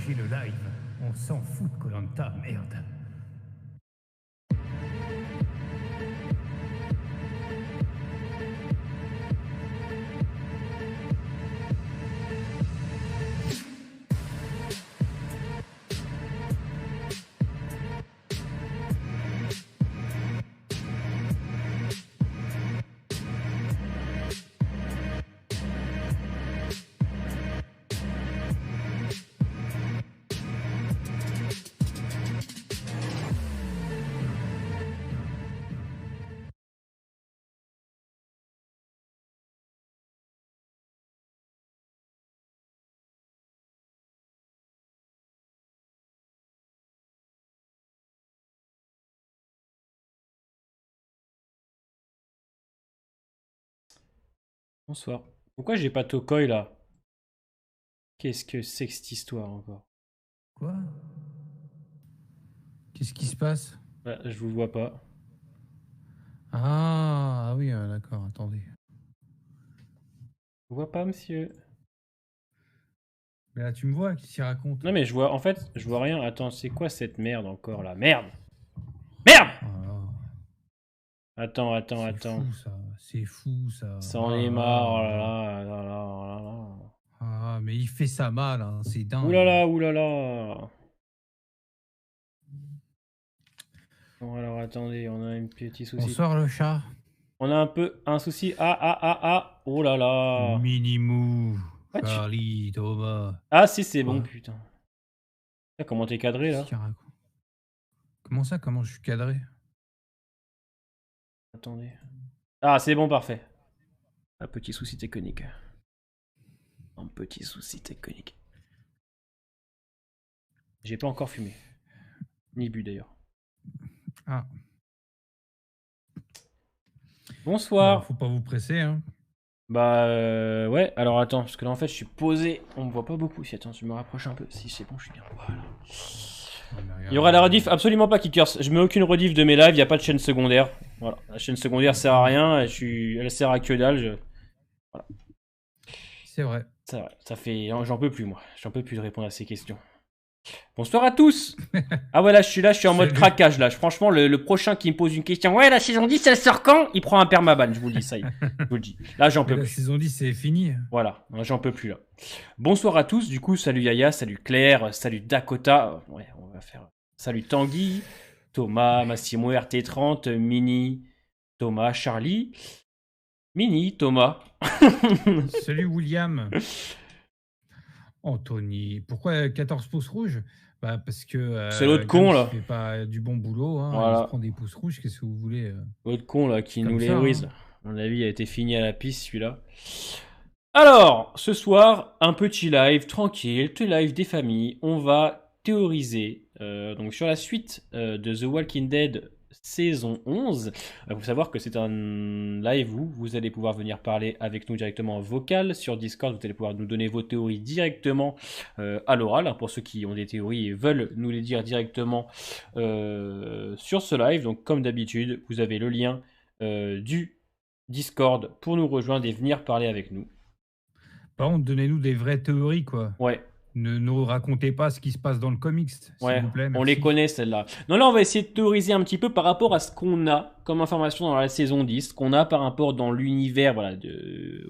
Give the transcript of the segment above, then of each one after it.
débloquer le live. On s'en fout de koh merde. Bonsoir. Pourquoi j'ai pas Tokoi là? Qu'est-ce que c'est que cette histoire encore? Quoi? Qu'est-ce qui se passe? Bah, je vous vois pas. Ah oui, d'accord, attendez. Je vous vois pas, monsieur. Mais là, tu me vois, qui s'y raconte? Non mais je vois, en fait, je vois rien. Attends, c'est quoi cette merde encore là? Merde! Merde! Ah, Attends. c'est fou, ça. C'est fou, ça. Ça en est Ah, marre, oh ah, là ah. là, oh là là, oh là là. Ah, mais il fait ça mal, hein, c'est Ouh là dingue. là, ouh là là. Bon alors attendez, on a un petit souci. Bonsoir, le chat. On a un souci. Ah. Oh là là. Minimou, Ah, Charlie, Thomas. Ah si, c'est bon, Quoi? putain. Ah, comment t'es cadré Qu'est-ce là? qu'il raconte? Comment ça? Comment je suis cadré? Attendez. Ah, c'est bon, parfait. Un petit souci technique. Un petit souci technique. J'ai pas encore fumé. Ni bu d'ailleurs. Ah, bah, Bonsoir. faut pas vous presser, hein. Bah ouais, alors attends, parce que là en fait je suis posé, on me voit pas beaucoup. Si attends, je me rapproche un peu. Si c'est bon, je suis bien. Voilà. Il y aura la rediff absolument pas Kickers. Je mets aucune rediff de mes lives, il y a pas de chaîne secondaire. Voilà, la chaîne secondaire sert à rien, elle sert à que dalle. Voilà. C'est vrai. C'est vrai, ça fait. J'en peux plus moi. J'en peux plus de répondre à ces questions. Bonsoir à tous. Ah ouais, là je suis en mode Salut. craquage là. Franchement, le prochain qui me pose une question, ouais, la saison 10 elle sort quand? Il prend un permaban, je vous le dis, ça y est. Je vous le dis. Là j'en Mais peux la plus. saison 10, c'est fini. Voilà, j'en peux plus là. Bonsoir à tous, du coup, salut Yaya, salut Claire, salut Dakota. Ouais, on va faire. Salut Tanguy, Thomas, Massimo RT30, Mini, Thomas, Charlie, Mini, Thomas. Salut, William. Anthony. Pourquoi 14 pouces rouges? Bah, parce que C'est l'autre con Gams là. fait pas du bon boulot. Hein. Il se Voilà, prend des pouces rouges. Qu'est-ce que vous voulez? l'autre con là qui nous Comme les ça. ruise. Hein. À mon avis, il a été fini à la piste celui-là. Alors, ce soir, un petit live tranquille, petit live des familles. On va théoriser donc sur la suite de The Walking Dead saison 11. Il faut savoir que c'est un live où vous allez pouvoir venir parler avec nous directement en vocal sur Discord. Vous allez pouvoir nous donner vos théories directement à l'oral. Pour ceux qui ont des théories et veulent nous les dire directement sur ce live. Donc, comme d'habitude, vous avez le lien du Discord pour nous rejoindre et venir parler avec nous. Par contre, donnez-nous des vraies théories, quoi. Ouais, Ne nous racontez pas ce qui se passe dans le comics, s'il ouais, vous plaît. on Merci. les connaît celles-là. Non, là, on va essayer de théoriser un petit peu par rapport à ce qu'on a comme information dans la saison 10, ce qu'on a par rapport dans l'univers voilà,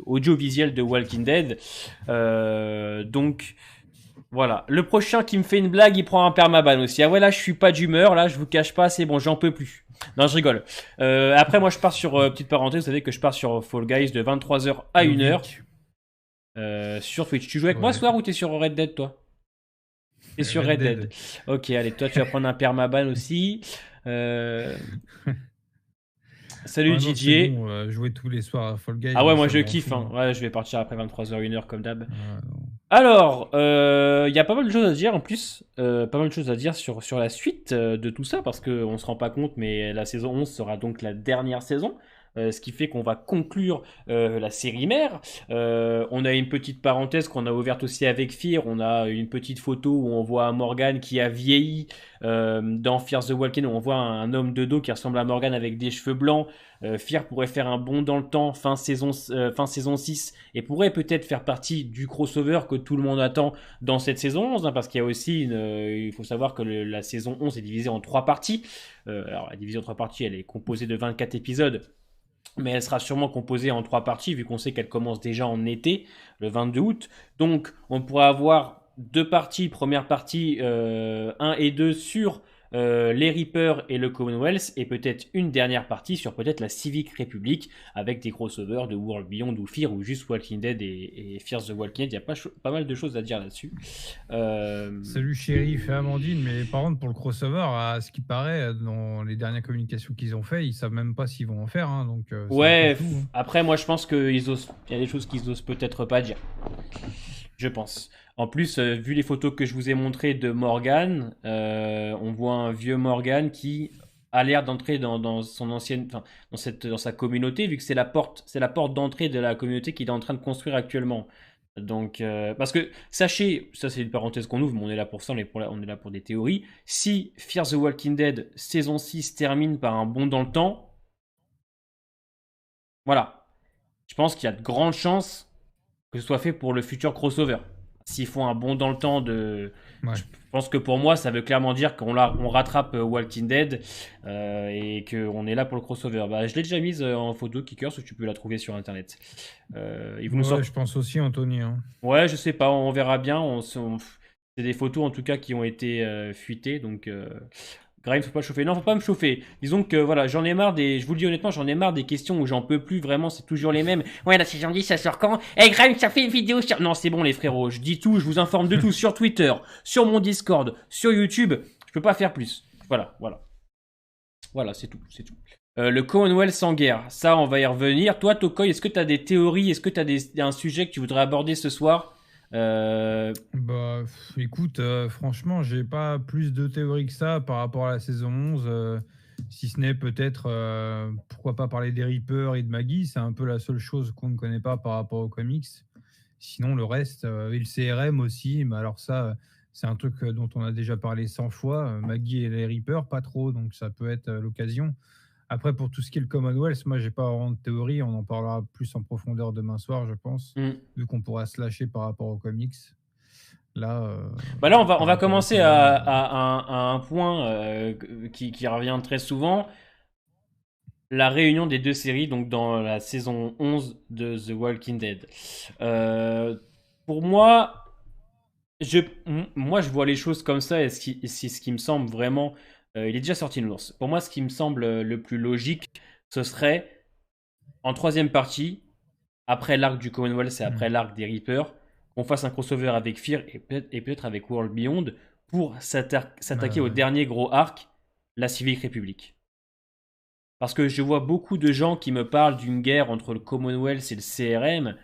audiovisuel de Walking Dead. Donc, voilà. Le prochain qui me fait une blague, il prend un permaban aussi. Ah ouais, là, je suis pas d'humeur, là, je vous cache pas, c'est bon, j'en peux plus. Non, je rigole. Après, moi, je pars sur, petite parenthèse, vous savez que je pars sur Fall Guys de 23h à 1h. Sur Twitch. Tu joues avec moi ce soir ou t'es sur Red Dead toi? T'es sur Red Dead. Ok, allez, toi tu vas prendre un permaban aussi. Salut non, Didier. Bon, jouer tous les soirs à Fall Guys. Ah ouais, moi ça je me rend kiffe. fou, Hein. Ouais, je vais partir après 23h, 1h comme d'hab. Ah, non. Alors, il y a pas mal de choses à dire en plus. Pas mal de choses à dire sur la suite de tout ça parce qu'on se rend pas compte, mais la saison 11 sera donc la dernière saison. ce qui fait qu'on va conclure la série mère. On a une petite parenthèse qu'on a ouverte aussi avec Fear. On a une petite photo où on voit Morgan qui a vieilli dans Fear the Walking. On voit un homme de dos qui ressemble à Morgan avec des cheveux blancs. Fear pourrait faire un bond dans le temps fin saison 6 et pourrait peut-être faire partie du crossover que tout le monde attend dans cette saison 11, hein, parce qu'il y a aussi il faut savoir que la saison 11 est divisée en 3 parties. Alors la division en 3 parties, elle est composée de 24 épisodes, mais elle sera sûrement composée en 3 parties vu qu'on sait qu'elle commence déjà en été, le 22 août. Donc on pourra avoir 2 parties, première partie 1 et 2 sur les Reapers et le Commonwealth, et peut-être une dernière partie sur peut-être la Civic Republic avec des crossovers de World Beyond ou Fear ou juste Walking Dead et Fear the Walking Dead. Il y a pas mal de choses à dire là-dessus. Salut Shérif et Amandine, mais par contre pour le crossover, à ce qui paraît, dans les dernières communications qu'ils ont fait, ils savent même pas s'ils vont en faire, hein, donc c'est un peu Ouais, flou, hein. après moi je pense qu'il y a des choses qu'ils osent peut-être pas dire. Je pense. En plus, vu les photos que je vous ai montrées de Morgan, on voit un vieux Morgan qui a l'air d'entrer dans son ancienne, enfin, dans sa communauté, vu que c'est la porte d'entrée de la communauté qu'il est en train de construire actuellement. Donc, parce que sachez, ça c'est une parenthèse qu'on ouvre, mais on est là pour ça, on est là pour des théories. Si Fear the Walking Dead saison 6 termine par un bond dans le temps, voilà, je pense qu'il y a de grandes chances que ce soit fait pour le futur crossover. S'ils font un bond dans le temps Ouais. Je pense que pour moi, ça veut clairement dire on rattrape Walking Dead et qu'on est là pour le crossover. Bah, je l'ai déjà mise en photo, Kickers, si tu peux la trouver sur Internet. Ils vont nous Ouais, sortir... je pense aussi, Anthony, hein. Ouais, je sais pas, on verra bien. C'est des photos en tout cas qui ont été fuitées, donc... Grimes, faut pas chauffer. Non, faut pas me chauffer. Disons que voilà, j'en ai marre des. Je vous le dis honnêtement, j'en ai marre des questions où j'en peux plus vraiment, c'est toujours les mêmes. Ouais, la saison 10, ça sort quand? Eh, Grimes, ça fait une vidéo sur. Non, c'est bon, les frérots, je dis tout, je vous informe de tout sur Twitter, sur mon Discord, sur YouTube. Je peux pas faire plus. Voilà, voilà. Voilà, c'est tout, c'est tout. Le Commonwealth sans guerre, ça, on va y revenir. Toi, Tokoy, est-ce que tu as des théories? Est-ce que tu as un sujet que tu voudrais aborder ce soir? Bah, écoute, franchement, j'ai pas plus de théories que ça par rapport à la saison 11, si ce n'est peut-être, pourquoi pas parler des Reapers et de Maggie, c'est un peu la seule chose qu'on ne connaît pas par rapport aux comics. Sinon, le reste, et le CRM aussi, mais alors ça, c'est un truc dont on a déjà parlé 100 fois. Maggie et les Reapers, pas trop, donc ça peut être l'occasion. Après, pour tout ce qui est le Commonwealth, moi, j'ai pas vraiment de théorie. On en parlera plus en profondeur demain soir, je pense, hmm. vu qu'on pourra se lâcher par rapport aux comics. Là, Bah là, on par va rapport au commencer CRM, à un point qui revient très souvent. La réunion des deux séries, donc dans la saison 11 de The Walking Dead. Pour moi, moi, je vois les choses comme ça, et c'est ce qui me semble vraiment... il est déjà sorti l'ours. Pour moi, ce qui me semble le plus logique, ce serait en troisième partie, après l'arc du Commonwealth et après l'arc des Reapers, qu'on fasse un crossover avec Fear et peut-être avec World Beyond pour s'attaquer au ouais. dernier gros arc, la Civic Republic. Parce que je vois beaucoup de gens qui me parlent d'une guerre entre le Commonwealth et le CRM.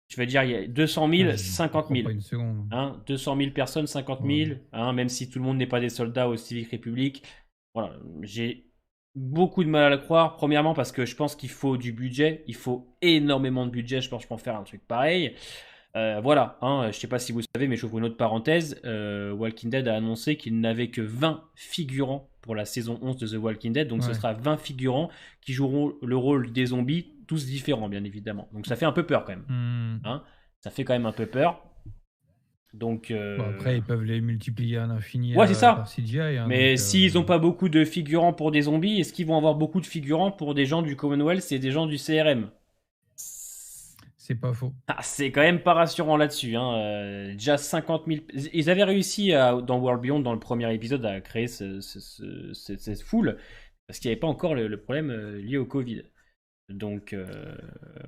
Je veux dire, il y a 200 000, Je 50 comprends 000. pas une seconde. Hein, 200 000 personnes, 50 Ouais. 000. Hein, même si tout le monde n'est pas des soldats au Civic Republic. Voilà, j'ai beaucoup de mal à le croire. Premièrement, parce que je pense qu'il faut du budget. Il faut énormément de budget, je pense, pour faire un truc pareil. Voilà, hein, je sais pas si vous savez, mais j'ouvre une autre parenthèse. Walking Dead a annoncé qu'il n'avait que 20 figurants pour la saison 11 de The Walking Dead. Donc ce Ouais. sera 20 figurants qui joueront le rôle des zombies, tous différents, bien évidemment. Donc ça fait un peu peur quand même. Hein, ça fait quand même un peu peur. Donc, Bon, après, ils peuvent les multiplier à l'infini ouais, c'est par ça. CGI, hein, Mais donc, s'ils n'ont pas beaucoup de figurants pour des zombies, est-ce qu'ils vont avoir beaucoup de figurants pour des gens du Commonwealth et des gens du CRM? c'est pas faux. Ah, c'est quand même pas rassurant là-dessus. Hein. Déjà 50 000... Ils avaient réussi dans World Beyond, dans le premier épisode, à créer cette foule, parce qu'il n'y avait pas encore le problème lié au Covid. Donc,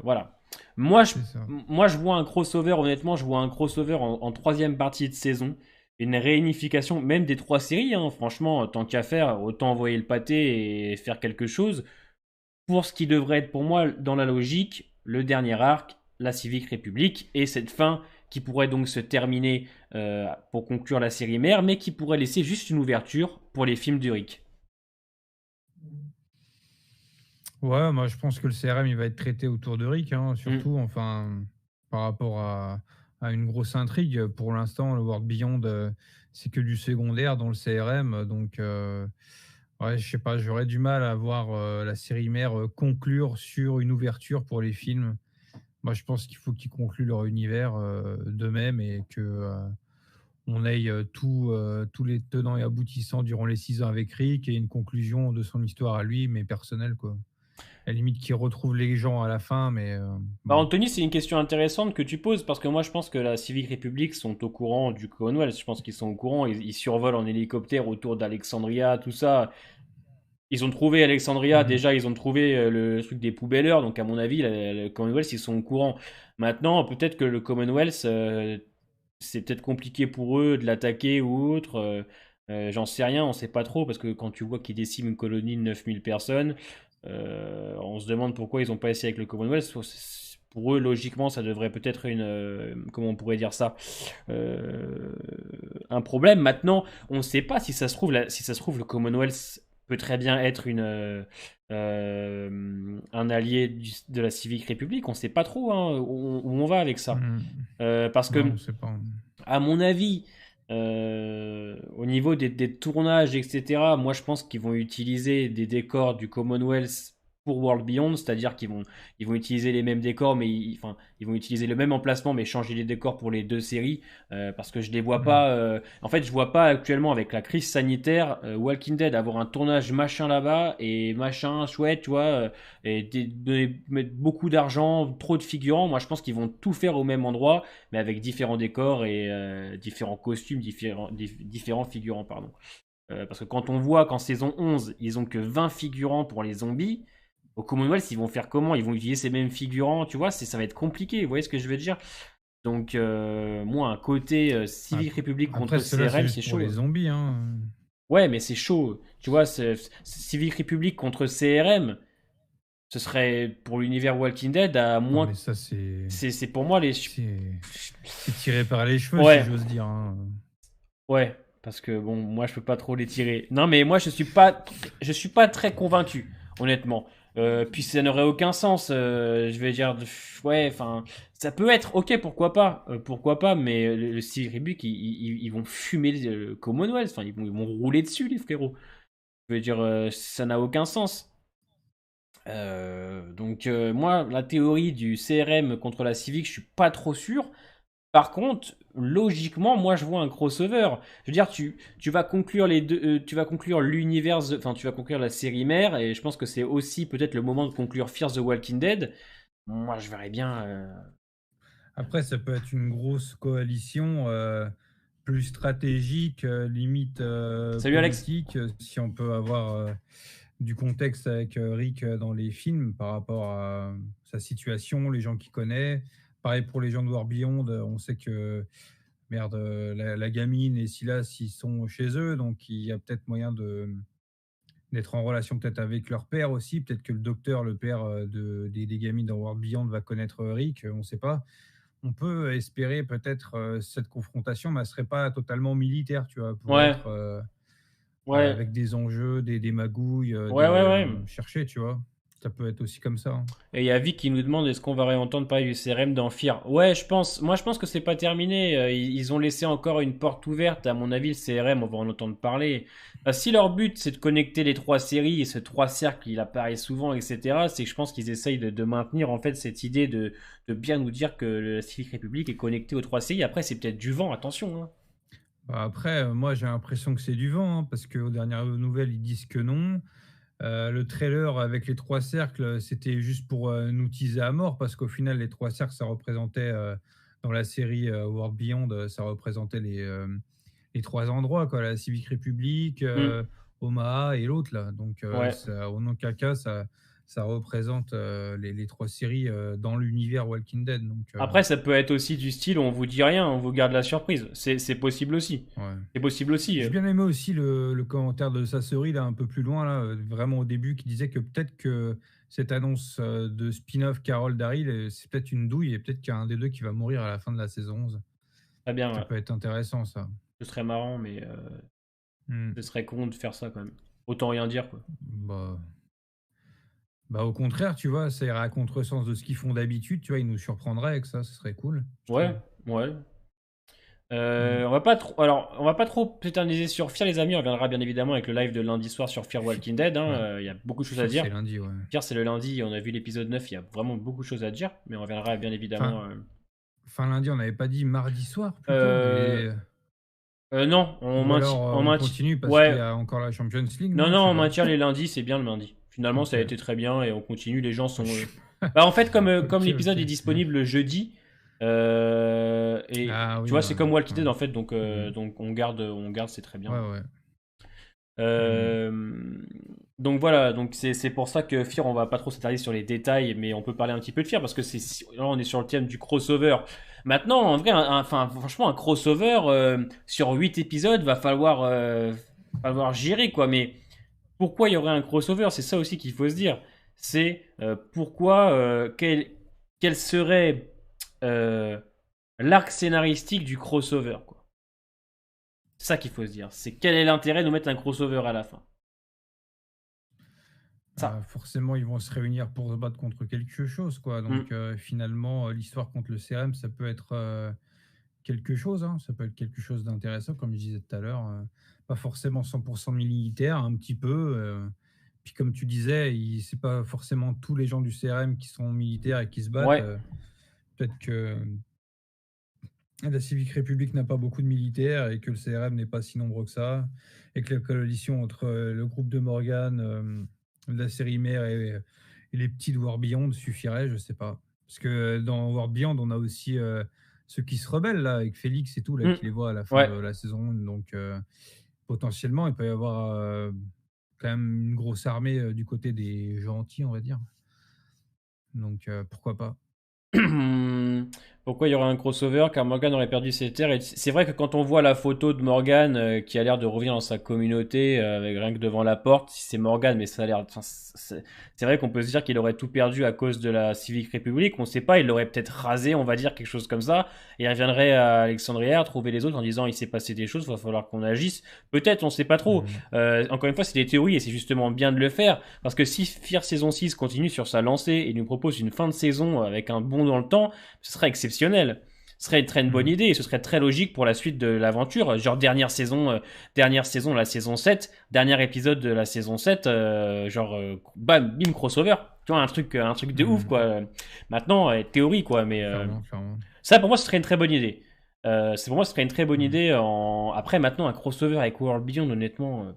voilà. Moi C'est ça. je vois un crossover, honnêtement, je vois un crossover en troisième partie de saison. Une réunification, même des 3 séries. Hein. Franchement, tant qu'à faire, autant envoyer le pâté et faire quelque chose. Pour ce qui devrait être pour moi, dans la logique, le dernier arc, la Civic Republic, et cette fin qui pourrait donc se terminer pour conclure la série mère, mais qui pourrait laisser juste une ouverture pour les films de Rick. Ouais, moi je pense que le CRM il va être traité autour de Rick, hein, Mm. surtout, enfin, par rapport à une grosse intrigue. Pour l'instant, le World Beyond, c'est que du secondaire dans le CRM, donc ouais, je sais pas, j'aurais du mal à voir la série mère conclure sur une ouverture pour les films. Moi, je pense qu'il faut qu'ils concluent leur univers d'eux-mêmes et que on ait tous les tenants et aboutissants durant les 6 ans avec Rick et une conclusion de son histoire à lui, mais personnelle, quoi. À la limite qu'ils retrouvent les gens à la fin, mais Bah, bon. Anthony, c'est une question intéressante que tu poses parce que moi je pense que la Civic Republic sont au courant du Commonwealth. Je pense qu'ils sont au courant. Ils survolent en hélicoptère autour d'Alexandria, tout ça. Ils ont trouvé Alexandria, Mhm. déjà ils ont trouvé le truc des poubelleurs, donc à mon avis, le Commonwealth ils sont au courant. Maintenant, peut-être que le Commonwealth, c'est peut-être compliqué pour eux de l'attaquer ou autre. J'en sais rien, on sait pas trop, parce que quand tu vois qu'ils déciment une colonie de 9000 personnes, on se demande pourquoi ils n'ont pas essayé avec le Commonwealth. Pour eux, logiquement, ça devrait peut-être une. Comment on pourrait dire ça, euh, un problème. Maintenant, on ne sait pas si ça se trouve, si ça se trouve, le Commonwealth peut très bien être un allié de la Civic République. On ne sait pas trop, hein, où on va avec ça. Mhm. Parce Ouais, que, on sait pas. à mon avis, au niveau des tournages, etc., moi je pense qu'ils vont utiliser des décors du Commonwealth pour World Beyond, c'est-à-dire ils vont utiliser les mêmes décors, mais enfin, ils vont utiliser le même emplacement, mais changer les décors pour les deux séries, parce que je les vois Mhm. pas. En fait, je vois pas actuellement avec la crise sanitaire Walking Dead avoir un tournage machin là-bas et machin chouette, tu vois, et mettre beaucoup d'argent, trop de figurants. Moi, je pense qu'ils vont tout faire au même endroit mais avec différents décors et différents costumes, différents figurants, pardon. Parce que quand on voit qu'en saison 11, ils ont que 20 figurants pour les zombies, au Commonwealth, ils vont faire comment? Ils vont utiliser ces mêmes figurants, tu vois, ça va être compliqué, vous voyez ce que je veux dire? Donc, moi, un côté Ap- Civic République Après, contre cela, c'est CRM, c'est juste pour les chaud. zombies, hein. Ouais, mais c'est chaud. Tu vois, Civic République contre CRM, ce serait pour l'univers Walking Dead à Non, moins. mais ça, c'est C'est pour moi les. c'est c'est tiré par les cheveux, si Ouais, j'ose dire, hein. ouais, parce que bon, moi je peux pas trop les tirer. Non, mais moi je suis pas très convaincu, honnêtement. Puis ça n'aurait aucun sens. Je vais dire, ouais, enfin, ça peut être, ok, pourquoi pas, mais le Steve Rebuck, ils vont fumer le Commonwealth, enfin, ils vont rouler dessus, les frérots. Je veux dire, ça n'a aucun sens. Donc moi, la théorie du CRM contre la Civic, je suis pas trop sûr. Par contre, logiquement, moi je vois un crossover. Je veux dire, tu vas conclure les deux, tu vas conclure l'univers, enfin tu vas conclure la série mère, et je pense que c'est aussi peut-être le moment de conclure Fear the Walking Dead. Moi, je verrais bien. Après, ça peut être une grosse coalition plus stratégique, limite Salut Alex. politique, si on peut avoir du contexte avec Rick dans les films par rapport à sa situation, les gens qu'il connaît. Pareil pour les gens de War Beyond, on sait que merde, la gamine et Silas, ils sont chez eux, donc il y a peut-être moyen d'être en relation peut-être avec leur père aussi. Peut-être que le docteur, le père des gamines dans World Beyond, va connaître Rick, on ne sait pas. On peut espérer peut-être cette confrontation, mais elle ne serait pas totalement militaire, tu vois, pourrait Ouais, être ouais, avec des enjeux, des magouilles, ouais. chercher, tu vois. Ça peut être aussi comme ça, hein. Et il y a Vic qui nous demande est-ce qu'on va réentendre parler du CRM dans Fear. Ouais, moi je pense que c'est pas terminé. Ils ont laissé encore une porte ouverte. À mon avis, le CRM, on va en entendre parler. Si leur but c'est de connecter les trois séries et ce trois cercles, il apparaît souvent, etc., c'est que je pense qu'ils essayent de maintenir en fait cette idée de bien nous dire que la Civic République est connectée aux trois séries. Après, c'est peut-être du vent, attention, hein. Bah, après, moi j'ai l'impression que c'est du vent, hein, parce qu'aux dernières nouvelles, ils disent que non. Le trailer avec les trois cercles, c'était juste pour nous teaser à mort, parce qu'au final, les trois cercles, ça représentait, dans la série World Beyond, ça représentait les trois endroits, quoi, la Civic République, Hmm, Omaha et l'autre, là. Donc, ouais. ça, en aucun cas, ça représente les trois séries dans l'univers Walking Dead. Donc, Après, ça peut être aussi du style on vous dit rien, on vous garde la surprise. C'est possible aussi. ouais. C'est possible aussi. J'ai bien aimé aussi le commentaire de Sassori, là, un peu plus loin, là, vraiment au début, qui disait que peut-être que cette annonce de spin-off Carol Daryl, c'est peut-être une douille et peut-être qu'il y a un des deux qui va mourir à la fin de la saison 11. Très bien, Ça ouais. peut être intéressant, ça. Ce serait marrant, mais Hmm. ce serait con de faire ça quand même. Autant rien dire, quoi. Bah, Bah, au contraire, tu vois, ça irait à contresens de ce qu'ils font d'habitude, tu vois, ils nous surprendraient avec ça, ce serait cool, je Ouais, trouve. ouais. Mm. On va pas trop s'éterniser sur Fear, les amis. On reviendra bien évidemment avec le live de lundi soir sur Fear Walking Dead, hein. Ouais. Il y a beaucoup de choses à Fear, dire. c'est lundi, ouais. Fear, c'est le lundi. On a vu l'épisode 9. Il y a vraiment beaucoup de choses à dire. Mais on reviendra bien Enfin, évidemment. fin lundi, on n'avait pas dit mardi soir plutôt Euh, et... non, Ou alors on on maintient. continue parce qu'il y Ouais, a encore la Champions League, non, non? non, Je sais on pas. maintient les lundis. C'est bien le lundi. Finalement, ça Ok. a été très bien et on continue. Les gens sont. Je- Bah, en fait, comme Ok, l'épisode est ok. disponible le jeudi. Et Ah tu oui, vois, ouais. c'est comme Walking Ouais. Dead en fait, donc, Mm. on garde, c'est très bien. Ouais, ouais. Mm. Euh, donc voilà, donc c'est pour ça que Fear, on va pas trop s'attarder sur les détails, mais on peut parler un petit peu de Fear parce que là on est sur le thème du crossover. Maintenant, en vrai, enfin franchement, un crossover sur 8 épisodes falloir gérer quoi. Mais pourquoi il y aurait un crossover? C'est ça aussi qu'il faut se dire. C'est pourquoi quel serait euh, l'arc scénaristique du crossover quoi. C'est ça qu'il faut se dire. C'est quel est l'intérêt de nous mettre un crossover à la fin. Ça. Forcément, ils vont se réunir pour se battre contre quelque chose, quoi. Donc, Mm. finalement, l'histoire contre le CRM, ça peut être quelque chose, hein. Ça peut être quelque chose d'intéressant, comme je disais tout à l'heure. Pas forcément 100% militaire, un petit peu. Puis, comme tu disais, c'est pas forcément tous les gens du CRM qui sont militaires et qui se battent. Ouais. Peut-être que la Civic République n'a pas beaucoup de militaires et que le CRM n'est pas si nombreux que ça. Et que la coalition entre le groupe de Morgan, la série mère et les petits de War Beyond suffirait, je sais pas. Parce que dans War Beyond, on a aussi ceux qui se rebellent, là, avec Félix et tout, là, Mm. qui les voit à la fin Ouais. de la saison 1. Donc, potentiellement, il peut y avoir quand même une grosse armée du côté des gentils, on va dire. Donc, pourquoi pas. Pourquoi il y aurait un crossover? Car Morgan aurait perdu ses terres. Et c'est vrai que quand on voit la photo de Morgan qui a l'air de revenir dans sa communauté, avec rien que devant la porte, si c'est Morgan, mais ça a l'air. Enfin, c'est vrai qu'on peut se dire qu'il aurait tout perdu à cause de la Civic République. On sait pas, il l'aurait peut-être rasé, on va dire, quelque chose comme ça. Et il reviendrait à Alexandria, trouver les autres en disant il s'est passé des choses, il va falloir qu'on agisse. Peut-être, on sait pas trop. Mm. Encore une fois, c'est des théories et c'est justement bien de le faire. Parce que si Fear saison 6 continue sur sa lancée et nous propose une fin de saison avec un bond dans le temps, ce serait exceptionnel. Ce serait une très bonne Mm. idée et ce serait très logique pour la suite de l'aventure. Genre dernière saison, la saison 7, dernier épisode de la saison 7, bam, bim, crossover. Tu vois, un truc de ouf, Mm. quoi. Maintenant, théorie, quoi, mais Clairement, clairement. ça, pour moi, ce serait une très bonne idée. Pour moi, ce serait une très bonne Mm. idée. Après, maintenant, un crossover avec World Beyond, honnêtement.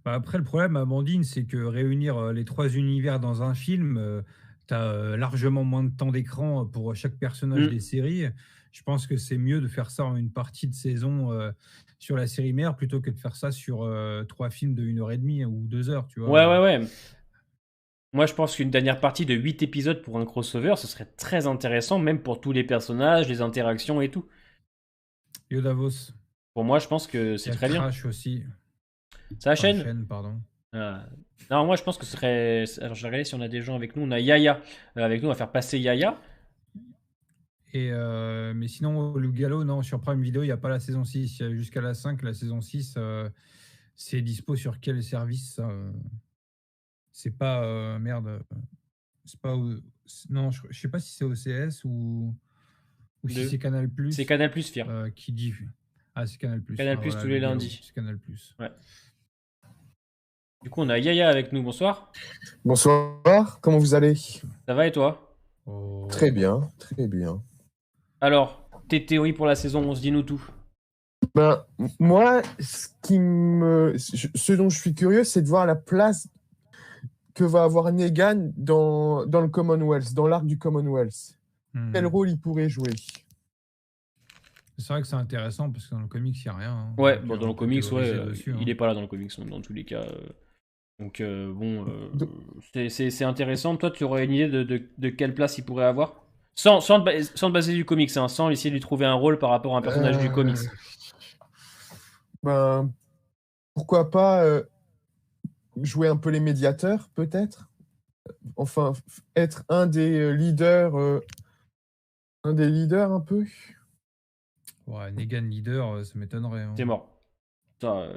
Bah, après, le problème, Amandine, c'est que réunir les trois univers dans un film, tu as largement moins de temps d'écran pour chaque personnage Hmm. des séries. Je pense que c'est mieux de faire ça en une partie de saison sur la série mère plutôt que de faire ça sur trois films de 1h30 ou 2 heures, tu vois. Ouais, ouais, ouais. Moi, je pense qu'une dernière partie de 8 épisodes pour un crossover, ce serait très intéressant, même pour tous les personnages, les interactions et tout. Yodavos, Pour moi, je pense que il c'est y a très bien. Crash aussi. C'est la Enfin, chaîne? chaîne, pardon. Ah. Non, moi, je pense que ce serait. Alors, je vais regarder si on a des gens avec nous. On a Yaya avec nous, on va faire passer Yaya. Mais sinon, le Gallo, non, sur Prime Video, il n'y a pas la saison 6. Il y a jusqu'à la 5. La saison 6, c'est dispo sur quel service ça C'est pas. Merde. C'est pas. Non, je sais pas si c'est OCS ou si c'est Deux. Canal C'est Plus Canal Plus Fear. qui dit. Ah, c'est Canal Plus. Canal Ah, Plus voilà, tous le les Gallo, lundis. c'est Canal Plus. Ouais. Du coup, on a Yaya avec nous. Bonsoir. Bonsoir, comment vous allez? Ça va et toi? Oh. Très bien, très bien. Alors, tes théories pour la saison 11, dis-nous tout. Ben, moi, ce dont je suis curieux, c'est de voir la place que va avoir Negan dans le Commonwealth, dans l'arc du Commonwealth. Quel rôle il pourrait jouer? C'est vrai que c'est intéressant parce que dans le comics, il n'y a rien. Hein. Ouais, Donc, bon, dans on le peut comics, théoriser ouais, dessus, il hein. est pas là dans le comics, dans tous les cas. Donc, bon, Do- c'est intéressant. Toi, tu aurais une idée de quelle place il pourrait avoir? Sans te baser du comics, hein, sans essayer de lui trouver un rôle par rapport à un personnage du comics. Ben, pourquoi pas jouer un peu les médiateurs, peut-être? Enfin, être un des leaders un peu? Ouais, Negan leader, ça m'étonnerait, hein. C'est mort. Ça,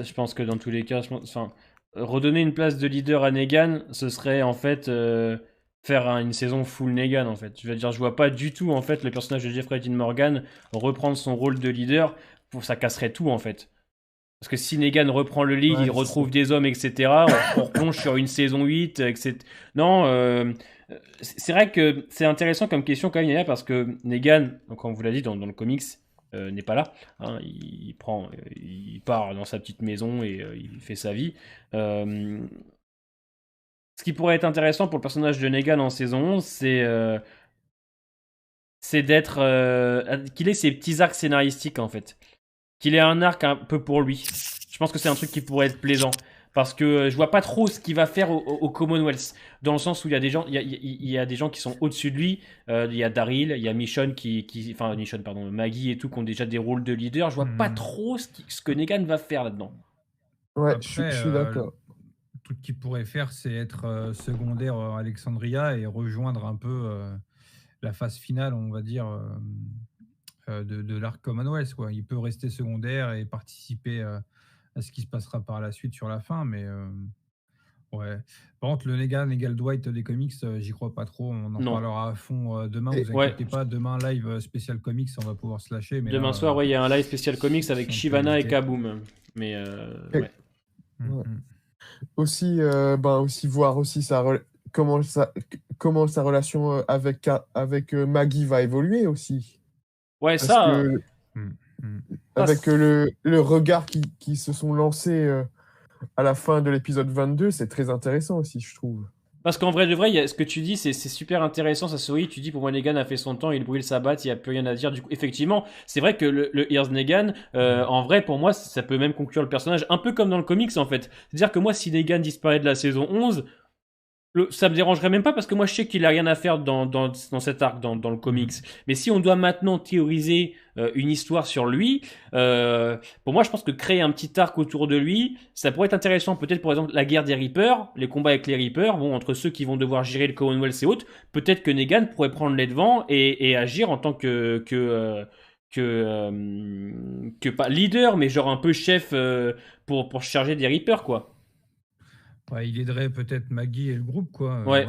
je pense que dans tous les cas, enfin, redonner une place de leader à Negan, ce serait en fait faire une saison full Negan en fait. Je veux dire, je vois pas du tout en fait le personnage de Jeffrey Dean Morgan reprendre son rôle de leader, ça casserait tout en fait. Parce que si Negan reprend le lead, il retrouve des hommes, etc., on replonge sur une saison 8, etc. Non, c'est vrai que c'est intéressant comme question quand même, Yaya, parce que Negan, donc, comme on vous l'a dit dans le comics, n'est pas là. Hein, il part dans sa petite maison et il fait sa vie. Ce qui pourrait être intéressant pour le personnage de Negan en saison 11, c'est d'être... qu'il ait ses petits arcs scénaristiques, en fait. Qu'il ait un arc un peu pour lui. Je pense que c'est un truc qui pourrait être plaisant. Parce que je vois pas trop ce qu'il va faire au Commonwealth. Dans le sens où il y a des gens, il y a des gens qui sont au-dessus de lui. Il y a Daryl, il y a Michonne Maggie et tout, qui ont déjà des rôles de leader. Je vois pas trop ce que Negan va faire là-dedans. Ouais, après, je suis d'accord. Le truc qu'il pourrait faire, c'est être secondaire à Alexandria et rejoindre un peu la phase finale, on va dire, de l'arc Commonwealth, quoi. Il peut rester secondaire et participer à ce qui se passera par la suite sur la fin, mais ouais. Par contre, le Negan égal Dwight des comics, j'y crois pas trop. On en parlera à fond demain. Vous inquiétez pas, demain live spécial comics, on va pouvoir se lâcher. Mais demain soir, il y a un live spécial comics avec Shivana et Kaboom. Mais ouais. Aussi, voir aussi comment sa relation avec Maggie va évoluer aussi. Ouais, ça. Avec le regard qui se sont lancés à la fin de l'épisode 22, c'est très intéressant aussi, je trouve. Parce qu'en vrai de vrai, ce que tu dis, c'est super intéressant, ça sourit. Tu dis, pour moi, Negan a fait son temps, il brûle sa batte, il n'y a plus rien à dire. Du coup, effectivement, c'est vrai que le Here's Negan, en vrai, pour moi, ça peut même conclure le personnage, un peu comme dans le comics, en fait. C'est-à-dire que moi, si Negan disparaît de la saison 11, ça me dérangerait même pas parce que moi je sais qu'il a rien à faire dans cet arc, dans le comics. Mais si on doit maintenant théoriser une histoire sur lui, pour moi je pense que créer un petit arc autour de lui, ça pourrait être intéressant. Peut-être par exemple la guerre des Reapers, les combats avec les Reapers, bon, entre ceux qui vont devoir gérer le Commonwealth et autres, peut-être que Negan pourrait prendre les devants et agir en tant que pas leader, mais genre un peu chef pour se charger des Reapers, quoi. Ouais, il aiderait peut-être Maggie et le groupe, quoi. Ouais.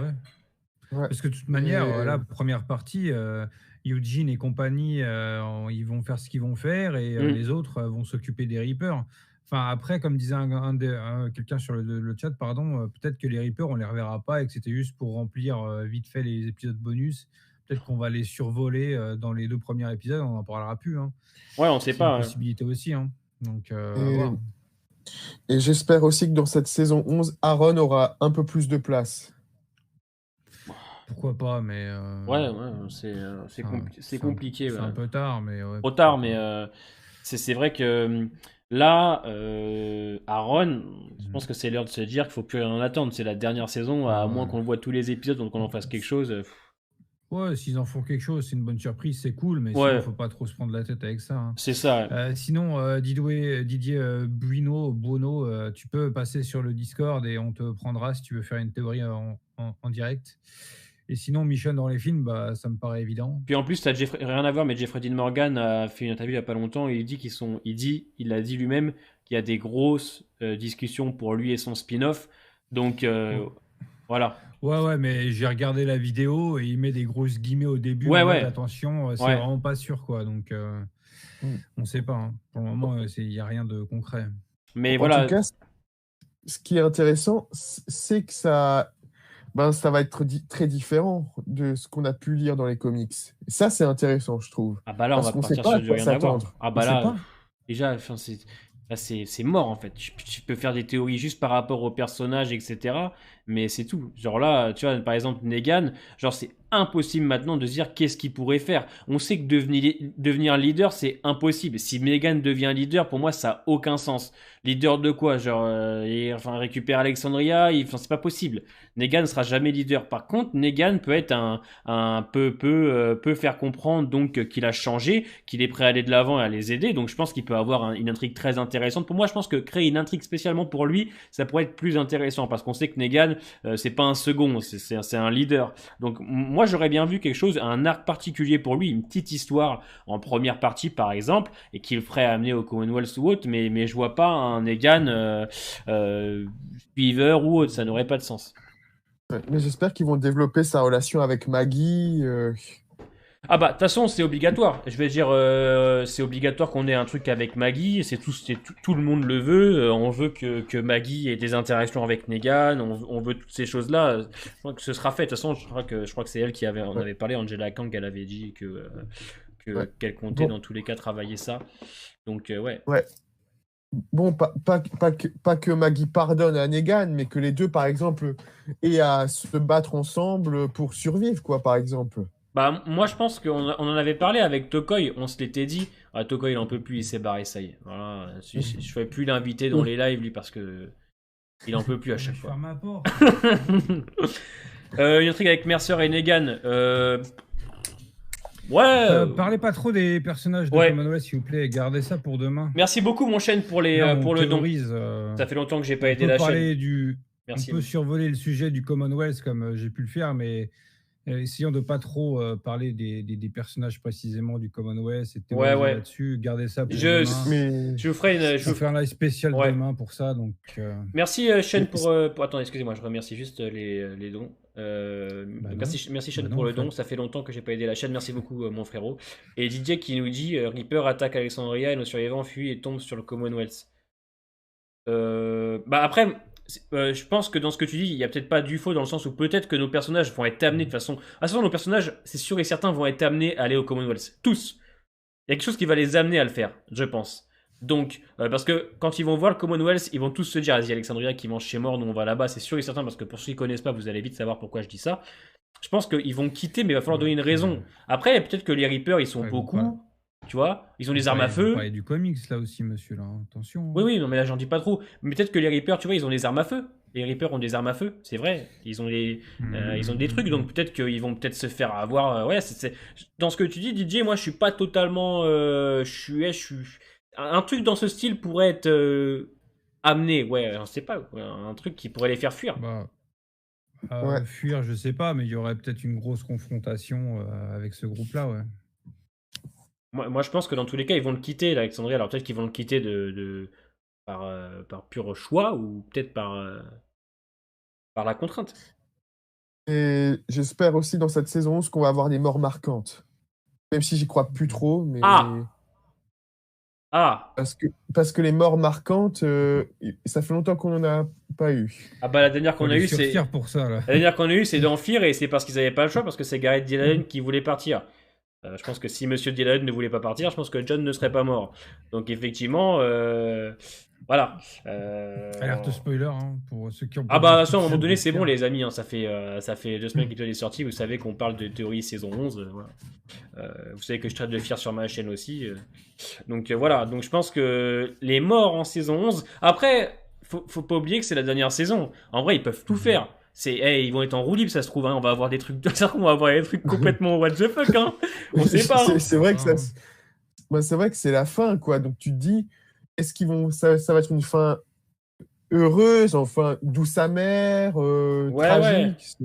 Parce que de toute manière, la première partie, Eugene et compagnie, ils vont faire ce qu'ils vont faire et les autres vont s'occuper des Reapers. Enfin, après, comme disait quelqu'un sur le chat, pardon, peut-être que les Reapers, on les reverra pas et que c'était juste pour remplir vite fait les épisodes bonus. Peut-être qu'on va les survoler dans les 2 premiers épisodes, on n'en parlera plus. Hein. Ouais, on sait pas. C'est une possibilité aussi. Hein. Donc, à voir. Et j'espère aussi que dans cette saison 11, Aaron aura un peu plus de place. Pourquoi pas, mais... c'est compliqué. C'est un peu tard, mais... Trop tard, mais c'est vrai que là, Aaron, je pense que c'est l'heure de se dire qu'il ne faut plus rien en attendre. C'est la dernière saison, à moins qu'on voit tous les épisodes, donc qu'on en fasse quelque chose... Ouais, s'ils en font quelque chose, c'est une bonne surprise, c'est cool, mais sinon, faut pas trop se prendre la tête avec ça. Hein. C'est ça. Sinon, Didier Bruno, tu peux passer sur le Discord et on te prendra si tu veux faire une théorie en direct. Et sinon, Michonne dans les films, ça me paraît évident. Puis en plus, rien à voir, mais Jeffrey Dean Morgan a fait une interview il n'y a pas longtemps et il dit il a dit lui-même qu'il y a des grosses discussions pour lui et son spin-off. Donc, voilà. Ouais, mais j'ai regardé la vidéo et il met des grosses guillemets au début. Attention, c'est vraiment pas sûr, quoi. Donc, on sait pas. Hein. Pour le moment, il n'y a rien de concret. Mais voilà. En tout cas, ce qui est intéressant, c'est que ça va être très différent de ce qu'on a pu lire dans les comics. Et ça, c'est intéressant, je trouve. Ah bah là, on va partir sur du rien à voir. Ah bah là, déjà, c'est mort en fait. Tu peux faire des théories juste par rapport au personnage, etc. Mais c'est tout. Genre là, tu vois, par exemple, Negan, genre c'est impossible maintenant de se dire qu'est-ce qu'il pourrait faire. On sait que devenir leader, c'est impossible. Si Negan devient leader, pour moi, ça n'a aucun sens. Leader de quoi? Genre, récupérer Alexandria, c'est pas possible. Negan ne sera jamais leader. Par contre, Negan peut être peut faire comprendre donc qu'il a changé, qu'il est prêt à aller de l'avant et à les aider. Donc je pense qu'il peut avoir une intrigue très intéressante. Pour moi, je pense que créer une intrigue spécialement pour lui, ça pourrait être plus intéressant parce qu'on sait que Negan, Negan, c'est pas un second, c'est un leader. Donc moi j'aurais bien vu quelque chose, un arc particulier pour lui, une petite histoire en première partie par exemple, et qu'il ferait amener au Commonwealth ou autre, mais je vois pas un Negan Beaver ou autre, ça n'aurait pas de sens. Ouais, mais j'espère qu'ils vont développer sa relation avec Maggie. Ah bah de toute façon c'est obligatoire. Je vais dire c'est obligatoire qu'on ait un truc avec Maggie. Tout le monde le veut. On veut que Maggie ait des interactions avec Negan. On veut toutes ces choses là. Je crois que ce sera fait. De toute façon je crois que c'est elle qui avait on Ouais. avait parlé. Angela Kang elle avait dit Ouais. qu'elle comptait Bon, dans tous les cas travailler ça. Donc ouais. ouais. Bon, pas que Maggie pardonne à Negan, mais que les deux, par exemple, aient à se battre ensemble pour survivre, quoi, par exemple. Bah moi je pense on en avait parlé avec Tokoi. On se l'était dit. Ah Tokoi il en peut plus. Il s'est barré ça y est. Voilà. Je ne vais plus l'inviter dans les lives lui parce que il en peut plus à chaque Je fois. ferme ma porte. Une intrigue avec Mercer et Negan. Ouais. Parlez pas trop des personnages de Ouais. Commonwealth, s'il vous plaît. Gardez ça pour demain. Merci beaucoup mon chaîne pour Là, on le don. théorise, Ça fait longtemps que j'ai pas on aidé peut la parler chaîne. on Merci. peut survoler le sujet du Commonwealth comme j'ai pu le faire, mais essayons de pas trop parler des personnages précisément du Commonwealth et théoriser Ouais. là-dessus. Gardez ça pour Je, demain. Mais je vous ferai une. On va faire un live spécial Ouais. demain pour ça. Donc, Merci chaîne pour. Attends, excusez-moi, je remercie juste les dons. Bah non. Merci chaîne Bah non, pour en le don. fait. Ça fait longtemps que j'ai pas aidé la chaîne. Merci beaucoup mon frérot. Et Didier qui nous dit Reaper attaque Alexandria et nos survivants fuient et tombent sur le Commonwealth. Bah après, je pense que dans ce que tu dis, il y a peut-être pas du faux dans le sens où peut-être que nos personnages vont être amenés de façon. À toute façon, nos personnages, c'est sûr et certain, vont être amenés à aller au Commonwealth. Tous. Il y a quelque chose qui va les amener à le faire, je pense. Donc, parce que quand ils vont voir le Commonwealth, ils vont tous se dire, vas-y Alexandria qui mange chez mort, nous on va là-bas, c'est sûr et certain, parce que pour ceux qui connaissent pas, vous allez vite savoir pourquoi je dis ça. Je pense qu'ils vont quitter, mais il va falloir donner une raison. Après, peut-être que les Reapers, ils sont Ouais, beaucoup, voilà. tu vois, ils ont des Vous armes à parlez- vous feu. parlez du comics là aussi, monsieur. Là, attention. Oui, oui, non, mais là, j'en dis pas trop. Mais peut-être que les Reapers, tu vois, ils ont des armes à feu. Les Reapers ont des armes à feu, c'est vrai. Ils ont des trucs, donc peut-être qu'ils vont peut-être se faire avoir. Ouais, dans ce que tu dis, DJ, moi, je suis pas totalement. Un truc dans ce style pourrait être amené. Ouais, je sais pas. Ouais, un truc qui pourrait les faire fuir. Bah, Ouais. fuir, je sais pas, mais il y aurait peut-être une grosse confrontation avec ce groupe-là, ouais. Moi, je pense que dans tous les cas, ils vont le quitter, l'Alexandrie. Alors peut-être qu'ils vont le quitter par pur choix ou peut-être par la contrainte. Et j'espère aussi dans cette saison 11 qu'on va avoir des morts marquantes. Même si j'y crois plus trop, mais Ah parce que les morts marquantes, ça fait longtemps qu'on n'en a pas eu. Ah bah la dernière Faut qu'on a les eue, c'est surtir pour ça, là. la dernière qu'on a eue, c'est d'Enfir et c'est parce qu'ils n'avaient pas le choix parce que c'est Gareth Dillon qui voulait partir. Je pense que si Monsieur Dillon ne voulait pas partir, je pense que John ne serait pas mort. Donc effectivement, voilà. Alerte spoiler, hein, pour ceux qui ont Ah pas bah vu à toute un moment cette donné c'est bon série. les amis, hein, ça fait 2 semaines qu'il est sorti, vous savez qu'on parle de théorie saison 11, voilà. Vous savez que je traite de fier sur ma chaîne aussi. Donc voilà, donc je pense que les morts en saison 11, après faut pas oublier que c'est la dernière saison. En vrai ils peuvent tout faire. Ils vont être en roue libre ça se trouve, hein. On va avoir des trucs, on va avoir des trucs complètement what the fuck, hein. On sait pas. Hein. C'est vrai que Ah, c'est vrai que c'est la fin, quoi. Donc tu te dis, est-ce qu'ils vont, ça va être une fin heureuse, enfin douce amère, Ouais. tragique.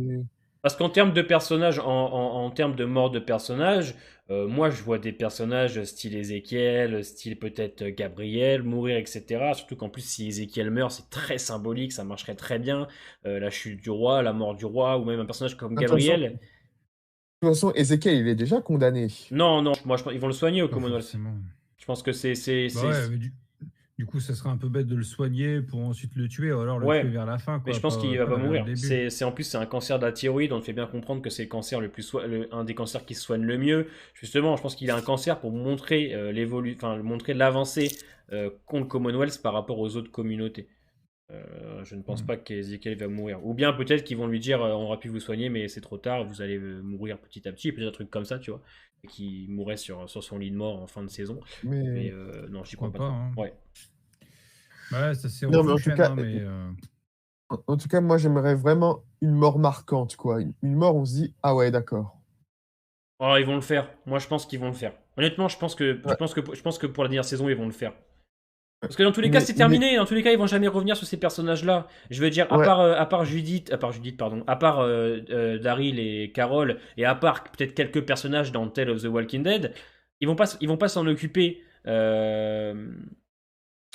Parce qu'en termes de personnages, en termes de mort de personnages, moi je vois des personnages style Ézéchiel, style peut-être Gabriel mourir, etc. Surtout qu'en plus si Ézéchiel meurt, c'est très symbolique, ça marcherait très bien. La chute du roi, la mort du roi, ou même un personnage comme Gabriel. De toute façon, Ezekiel, il est déjà condamné. Non, moi je pense ils vont le soigner au pas Commonwealth. forcément. Je pense que c'est. Bah ouais, mais du coup, ça serait un peu bête de le soigner pour ensuite le tuer, ou alors le Ouais. tuer vers la fin, quoi. Mais je pense qu'il va pas au mourir. début. En plus c'est un cancer de la thyroïde, on te fait bien comprendre que c'est le cancer un des cancers qui se soigne le mieux. Justement, je pense qu'il a un cancer pour montrer montrer l'avancée contre Commonwealth par rapport aux autres communautés. Je ne pense pas qu'Ezekiel va mourir. Ou bien peut-être qu'ils vont lui dire on aura pu vous soigner, mais c'est trop tard, vous allez mourir petit à petit, peut-être un truc comme ça, tu vois, et qui mourrait sur son lit de mort en fin de saison. Mais non, j'y crois pas. Pourquoi pas, hein. Ouais. Ouais, ça c'est Non, mais en refait, tout cas, hein, mais, en tout cas, moi, j'aimerais vraiment une mort marquante, quoi. Une mort, on se dit, ah ouais, d'accord. Oh, ils vont le faire. Moi, je pense qu'ils vont le faire. Honnêtement, je pense que Ouais. pour la dernière saison, ils vont le faire. Parce que dans tous les cas, c'est terminé. Dans tous les cas, ils vont jamais revenir sur ces personnages-là. Je veux dire, à part Judith, pardon, à part Daryl et Carol, et à part peut-être quelques personnages dans Tale of the Walking Dead, ils vont pas s'en occuper.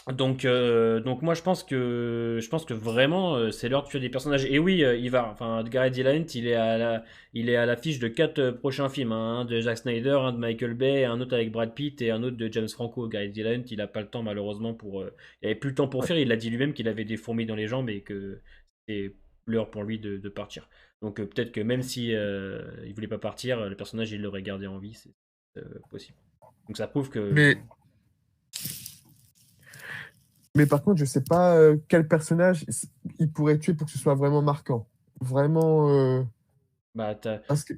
Donc moi je pense que vraiment c'est l'heure de tuer des personnages. Et oui, Gareth Dillahunt, il est à l'affiche de 4 prochains films, hein, un de Zack Snyder, un de Michael Bay, un autre avec Brad Pitt et un autre de James Franco. Gareth Dillahunt, il a pas le temps malheureusement il avait plus le temps pour faire. Il a dit lui-même qu'il avait des fourmis dans les jambes et que c'était l'heure pour lui de partir. Donc peut-être que même si il voulait pas partir, le personnage il l'aurait gardé en vie, c'est possible. Donc ça prouve que. Mais par contre, je sais pas quel personnage il pourrait tuer pour que ce soit vraiment marquant. Vraiment. Bah, Parce que...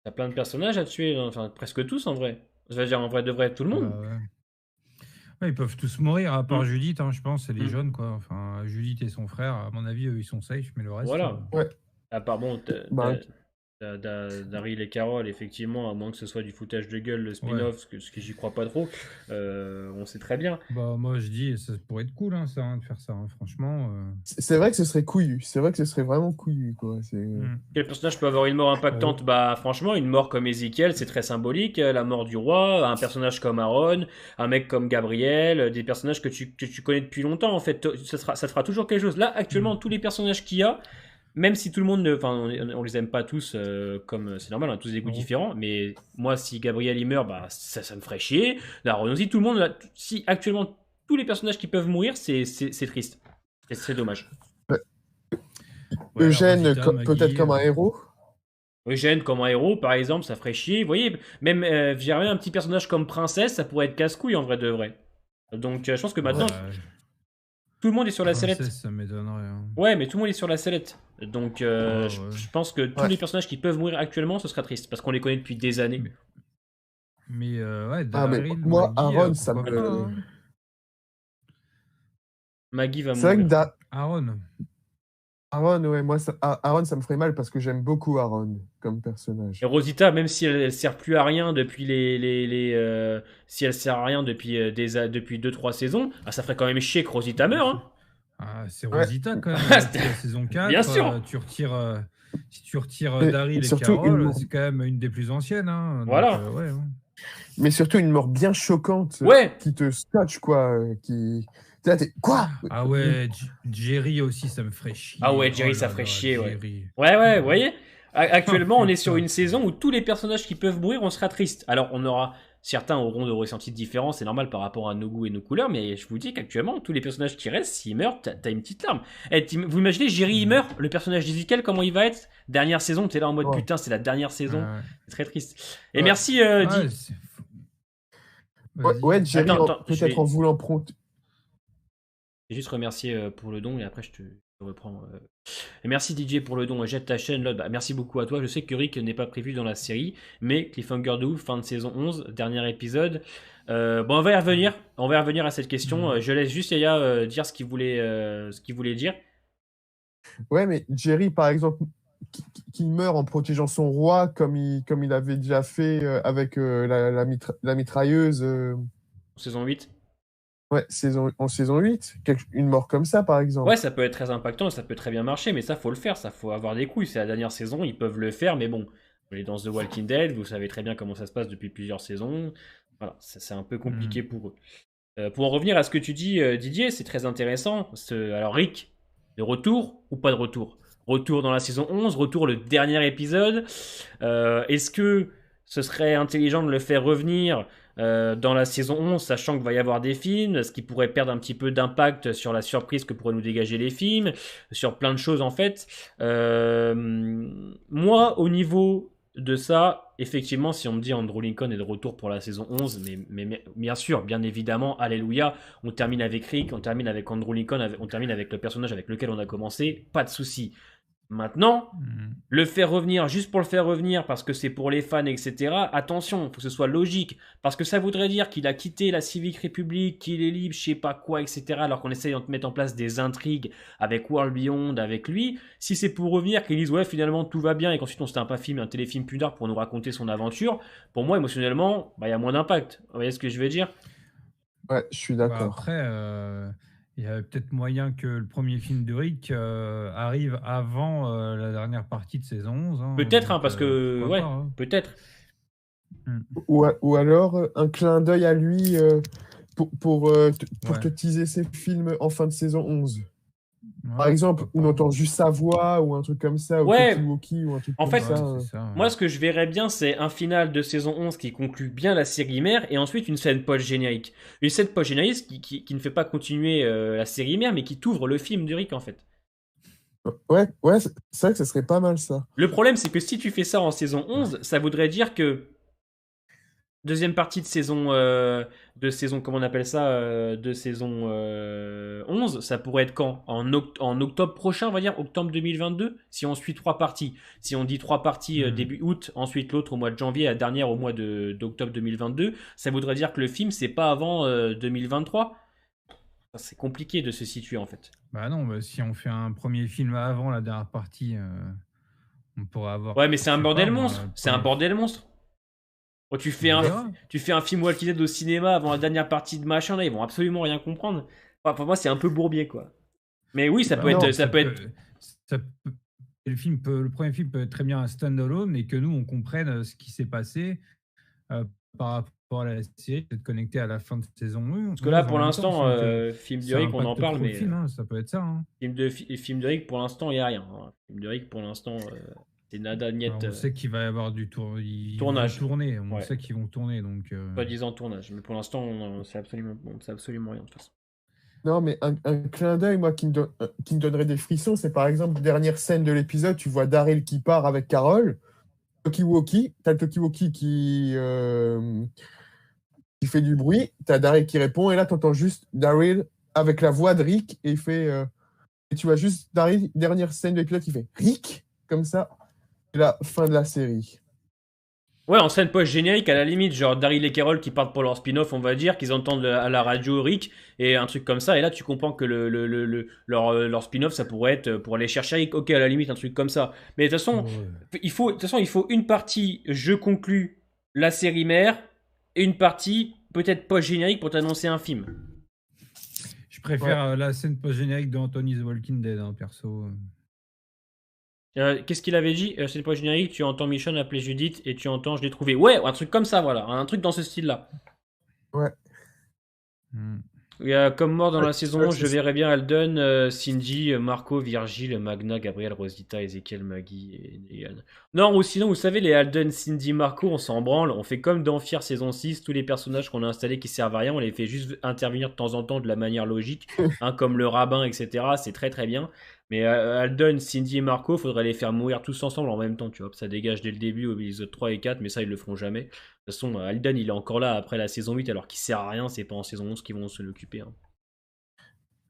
t'as plein de personnages à tuer, enfin presque tous en vrai. Je veux dire, en vrai de vrai, tout le monde. Ouais, ils peuvent tous mourir, à part Judith, hein, je pense, c'est les jeunes, quoi. Enfin, Judith et son frère, à mon avis, eux, ils sont safe, mais le reste. Voilà. Ouais. À part bon, Daryl et Carol, effectivement, à moins que ce soit du foutage de gueule, le spin-off, ce que j'y crois pas trop, on sait très bien. Bah, moi, je dis, ça pourrait être cool, hein, ça, hein, de faire ça, hein, franchement. C'est vrai que ce serait couillu. C'est vrai que ce serait vraiment couillu, quoi. Quel personnage peut avoir une mort impactante? Bah, franchement, une mort comme Ezekiel, c'est très symbolique. La mort du roi, un personnage comme Aaron, un mec comme Gabriel, des personnages que tu connais depuis longtemps, en fait. Ça fera toujours quelque chose. Là, actuellement, tous les personnages qu'il y a, même si tout le monde, enfin, on les aime pas tous, comme c'est normal, on a tous des goûts différents, mais moi, si Gabriel il meurt, bah, ça me ferait chier. Aaron aussi, tout le monde, si actuellement tous les personnages qui peuvent mourir, c'est triste. Et c'est dommage. Eugène, peut-être comme un héros. Eugène comme un héros, par exemple, ça ferait chier. Vous voyez, même un petit personnage comme Princesse, ça pourrait être casse-couille en vrai de vrai. Donc je pense que maintenant, tout le monde est sur la sellette. Ça m'étonnerait. Hein. Ouais, mais tout le monde est sur la sellette. Donc je pense que tous les personnages qui peuvent mourir actuellement, ce sera triste, parce qu'on les connaît depuis des années. Mais Daryl, moi, Maggie, Aaron, ça me... Hein. Maggie va mourir. C'est vrai que Aaron, ouais, moi, Aaron, ça me ferait mal parce que j'aime beaucoup Aaron comme personnage. Et Rosita, même si elle sert plus à rien depuis si elle sert à rien depuis 2-3 saisons, ça ferait quand même chier que Rosita meure. Hein. Ah, c'est Rosita quand même. La saison 4. Bien sûr. Si tu retires Daryl et Carol, c'est quand même une des plus anciennes. Hein, voilà. Donc, ouais. Mais surtout une mort bien choquante qui te scotche, quoi. Quoi? Ah ouais, Jerry aussi, ça me ferait chier. Ah ouais, Jerry, ça ferait chier, ouais. Ouais, vous voyez. Actuellement, on est sur une saison où tous les personnages qui peuvent mourir, on sera triste. Alors, certains auront des ressentis différents, c'est normal par rapport à nos goûts et nos couleurs, mais je vous dis qu'actuellement, tous les personnages qui restent, s'ils meurent, t'as une petite larme. Vous imaginez, Jerry, il meurt, le personnage d'Ezekiel, comment il va être? Dernière saison, t'es là en mode putain, c'est la dernière saison. C'est très triste. Et merci, Di. Ouais, Jerry, peut-être en voulant prendre. Je vais juste remercier pour le don et après je te reprends. Et merci DJ pour le don. Jette ta chaîne, Lod. Merci beaucoup à toi. Je sais que Rick n'est pas prévu dans la série, mais Cliffhanger de ouf, fin de saison 11, dernier épisode. On va y revenir. On va y revenir à cette question. Je laisse juste Yaya dire ce qu'il voulait dire. Ouais, mais Jerry, par exemple, qui meurt en protégeant son roi, comme il avait déjà fait avec la mitrailleuse. Saison 8. Ouais, en saison 8, une mort comme ça, par exemple. Ouais, ça peut être très impactant, ça peut très bien marcher, mais ça, faut le faire, ça, faut avoir des couilles. C'est la dernière saison, ils peuvent le faire, mais bon, les dans The Walking Dead, vous savez très bien comment ça se passe depuis plusieurs saisons. Voilà, c'est un peu compliqué pour eux. Pour en revenir à ce que tu dis, Didier, c'est très intéressant. Alors, Rick, de retour ou pas de retour? Retour dans la saison 11, retour le dernier épisode. Est-ce que ce serait intelligent de le faire revenir dans la saison 11, sachant qu'il va y avoir des films, ce qui pourrait perdre un petit peu d'impact sur la surprise que pourraient nous dégager les films, sur plein de choses en fait. Moi, au niveau de ça, effectivement, si on me dit Andrew Lincoln est de retour pour la saison 11, mais bien sûr, bien évidemment, alléluia, on termine avec Rick, on termine avec Andrew Lincoln, on termine avec le personnage avec lequel on a commencé, pas de souci. Maintenant, le faire revenir juste pour le faire revenir parce que c'est pour les fans, etc. Attention, il faut que ce soit logique. Parce que ça voudrait dire qu'il a quitté la Civic Republic, qu'il est libre, je sais pas quoi, etc. Alors qu'on essaye de mettre en place des intrigues avec World Beyond, avec lui. Si c'est pour revenir, qu'ils disent ouais, finalement tout va bien et qu'ensuite on se tape un téléfilm plus tard pour nous raconter son aventure, pour moi, émotionnellement, il y a moins d'impact. Vous voyez ce que je veux dire ? Ouais, je suis Bah, d'accord. après, il y a peut-être moyen que le premier film de Rick arrive avant la dernière partie de saison 11, hein, Peut-être, hein, donc parce que, pourquoi pas, ouais, hein. peut-être. Ou alors un clin d'œil à lui pour Ouais, te teaser ses films en fin de saison 11. Par ouais, exemple, pourquoi on pas, hein. entend juste sa voix ou un truc comme ça, ou Ouais, Talkie-Walkie ou un truc en comme fait, ça. Ouais, c'est ça. moi, ce que je verrais bien, c'est un final de saison 11 qui conclut bien la série mère et ensuite une scène post-générique. Une scène post-générique qui ne fait pas continuer la série mère, mais qui t'ouvre le film de Rick, en fait. Ouais, ouais, c'est vrai que ça serait pas mal ça. Le problème, c'est que si tu fais ça en saison 11, ça voudrait dire que deuxième partie de saison, comment on appelle ça, de saison 11, ça pourrait être quand en octobre prochain, on va dire, octobre 2022, si on suit trois parties. Si on dit trois parties Hmm. début août, ensuite l'autre au mois de janvier, la dernière au mois d'octobre 2022, ça voudrait dire que le film, c'est pas avant 2023. C'est compliqué de se situer, en fait. Bah non, bah, si on fait un premier film avant la dernière partie, on pourrait avoir, Ouais, mais c'est un je sais pas bordel moi, monstre. le C'est un premier bordel monstre. Oh, on verra. tu fais un film Walking Dead au cinéma avant la dernière partie de machin, là, ils vont absolument rien comprendre. Enfin, pour moi, c'est un peu bourbier, quoi. Mais oui, Bah non, mais ça peut être. le premier film peut être très bien un stand-alone et que nous, on comprenne ce qui s'est passé euh, par rapport à la série, peut-être connecté à la fin de saison Parce que là, 11 en pour même temps, l'instant, sans que film de ça Rick, on en impacte parle, trop le mais film, hein, ça peut être ça, hein. film de Rick, pour l'instant, il n'y a rien, hein. Film de Rick, pour l'instant, c'est nada Alors, niet on sait qu'il va y avoir du tour, ils vont tournage. tourner, on Ouais, sait qu'ils vont tourner, donc soi-disant tournage. Mais pour l'instant, on sait absolument rien, de toute façon. Non, mais un clin d'œil, moi, qui me donnerait des frissons, c'est par exemple, dernière scène de l'épisode, tu vois Daryl qui part avec Carol, Talkie-Walkie, t'as le Talkie-Walkie qui fait du bruit, t'as Daryl qui répond, et là, t'entends juste Daryl avec la voix de Rick, et il fait, et tu vois juste Daryl, dernière scène de l'épisode, qui fait Rick, comme ça, et la fin de la série. Ouais, en scène post-générique, à la limite, genre Daryl et Carol qui partent pour leur spin-off, on va dire, qu'ils entendent à la radio Rick et un truc comme ça, et là tu comprends que leur spin-off, ça pourrait être pour aller chercher Rick, ok, à la limite, un truc comme ça. Mais ouais. de toute façon, il faut une partie, je conclus la série mère, et une partie, peut-être post-générique, pour t'annoncer un film. Je Ouais. préfère la scène post-générique de Anthony's Walking Dead, hein, perso. Qu'est-ce qu'il avait dit c'est post-générique, tu entends Michonne appeler Judith, et tu entends je l'ai trouvé. Ouais, un truc comme ça, voilà, un truc dans ce style-là. Ouais. Il y a comme mort dans Ouais, la c'est saison vrai que 11, je verrais bien Alden, Cindy, Marco, Virgile, Magna, Gabriel, Rosita, Ezekiel, Maggie et Yann. Non, ou sinon, vous savez, les Alden, Cindy, Marco, on s'en branle. On fait comme dans Fear saison 6, tous les personnages qu'on a installés qui servent à rien, on les fait juste intervenir de temps en temps de la manière logique, hein, comme le rabbin, etc. C'est très très bien. Mais Alden, Cindy et Marco, faudrait les faire mourir tous ensemble en même temps, tu vois. Ça dégage dès le début aux épisodes 3 et 4, mais ça, ils le feront jamais. De toute façon, Alden, il est encore là après la saison 8, alors qu'il sert à rien, c'est pas en saison 11 qu'ils vont se l'occuper, hein.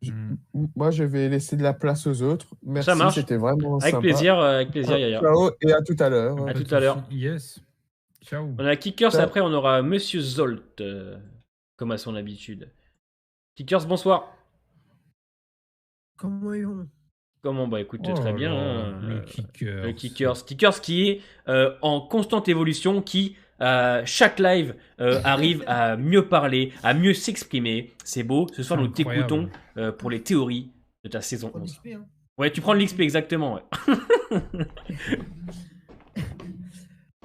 Je- Hmm. Moi, je vais laisser de la place aux autres. Ça Merci, marche. c'était vraiment sympa. Avec plaisir, Yaya. Ciao et à tout à l'heure. À Pas tout de à souci. l'heure. Yes. Ciao. On a Kickers, Ciao. après on aura Monsieur Zolt, comme à son habitude. Kickers, bonsoir. Comment ils vont? Comment? Bah écoute, Oh très là bien, là, hein, le le kicker. Kickers. Kickers qui est en constante évolution, qui chaque live arrive à mieux parler, à mieux s'exprimer. C'est beau. Ce soir, C'est nous t'écoutons incroyable. pour les théories de ta saison Prends 11. l'XP, hein. Ouais, tu prends de l'XP exactement, ouais.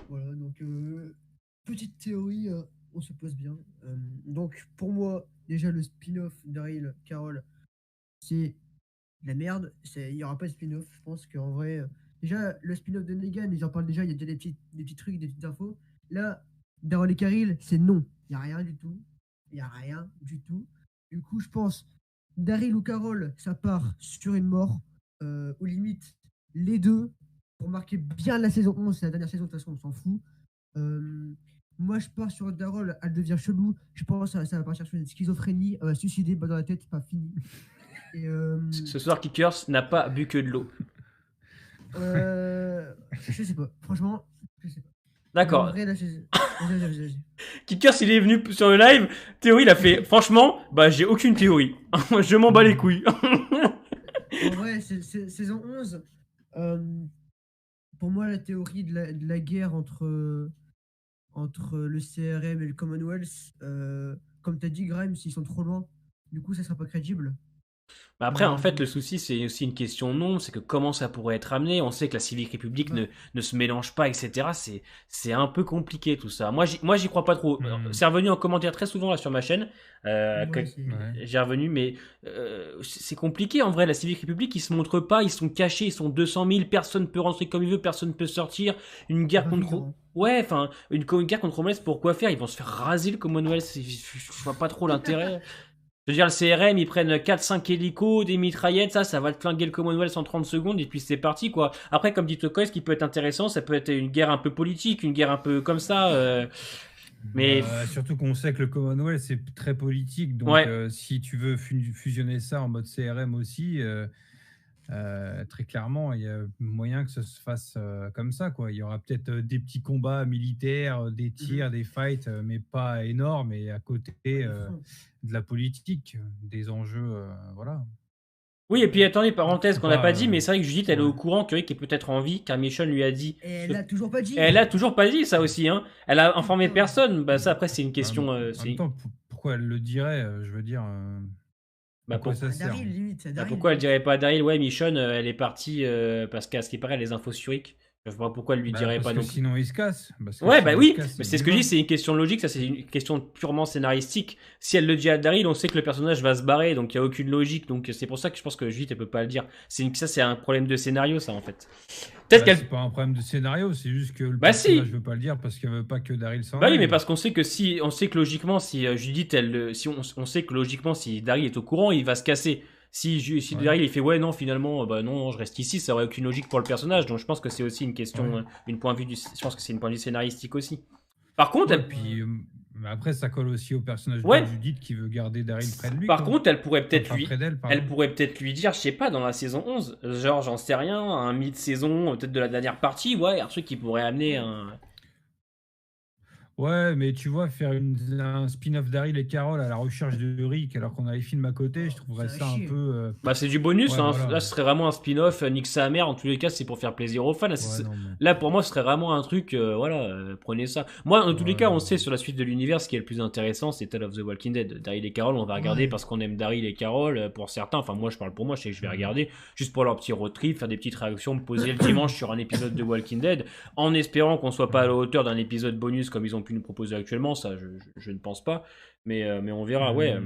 Voilà, donc petite théorie, on se pose bien. Donc pour moi, déjà le spin-off d'Ariel Carol, c'est de la merde. Il n'y aura pas de spin-off. Je pense qu'en vrai, déjà le spin-off de Negan, ils en parlent déjà, il y a déjà des petits trucs, des petites infos. Là, Daryl et Caril, c'est non. Il n'y a rien du tout. Il n'y a rien du tout. Du coup, je pense, Daryl ou Carol, ça part sur une mort. Aux limites, les deux, pour marquer bien la saison 11, c'est la dernière saison, de toute façon, on s'en fout. Moi, je pars sur Daryl, elle devient chelou. Je pense que ça va partir sur une schizophrénie, elle va se suicider, dans la tête, pas fini. Et Ce soir, Kickers n'a pas bu que de l'eau. je sais pas, franchement, je sais pas. D'accord. En vrai, là, vas-y. Kickers, il est venu sur le live. Théorie, il a fait franchement, bah j'ai aucune théorie. Je m'en bats les couilles. En vrai, c'est saison 11. Pour moi, la théorie de la guerre entre le CRM et le Commonwealth, comme tu as dit, Grimes, s'ils sont trop loin, du coup, ça sera pas crédible. Bah après, en fait, le souci, c'est aussi une question de nom, c'est que comment ça pourrait être amené. On sait que la Civic République ne se mélange pas, etc. C'est un peu compliqué tout ça. Moi, j'y crois pas trop. C'est revenu en commentaire très souvent là sur ma chaîne. J'ai revenu, mais c'est compliqué en vrai. La Civic République, ils se montrent pas, ils sont cachés, ils sont 200 000, personne peut rentrer comme il veut, personne peut sortir. Une guerre contre. Ouais, enfin, une guerre contre Commonwealth, pour quoi faire? Ils vont se faire raser le Commonwealth, je vois pas trop l'intérêt. Je veux dire, le CRM, ils prennent 4-5 hélicos, des mitraillettes, ça va te flinguer le Commonwealth en 30 secondes, et puis c'est parti, quoi. Après, comme dit Tokoy, ce qui peut être intéressant, ça peut être une guerre un peu politique, une guerre un peu comme ça. Mais surtout qu'on sait que le Commonwealth, c'est très politique, donc si tu veux fusionner ça en mode CRM aussi, très clairement, il y a moyen que ça se fasse comme ça, quoi. Il y aura peut-être des petits combats militaires, des tirs, des fights, mais pas énormes, et à côté de la politique, des enjeux, voilà. Oui, et puis attendez, parenthèse qu'on n'a pas dit, mais c'est vrai que Judith, elle est au courant que Rick est peut-être en vie, car Michonne lui a dit. Et elle a toujours pas dit. Elle a toujours pas dit ça aussi, hein. Elle a informé personne. Bah ça, après, c'est une question. En même temps, pourquoi elle le dirait, je veux dire. Pourquoi ça sert? Pourquoi elle dirait pas à Daryl? Ouais, Michonne, elle est partie parce qu'à ce qui paraît, les infos sur Rick. Je sais pas pourquoi elle lui dirait pas non plus. Sinon il se casse. Ouais, bah oui, mais c'est ce que je dis, c'est une question logique, ça c'est une question purement scénaristique. Si elle le dit à Daryl, on sait que le personnage va se barrer, donc il y a aucune logique. Donc c'est pour ça que je pense que Judith elle peut pas le dire. Ça c'est un problème de scénario, ça en fait. Peut-être qu'elle. C'est pas un problème de scénario, c'est juste que le personnage veut pas le dire parce qu'elle veut pas que Daryl s'en aille. Bah oui, mais parce qu'on sait que on sait que logiquement, si Judith, on sait que logiquement, si Daryl est au courant, il va se casser. Si Daryl il fait ouais non finalement non je reste ici, ça aurait aucune logique pour le personnage, donc je pense que c'est aussi une question je pense que c'est une point de vue scénaristique aussi. Par contre mais après ça colle aussi au personnage de Judith qui veut garder Daryl près de lui. Par contre elle pourrait peut-être lui dire, je sais pas, dans la saison 11, genre j'en sais rien, un mid-saison peut-être de la dernière partie, un truc qui pourrait amener un. Ouais, mais tu vois, faire un spin-off Daryl et Carol à la recherche de Rick alors qu'on a les films à côté, je trouverais ça un peu. Bah, c'est du bonus, hein. Voilà. Là, ce serait vraiment un spin-off, nique sa mère. En tous les cas, c'est pour faire plaisir aux fans. Là, pour moi, ce serait vraiment un truc, prenez ça. Moi, en tous les cas, on sait sur la suite de l'univers, ce qui est le plus intéressant, c'est Tale of the Walking Dead. Daryl et Carol, on va regarder parce qu'on aime Daryl et Carol, pour certains. Enfin, moi, je parle pour moi, je sais que je vais regarder juste pour leur petit road trip, faire des petites réactions, me poser le dimanche sur un épisode de Walking Dead, en espérant qu'on soit pas à la hauteur d'un épisode bonus comme ils ont pu nous proposer actuellement. Ça, je ne pense pas, mais on verra. De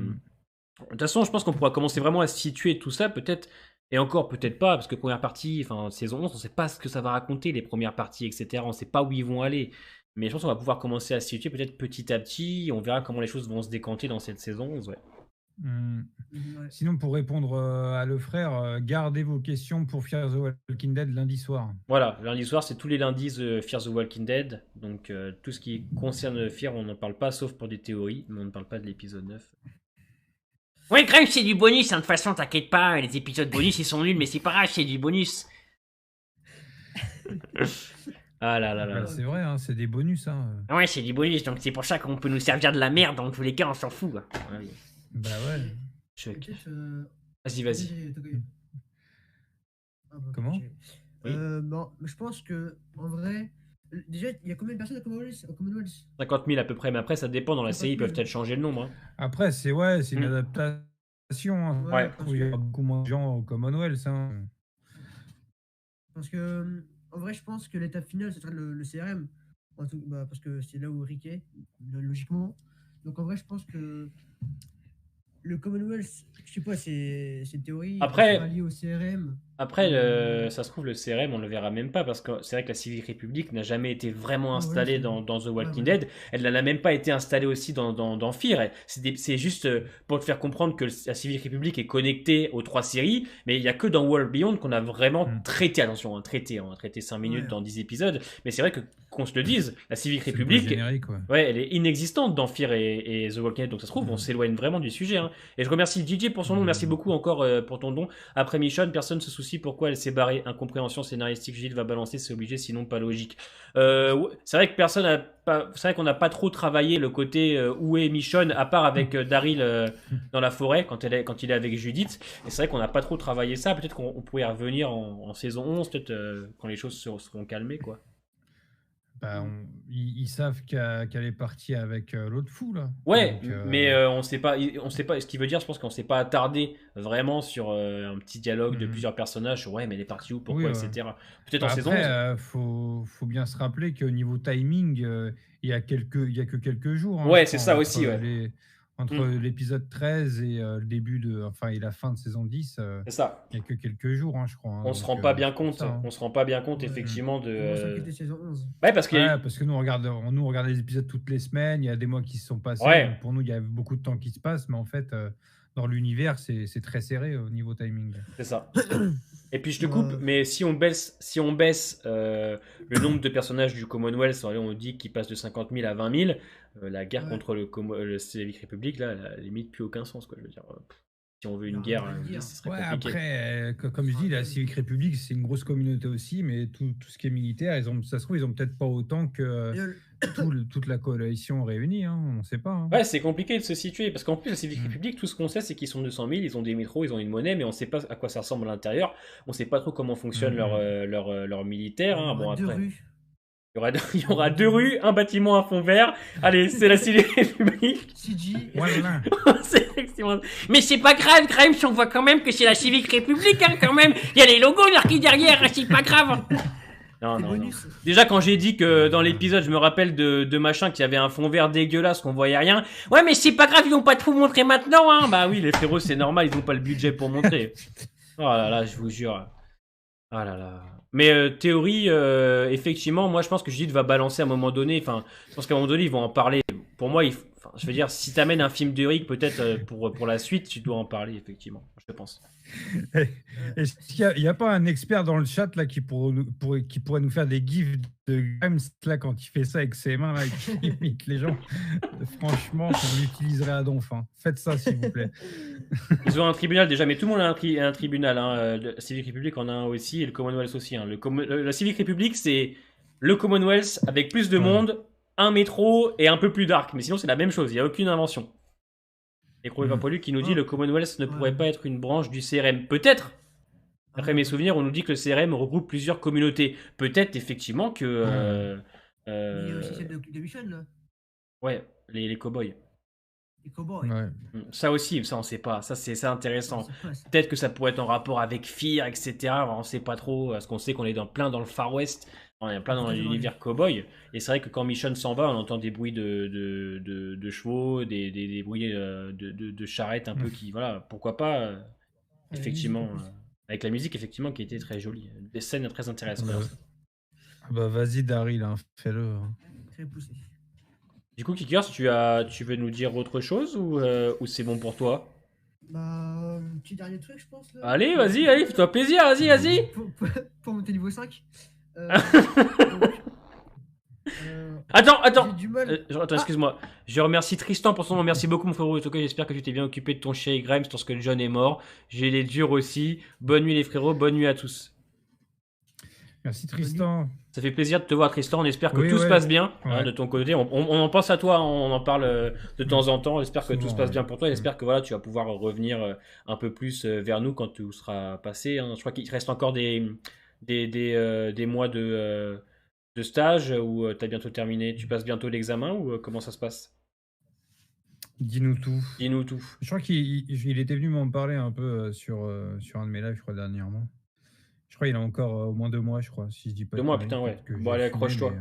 toute façon, je pense qu'on pourra commencer vraiment à situer tout ça, peut-être, et encore peut-être pas, parce que première partie, enfin saison 11, on sait pas ce que ça va raconter, les premières parties, etc. On sait pas où ils vont aller, mais je pense qu'on va pouvoir commencer à situer peut-être petit à petit. On verra comment les choses vont se décanter dans cette saison 11. Sinon, pour répondre à le frère, gardez vos questions pour Fear the Walking Dead lundi soir. Voilà, lundi soir, c'est tous les lundis Fear the Walking Dead. Donc tout ce qui concerne Fear, on n'en parle pas, sauf pour des théories, mais on ne parle pas de l'épisode 9. Ouais, Grave, c'est du bonus, hein, de toute façon, t'inquiète pas, les épisodes bonus, ils sont nuls, mais c'est pas grave, c'est du bonus. Ah là là là. C'est vrai, hein, c'est des bonus. Hein. Ouais, c'est du bonus, donc c'est pour ça qu'on peut nous servir de la merde, dans tous les cas, on s'en fout. Hein. Ouais. Bah ouais. Vas-y. Comment bon, je pense que en vrai, déjà, il y a combien de personnes au Commonwealth 50 000 à peu près, mais après ça dépend, dans la série ils peuvent peut-être changer le nombre. Hein. Après c'est une adaptation. Hein. Il y a beaucoup moins de gens au Commonwealth. Hein. Parce que en vrai, je pense que l'étape finale ce sera le CRM, parce que c'est là où Rick est, logiquement. Donc en vrai, je pense que le Commonwealth, je sais pas, c'est une théorie. Après, lié au CRM. Après, ça se trouve, le CRM, on le verra même pas, parce que c'est vrai que la Civic République n'a jamais été vraiment installée dans The Walking Dead. Elle n'a même pas été installée aussi dans Fear. C'est juste pour te faire comprendre que la Civic République est connectée aux 3 séries, mais il n'y a que dans World Beyond qu'on a vraiment traité. Attention, on a traité 5 minutes dans 10 épisodes, mais c'est vrai que qu'on se le dise, la Civic République, elle est inexistante dans Fear et The Walking Dead, donc ça se trouve, on s'éloigne vraiment du sujet. Hein. Et je remercie DJ pour son don, merci beaucoup encore pour ton don. Après Michonne, personne se soucie pourquoi elle s'est barrée. Incompréhension scénaristique, Gilles va balancer, c'est obligé, sinon pas logique. C'est vrai que c'est vrai qu'on n'a pas trop travaillé le côté où est Michonne, à part avec Daryl dans la forêt, quand il est avec Judith. Et c'est vrai qu'on n'a pas trop travaillé ça. Peut-être qu'on pourrait y revenir en saison 11, peut-être quand les choses seront calmées, quoi. Ils savent qu'elle est partie avec l'autre fou là. Ouais, Donc, mais on sait pas, ce qu'il veut dire. Je pense qu'on s'est pas attardé vraiment sur un petit dialogue de plusieurs personnages. Sur, ouais, mais elle est partie où, pourquoi, Oui, ouais. etc. Peut-être en saison 11. Après, faut bien se rappeler qu'au niveau timing, il y a que quelques jours. Hein, Ouais, je c'est crois, ça aussi, ouais. entre l'épisode 13 et le début et la fin de saison 10, C'est ça. il y a que quelques jours, hein, je crois. Hein, On donc, se rend pas bien c'est pour compte. ça, hein. On se rend pas bien compte Ouais. effectivement Moi, ça qui était saison 11. Ouais, parce qu'il y a Ouais, eu- parce que nous on regarde les épisodes toutes les semaines. Il y a des mois qui se sont passés. Ouais. Donc pour nous, il y a beaucoup de temps qui se passe, mais en fait, dans l'univers, c'est très serré au niveau timing. C'est ça. Et puis je te coupe, mais si on baisse le nombre de personnages du Commonwealth, on dit qu'il passe de 50 000 à 20 000, la guerre contre le Civic Republic, là, elle a limite plus aucun sens, quoi. Je veux dire, si on veut une guerre, ce serait compliqué. Après, comme je dis, la Civic Republic, c'est une grosse communauté aussi, mais tout ce qui est militaire, ça se trouve, ils ont peut-être pas autant que toute la coalition réunie, hein, on ne sait pas. Hein. Ouais, c'est compliqué de se situer, parce qu'en plus, la Civic Republic, tout ce qu'on sait, c'est qu'ils sont 200 000, ils ont des métros, ils ont une monnaie, mais on ne sait pas à quoi ça ressemble à l'intérieur, on ne sait pas trop comment fonctionne leur militaire. Hein. Bon, après, il y aura 2 rues, un bâtiment à fond vert. Allez, c'est la Civic Republic. CG. Voilà. Mais c'est pas grave, Grimes, on voit quand même que c'est la Civic Republic, hein, quand même. Il y a les logos marqués derrière, c'est pas grave. Non. Déjà, quand j'ai dit que dans l'épisode, je me rappelle de machin qui avait un fond vert dégueulasse, qu'on voyait rien. Ouais, mais c'est pas grave, ils vont pas tout montrer maintenant, hein. Bah oui, les frérots, c'est normal, ils ont pas le budget pour montrer. Oh là là, je vous jure. Oh là là. Mais théorie, effectivement, moi je pense que Judith va balancer à un moment donné. Enfin, je pense qu'à un moment donné, ils vont en parler. Pour moi, je veux dire, si t'amènes un film d'Eric, peut-être pour la suite, tu dois en parler, effectivement. Je pense. Est-ce qu'il n'y a pas un expert dans le chat là qui pourrait nous faire des gifs de Grimes là quand il fait ça avec ses mains là, qui imite les gens? Franchement, on l'utiliserait à donf. Hein. Faites ça s'il vous plaît. Ils ont un tribunal déjà, mais tout le monde a un tribunal. Hein. La Civic Republic en a un aussi et le Commonwealth aussi. Hein. La Civic Republic, c'est le Commonwealth avec plus de monde, un métro et un peu plus dark. Mais sinon, c'est la même chose. Il n'y a aucune invention. Et Croix-Poilu qui nous dit le Commonwealth ne pourrait pas être une branche du CRM. Peut-être. Après mes souvenirs, on nous dit que le CRM regroupe plusieurs communautés. Peut-être effectivement que. Il y a aussi celle de Mission là. Ouais, les cow-boys. Les cow-boys. Ouais. Ça aussi, ça on sait pas. Ça c'est intéressant. Peut-être que ça pourrait être en rapport avec Fear, etc. On sait pas trop, parce qu'on sait qu'on est plein dans le Far West. On est plein dans l'univers cow-boy. Et c'est vrai que quand Mission s'en va, on entend des bruits de chevaux, des bruits de charrettes un peu qui, voilà, pourquoi pas, effectivement, avec la musique, effectivement, qui était très jolie. Des scènes très intéressantes. Bah vas-y Daryl, hein, fais-le. Hein. Très poussé. Du coup, Kickers, tu veux nous dire autre chose ou c'est bon pour toi? Bah, un petit dernier truc, je pense. Là. Allez, vas-y, fais-toi plaisir, vas-y. Pour monter niveau 5. Attends, excuse-moi. Je remercie Tristan pour son nom. Merci beaucoup, mon frérot. En tout cas, j'espère que tu t'es bien occupé de ton chien Grimes lorsque John est mort. J'ai les durs aussi. Bonne nuit, les frérots. Bonne nuit à tous. Merci, Tristan. Ça fait plaisir de te voir, Tristan. On espère que tout se passe bien de ton côté. On en pense à toi. On en parle de temps en temps. J'espère que tout se passe bien pour toi. J'espère que voilà, tu vas pouvoir revenir un peu plus vers nous quand tout sera passé. Je crois qu'il te reste encore des mois de stage ou tu as bientôt terminé? Tu passes bientôt l'examen ou comment ça se passe? Dis-nous tout. Dis-nous tout. Je crois qu'il était venu m'en parler un peu sur un de mes lives, je crois, dernièrement. Je crois qu'il a encore au moins 2 mois, je crois, si je dis pas 2 mois, putain, ouais. Bon, allez, accroche-toi.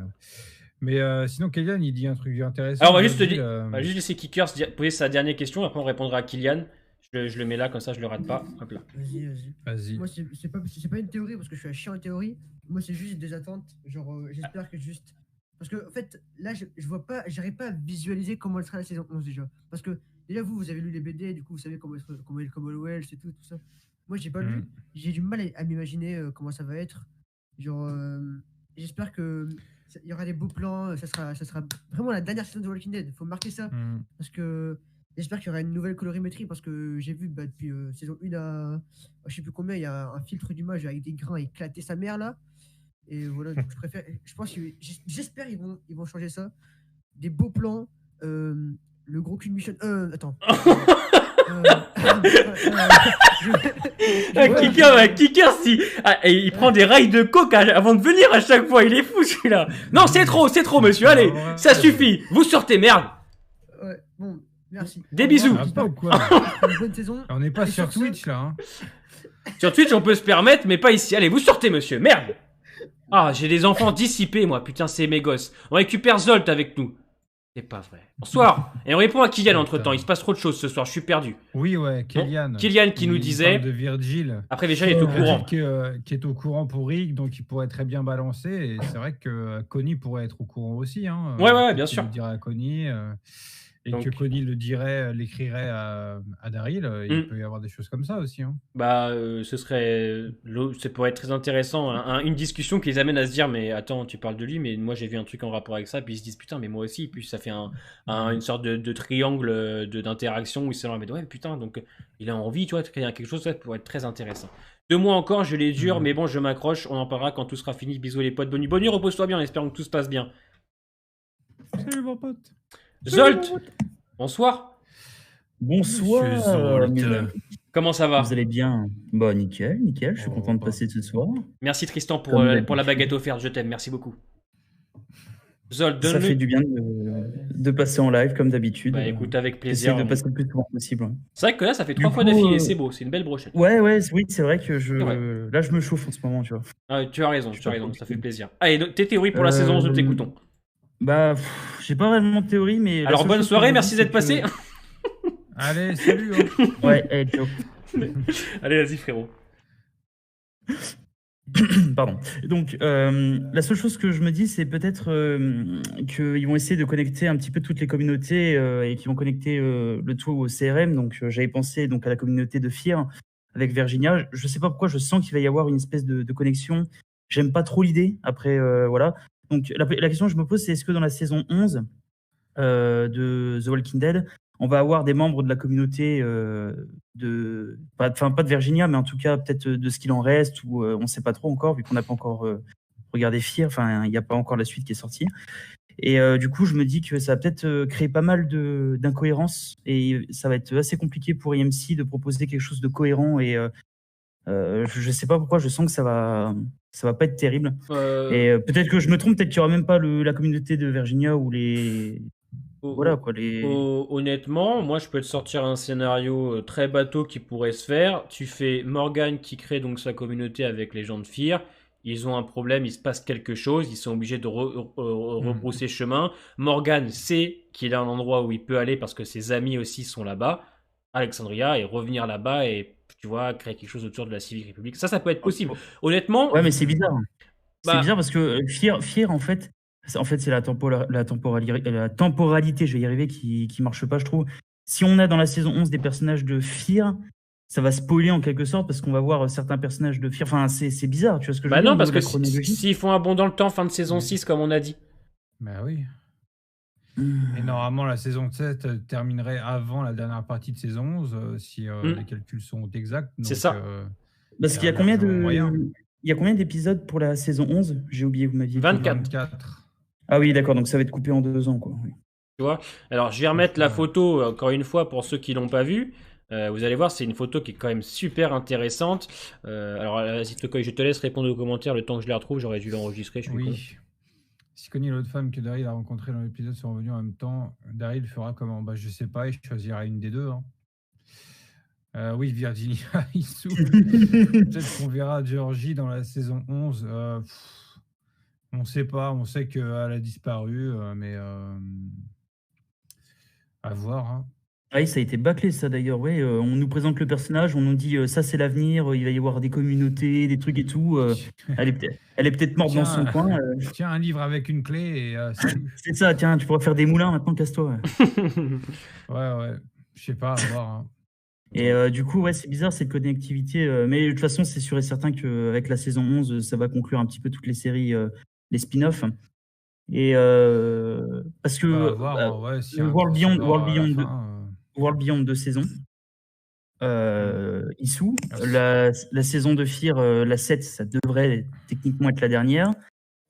Mais sinon, Kylian, il dit un truc intéressant. Alors, on va juste te dire, juste laisser Kickers poser sa dernière question, après on répondra à Kylian. Je le mets là, comme ça je le rate pas. Hop là. Vas-y. Moi, c'est pas une théorie, parce que je suis un chien en théorie. Moi, c'est juste des attentes. Genre, j'espère que juste. Parce que, en fait, là, je vois pas, j'arrive pas à visualiser comment elle sera la saison 11 déjà. Parce que, déjà, vous avez lu les BD, du coup, vous savez comment est le Commonwealth et tout ça. Moi, j'ai pas lu. J'ai du mal à m'imaginer comment ça va être. Genre, j'espère que il y aura des beaux plans. Ça sera vraiment la dernière saison de Walking Dead. Faut marquer ça. Parce que j'espère qu'il y aura une nouvelle colorimétrie. Parce que j'ai vu depuis saison 1 à je sais plus combien, il y a un filtre d'image avec des grains éclater sa mère là. Et voilà, donc j'espère qu'ils vont changer ça. Des beaux plans. Le gros cul de Mission. Attends. Kicker, si. Et il prend des rails de coke avant de venir à chaque fois. Il est fou celui-là. Non, c'est trop, monsieur. Allez, ça suffit. Vous sortez, merde. Ouais, bon, merci. Des bisous. Pas ou quoi Une bonne saison. On n'est pas Et sur sur ce- Twitch là. Hein. Sur Twitch, on peut se permettre, mais pas ici. Allez, vous sortez, monsieur. Merde. Ah, j'ai des enfants dissipés, moi. Putain, c'est mes gosses. On récupère Zolt avec nous. C'est pas vrai. Bonsoir. Et on répond à Kylian entre temps. Il se passe trop de choses ce soir. Je suis perdu. Oui, ouais, Kylian. Kylian qui nous Il disait. parle de Virgil. Après, déjà, il est au courant. Qui est au courant pour Rick, donc il pourrait très bien balancer. Et c'est vrai que Connie pourrait être au courant aussi. Hein. Ouais, bien sûr. Il le dirait à Connie. Et Donc- que Connie le dirait, l'écrirait à Daryl. Il peut y avoir des choses comme ça aussi. Hein. Bah, ça pourrait être très intéressant. Une discussion qui les amène à se dire, mais attends, tu parles de lui, mais moi j'ai vu un truc en rapport avec ça. Puis ils se disent, putain, mais moi aussi. Puis ça fait une sorte de triangle d'interaction où ils se disent, mais ouais, putain, donc il a envie, tu vois, il y a quelque chose ça pourrait être très intéressant. 2 mois encore, je les dure, mais bon, je m'accroche. On en parlera quand tout sera fini. Bisous les potes. Bonne nuit, repose-toi bien en espérant que tout se passe bien. Salut mon pote. Zolt, bonsoir. Bonsoir. Monsieur Zolt. mes amis. Comment ça va? Vous allez bien? Bah nickel, je suis content de passer ce soir. Merci Tristan pour Comme la d'habitude. baguette offerte, je t'aime, merci beaucoup. Zolt, Ça donne-le. fait du bien de passer en live comme d'habitude. Bah écoute, avec J'essaie plaisir. de passer le plus souvent possible. C'est vrai que là, ça fait Du 3 fois coup, d'affilée, c'est beau, c'est une belle brochette. Ouais, oui, c'est vrai que Ouais. là je me chauffe en ce moment, tu vois. Ah, tu as raison, Je suis pas ça fait plaisir. Allez, tes théories pour la Euh, saison 11, nous t'écoutons. Bah, j'ai pas vraiment de théorie, mais. la Alors, seule bonne chose que soirée, je me merci dis, d'être c'est passé. Allez, salut. Hein. Ouais, ciao. Allez, vas-y, frérot. Pardon. Donc, la seule chose que je me dis, c'est peut-être qu'ils vont essayer de connecter un petit peu toutes les communautés et qu'ils vont connecter le tout au CRM. Donc, j'avais pensé donc à la communauté de Fear avec Virginia. Je sais pas pourquoi, je sens qu'il va y avoir une espèce de connexion. J'aime pas trop l'idée. Après, voilà. Donc, la question que je me pose, c'est est-ce que dans la saison 11 de The Walking Dead, on va avoir des membres de la communauté pas de Virginia, mais en tout cas peut-être de ce qu'il en reste, ou on ne sait pas trop encore, vu qu'on n'a pas encore regardé Fear, enfin il n'y a pas encore la suite qui est sortie. Et du coup, je me dis que ça va peut-être créer pas mal d'incohérences, et ça va être assez compliqué pour AMC de proposer quelque chose de cohérent, et je ne sais pas pourquoi, je sens que ça va pas être terrible. Et peut-être que je me trompe, peut-être qu'il n'y aura même pas la communauté de Virginia ou les... Voilà quoi, Honnêtement, moi je peux te sortir un scénario très bateau qui pourrait se faire. Tu fais Morgan qui crée donc sa communauté avec les gens de Fear. Ils ont un problème, il se passe quelque chose, ils sont obligés de rebrousser chemin. Morgan sait qu'il a un endroit où il peut aller parce que ses amis aussi sont là-bas, Alexandria, et revenir là-bas et tu vois créer quelque chose autour de la Civic République. Ça peut être possible. Honnêtement. Ouais, mais c'est bizarre. Bah, c'est bizarre parce que Fear en fait, c'est la temporalité, je vais y arriver, qui marche pas, je trouve. Si on a dans la saison 11 des personnages de Fear, ça va spoiler en quelque sorte parce qu'on va voir certains personnages de Fear. Enfin, c'est bizarre, tu vois ce que je veux dire? Non, parce que s'ils font un bond dans le temps, fin de saison 6, comme on a dit. Bah oui. Et normalement, la saison 7 terminerait avant la dernière partie de saison 11, si les calculs sont exacts. C'est ça. Parce qu'il y a combien d'épisodes pour la saison 11? J'ai oublié, vous m'aviez dit. 24. Ah oui, d'accord, donc ça va être coupé en 2 ans, quoi. Oui. Tu vois? Alors, je vais remettre la photo, encore une fois, pour ceux qui l'ont pas vue. Vous allez voir, c'est une photo qui est quand même super intéressante. Alors, vas-y, je te laisse répondre aux commentaires le temps que je les retrouve. J'aurais dû l'enregistrer. Oui. Si Connie et l'autre femme que Daryl a rencontrée dans l'épisode sont revenus en même temps, Daryl fera comment? Bah, je sais pas, il choisira une des deux. Hein. Oui, Virginia, il souffle. Peut-être qu'on verra Georgie dans la saison 11. On ne sait pas. On sait qu'elle a disparu, mais à voir. Hein. Ah, ça a été bâclé, ça d'ailleurs. Ouais, on nous présente le personnage, on nous dit ça c'est l'avenir, il va y avoir des communautés, des trucs et tout. Elle est peut-être morte dans son coin. Tiens, un livre avec une clé et salut. C'est ça, tiens, tu pourras faire des moulins maintenant, casse-toi. Ouais. Je sais pas, à voir. Hein. Et du coup, ouais, c'est bizarre cette connectivité. Mais de toute façon, c'est sûr et certain qu'avec la saison 11, ça va conclure un petit peu toutes les séries, les spin-offs. Et parce que World Beyond 2 saisons. Issou, la saison de Fear, la 7, ça devrait techniquement être la dernière.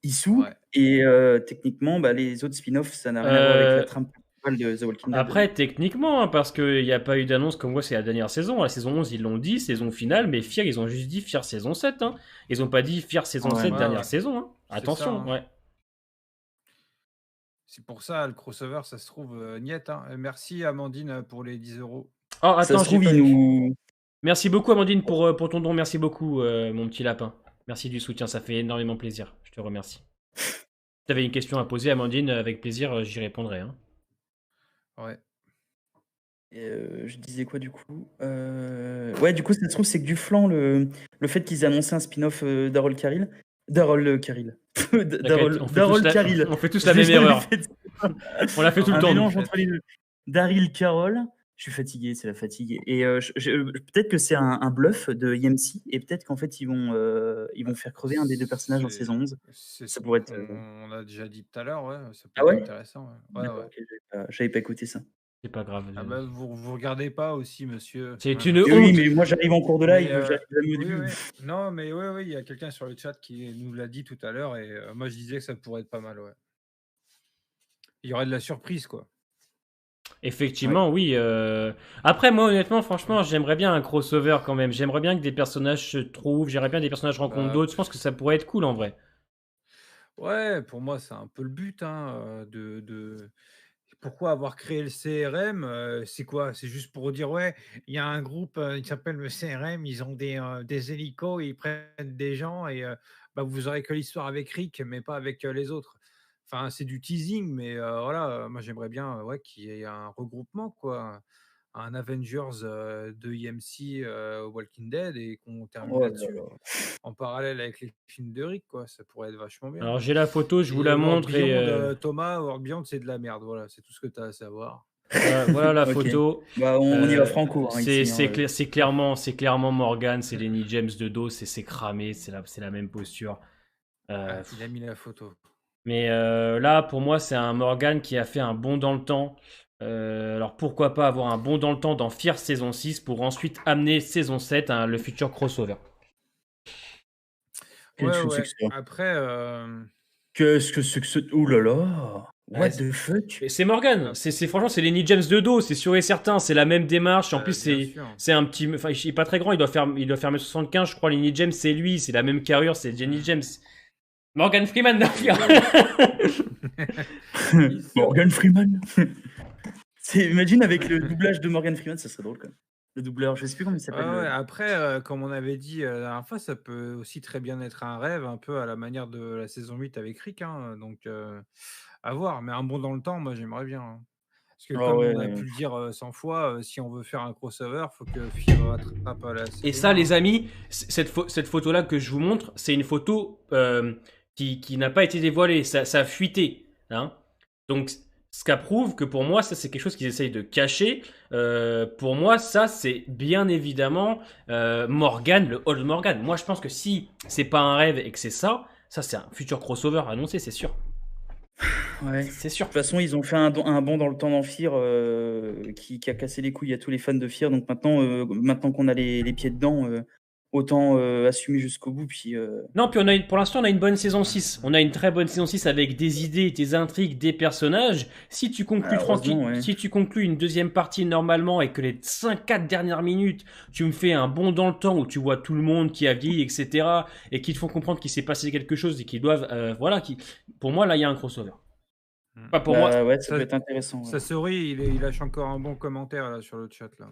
Issou, et techniquement, les autres spin-offs, ça n'a rien à voir avec la trame. principal de The Walking Dead. Après, techniquement, hein, parce qu'il n'y a pas eu d'annonce comme moi, c'est la dernière saison. La saison 11, ils l'ont dit, saison finale, mais Fear, ils ont juste dit Fear saison 7. Hein. Ils n'ont pas dit Fear saison 7, dernière saison. Hein. Attention, ça, hein. ouais. C'est pour ça, le crossover, ça se trouve niet. Hein. Merci, Amandine, pour les 10 €. Oh, attends, Ça se trouve, il nous... Merci beaucoup, Amandine, pour ton don. Merci beaucoup, mon petit lapin. Merci du soutien, ça fait énormément plaisir. Je te remercie. Si tu avais une question à poser, Amandine, avec plaisir, j'y répondrai. Hein. Ouais. Je disais quoi du coup Ouais, du coup, ça se trouve, c'est que du flanc, le fait qu'ils aient annoncé un spin-off d'Harold Carrill. Darryl Carrill. Carrill. On fait tous la même erreur. On l'a fait tout le temps. Mélange entre les deux. Daryl Carroll. Je suis fatigué, c'est la fatigue. Et peut-être que c'est un bluff de EMC et peut-être qu'en fait ils vont faire crever un des deux personnages en saison 11. Ça pourrait être. On l'a déjà dit tout à l'heure, ouais. Ça Ah peut ouais être intéressant. Ouais. Okay, j'avais pas écouté ça. C'est pas grave. Ah bah, vous regardez pas aussi, monsieur. C'est une honte. Oui, mais moi j'arrive en cours de live, j'arrive jamais au début. Oui. Non, mais oui, il y a quelqu'un sur le chat qui nous l'a dit tout à l'heure et moi je disais que ça pourrait être pas mal, ouais. Il y aurait de la surprise, quoi. Effectivement, oui. Après, moi, honnêtement, franchement, j'aimerais bien un crossover quand même. J'aimerais bien que des personnages se trouvent. J'aimerais bien que des personnages rencontrent d'autres. Je pense que ça pourrait être cool en vrai. Ouais, pour moi, c'est un peu le but. Hein, Pourquoi avoir créé le CRM c'est quoi? C'est juste pour dire, ouais, il y a un groupe qui s'appelle le CRM, ils ont des hélicos, ils prennent des gens et vous aurez que l'histoire avec Rick, mais pas avec les autres. Enfin, c'est du teasing, mais voilà, moi j'aimerais bien qu'il y ait un regroupement, quoi, un Avengers de EMC Walking Dead et qu'on termine là-dessus. En parallèle avec les films de Rick, quoi, ça pourrait être vachement bien. Alors j'ai la photo, je vous la montre. Thomas, World Beyond, c'est de la merde, voilà, c'est tout ce que tu as à savoir. Voilà la photo. On y va franco. Hein, c'est clairement Morgan, c'est Lenny James de dos, c'est cramé, c'est la même posture. Il a mis la photo. Mais là, pour moi, c'est un Morgan qui a fait un bond dans le temps. Alors pourquoi pas avoir un bond dans le temps dans Fear saison 6 pour ensuite amener saison 7 le futur crossover. Ouais. Après, qu'est-ce que c'est que ce... Ouh là là. What the fuck? C'est Morgan. Franchement, c'est Lenny James de dos, c'est sûr et certain. C'est la même démarche. En plus, c'est un petit. Enfin, il est pas très grand. Il doit faire 1m75, je crois. Lenny James, c'est lui. C'est la même carrure. C'est Jenny James. Morgan Freeman dans Fear. Morgan Freeman. Imagine avec le doublage de Morgan Freeman, ça serait drôle quand même. Le doubleur, je sais plus comment il s'appelle. Après, comme on avait dit la dernière fois, ça peut aussi très bien être un rêve, un peu à la manière de la saison 8 avec Rick. Hein, donc, à voir. Mais un bond dans le temps, moi, j'aimerais bien. Hein. Parce que comme on a pu le dire 100 fois, si on veut faire un crossover, il faut que Fear rattrape à la saison. Et ça, les amis, cette photo-là que je vous montre, c'est une photo qui n'a pas été dévoilée. Ça a fuité. Hein. Donc, ce qui prouve que pour moi, ça c'est quelque chose qu'ils essayent de cacher. Pour moi, ça c'est bien évidemment Morgan, le Old Morgan. Moi, je pense que si c'est pas un rêve et que c'est ça c'est un futur crossover annoncé, c'est sûr. Ouais, c'est sûr. De toute façon, ils ont fait un bond dans le temps dans Fear qui a cassé les couilles à tous les fans de Fear. Donc maintenant qu'on a les pieds dedans, autant assumer jusqu'au bout. Puis, Non, puis pour l'instant, on a une bonne saison 6. On a une très bonne saison 6 avec des idées, des intrigues, des personnages. Si tu conclus si tu conclus une deuxième partie normalement et que les 5-4 dernières minutes, tu me fais un bond dans le temps où tu vois tout le monde qui a vieilli, etc. et qui te font comprendre qu'il s'est passé quelque chose et qu'ils doivent... Pour moi, là, il y a un crossover. Pas pour moi. Ouais, ça peut être intéressant. Ça sourit, il lâche encore un bon commentaire là, sur le chat. Là.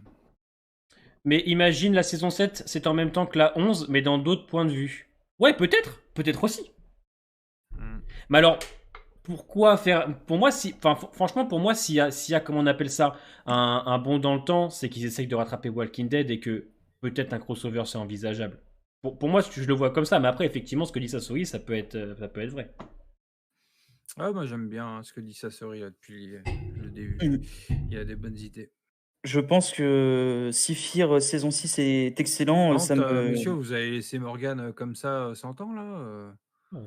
Mais imagine la saison 7, c'est en même temps que la 11, mais dans d'autres points de vue. Ouais, peut-être aussi. Mais alors, pourquoi faire... Pour moi, franchement, pour moi, s'il y a, comment on appelle ça, un bond dans le temps, c'est qu'ils essayent de rattraper Walking Dead et que peut-être un crossover, c'est envisageable. Pour moi, je le vois comme ça, mais après, effectivement, ce que dit Sasori, ça peut être vrai. Ah, moi, j'aime bien ce que dit Sasori depuis le début. Il y a des bonnes idées. Je pense que si Fear saison 6 est excellent, Monsieur, vous avez laissé Morgan comme ça 100 ans, là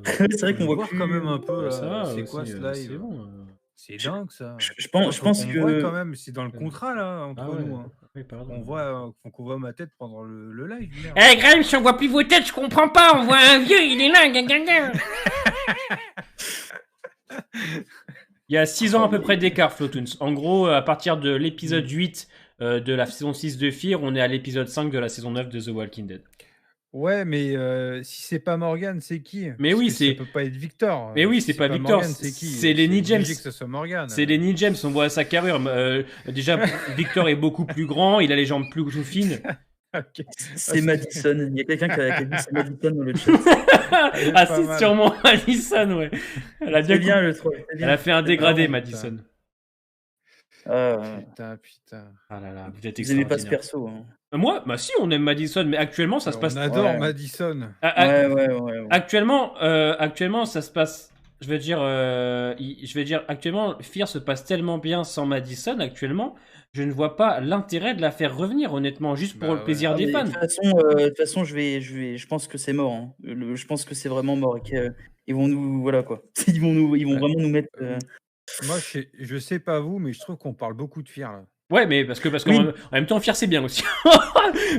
c'est vrai qu'on voit quand même un peu. C'est quoi ce live c'est bon, c'est dingue, ça. Je pense que... voit quand même, c'est dans le contrat, là, entre nous. Hein. Oui, pardon. On voit ma tête pendant le live. Eh, Graham, si on voit plus vos têtes, je comprends pas. On voit un vieux, il est là. Il y a 6 ans à peu près d'écart, Flotuns. En gros, à partir de l'épisode 8 de la saison 6 de Fear, on est à l'épisode 5 de la saison 9 de The Walking Dead. Ouais, mais si c'est pas Morgan, c'est qui? Mais Parce oui, que c'est. Ça peut pas être Victor. Mais oui, Si c'est pas Victor. Morgan, c'est qui? C'est Lenny James. Obligé que ce soit Morgan. C'est Lenny James. On voit sa carrure. Déjà, Victor est beaucoup plus grand. Il a les jambes plus fines. Ok. C'est Madison. Il y a quelqu'un qui a dit c'est Madison dans le chat. Ah, c'est sûrement Madison, ouais. Elle a bien bien le troll. Elle a fait un dégradé, vraiment, Madison. Putain. Ah là là, vous êtes Vous aimez pas ce extraordinaire. perso. Hein. Moi, bah si, on aime Madison, mais actuellement, ça se passe. On adore Ouais. Madison. Ouais. Actuellement, ça se passe. Je vais dire, actuellement, Fear se passe tellement bien sans Madison. Actuellement, je ne vois pas l'intérêt de la faire revenir, honnêtement, juste pour Bah le plaisir Ah, des mais fans. De toute façon, je pense que c'est mort. Hein. Je pense que c'est vraiment mort. Ils vont nous, voilà quoi. Ils vont vraiment nous mettre. Moi, je sais pas vous, mais je trouve qu'on parle beaucoup de Fear là. Ouais, mais parce qu'en Oui. même temps, Fear c'est bien aussi. Ouais,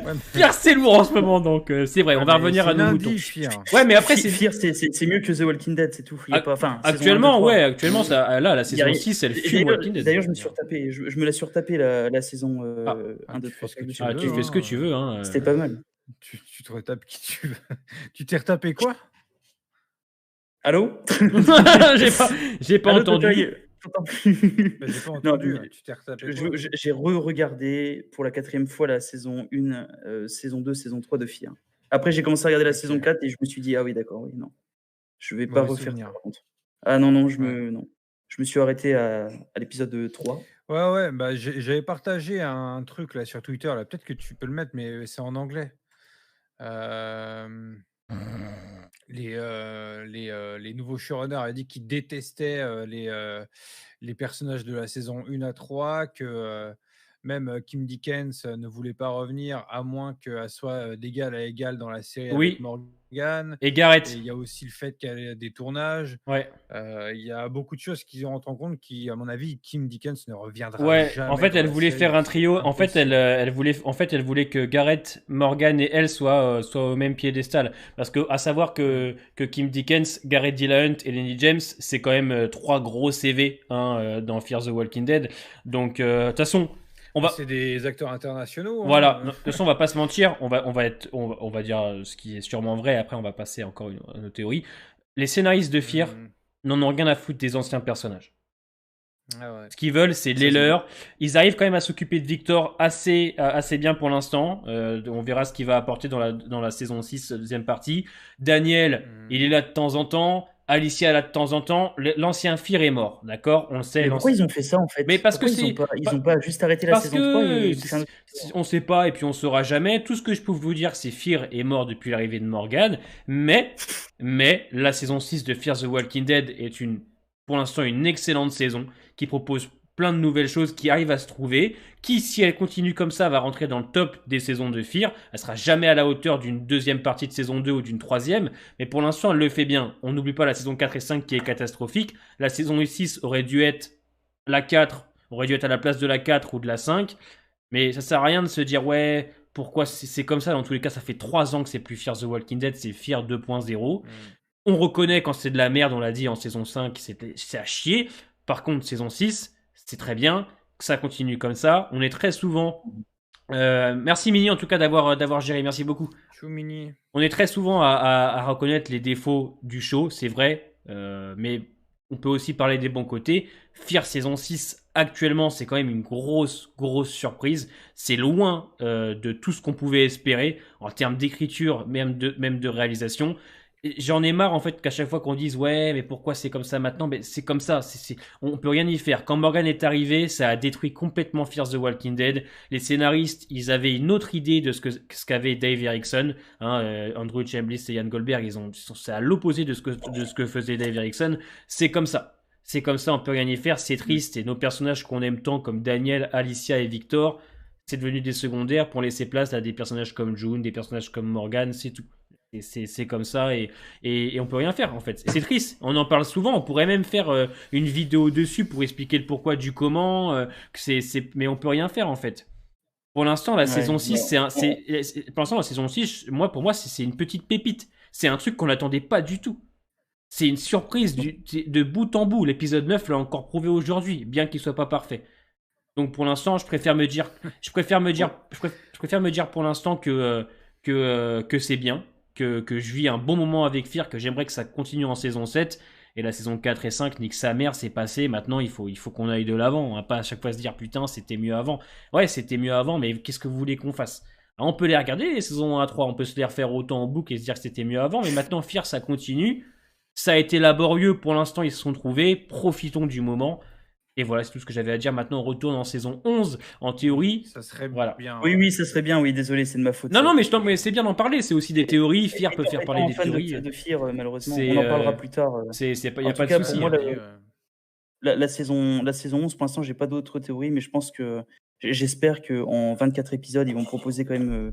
mais- Fear c'est lourd en ce moment, donc c'est vrai. On va mais revenir c'est à nos lundi, moutons. Fear. Ouais, mais après, c'est. Fear, c'est mieux que The Walking Dead, c'est tout. Il y a Ac- pas, enfin, Actuellement, saison 1, 2, 3. ouais, actuellement, ça, là, la Il y a saison rien- 6, elle Et fume Walking Dead. D'ailleurs, je me suis retapé. Je me la suis retapé la saison 1, 2, tu fais 3. ce que tu Ah, veux, tu fais ce que tu veux, hein. C'était pas mal. Tu te retapes qui tu veux. Tu t'es retapé quoi? Allô J'ai pas Allô, entendu. Totoy J'entends plus. Bah, j'ai pas Non, entendu. mais Tu t'es retapé quoi? J'ai re-regardé pour la 4e fois la saison 1, saison 2, saison 3 de Fear. Après, j'ai commencé à regarder la Ok. saison 4 et je me suis dit, ah oui, d'accord, oui, non. Je vais pas Mauvais refaire souvenir. ça par contre. Ah non, non, Ouais. non. Je me suis arrêté à l'épisode 3. Ouais, bah, j'avais partagé un truc là sur Twitter. Là. Peut-être que tu peux le mettre, mais c'est en anglais. Les nouveaux showrunners avaient dit qu'ils détestaient les personnages de la saison 1 à 3, que même Kim Dickens ne voulait pas revenir, à moins qu'elle soit d'égal à égal dans la série Oui. avec Morgan. Et Et Garrett. il y a aussi le fait qu'elle ait des tournages. Ouais. Il y a beaucoup de choses qui rentrent en compte qui, à mon avis, Kim Dickens ne reviendra Ouais, jamais. en fait, dans elle la voulait série. faire un trio. C'est En fait, impossible. elle voulait que Garrett, Morgan et elle soient au même piédestal. Parce que, à savoir que Kim Dickens, Garrett Dillahunt et Lenny James, c'est quand même 3 gros CV dans Fear the Walking Dead. Donc, de toute façon, on va. C'est des acteurs internationaux. hein. Voilà. De toute façon, on va pas se mentir. On va dire ce qui est sûrement vrai. Après, on va passer encore à nos théories. Les scénaristes de Fear n'en ont rien à foutre des anciens personnages. Ah ouais. Ce qu'ils veulent, c'est les leurs. Ils arrivent quand même à s'occuper de Victor assez bien pour l'instant. On verra ce qu'il va apporter dans la saison 6, deuxième partie. Daniel, il est là de temps en temps. Alicia est là de temps en temps. L'ancien Fear est mort, d'accord? On le sait. Mais pourquoi ils ont fait ça en fait? Mais parce Pourquoi que ils ont pas juste arrêté la parce saison 3 et que on sait pas et puis on saura jamais. Tout ce que je peux vous dire, c'est Fear est mort depuis l'arrivée de Morgan. Mais la saison 6 de Fear the Walking Dead est pour l'instant une excellente saison qui propose plein de nouvelles choses qui arrivent à se trouver, qui, si elle continue comme ça, va rentrer dans le top des saisons de Fear. Elle sera jamais à la hauteur d'une deuxième partie de saison 2 ou d'une troisième, mais pour l'instant, elle le fait bien. On n'oublie pas la saison 4 et 5 qui est catastrophique. La saison 6 aurait dû être la 4, aurait dû être à la place de la 4 ou de la 5, mais ça sert à rien de se dire, ouais, pourquoi c'est comme ça. Dans tous les cas, ça fait 3 ans que c'est plus Fear the Walking Dead, c'est Fear 2.0. On reconnaît quand c'est de la merde, on l'a dit en saison 5, c'est à chier. Par contre, saison 6, c'est très bien, que ça continue comme ça. On est très souvent... merci Mini en tout cas d'avoir géré, merci beaucoup. Chou Mini. On est très souvent à reconnaître les défauts du show, c'est vrai, mais on peut aussi parler des bons côtés. Fear saison 6, actuellement, c'est quand même une grosse surprise. C'est loin de tout ce qu'on pouvait espérer en termes d'écriture, même de réalisation. J'en ai marre en fait qu'à chaque fois qu'on dise ouais mais pourquoi c'est comme ça maintenant, mais c'est comme ça, on peut rien y faire. Quand Morgan est arrivé, ça a détruit complètement Fear the Walking Dead. Les scénaristes, ils avaient une autre idée de ce qu'avait Dave Erickson, Andrew Chamblis et Ian Goldberg, c'est à l'opposé de ce que faisait Dave Erickson. C'est comme ça, on peut rien y faire, c'est triste. Et nos personnages qu'on aime tant comme Daniel, Alicia et Victor, c'est devenu des secondaires pour laisser place à des personnages comme June, des personnages comme Morgan, c'est tout. C'est comme ça et on peut rien faire en fait. C'est triste, on en parle souvent, on pourrait même faire une vidéo dessus pour expliquer le pourquoi du comment, mais on peut rien faire en fait. Pour l'instant, la saison 6, pour l'instant, la saison 6, pour moi, c'est une petite pépite. C'est un truc qu'on n'attendait pas du tout. C'est une surprise de bout en bout. L'épisode 9 l'a encore prouvé aujourd'hui, bien qu'il soit pas parfait. Donc pour l'instant, je préfère me dire pour l'instant que c'est bien, que je vis un bon moment avec Fear, que j'aimerais que ça continue en saison 7. Et la saison 4 et 5, nique sa mère, c'est passé. Maintenant, il faut qu'on aille de l'avant. On va pas à chaque fois se dire putain, c'était mieux avant. Ouais, c'était mieux avant, mais qu'est-ce que vous voulez qu'on fasse? Alors, on peut les regarder, les saisons 1 à 3, on peut se les refaire autant en boucle et se dire que c'était mieux avant, mais maintenant, Fear, ça continue. Ça a été laborieux, pour l'instant, ils se sont trouvés. Profitons du moment. Et voilà, c'est tout ce que j'avais à dire. Maintenant, on retourne en saison 11. En théorie, Ça serait voilà. bien. Oui, ça serait bien. Oui, désolé, c'est de ma faute. Non, mais c'est bien d'en parler. C'est aussi des théories. Fear peut faire parler des théories. De Fear, malheureusement. C'est, On en parlera plus tard. Il n'y En a tout pas de cas, souci. pour moi, hein. la saison 11, pour l'instant, j'ai pas d'autres théories, mais je pense que j'espère qu'en 24 épisodes, ils vont proposer quand même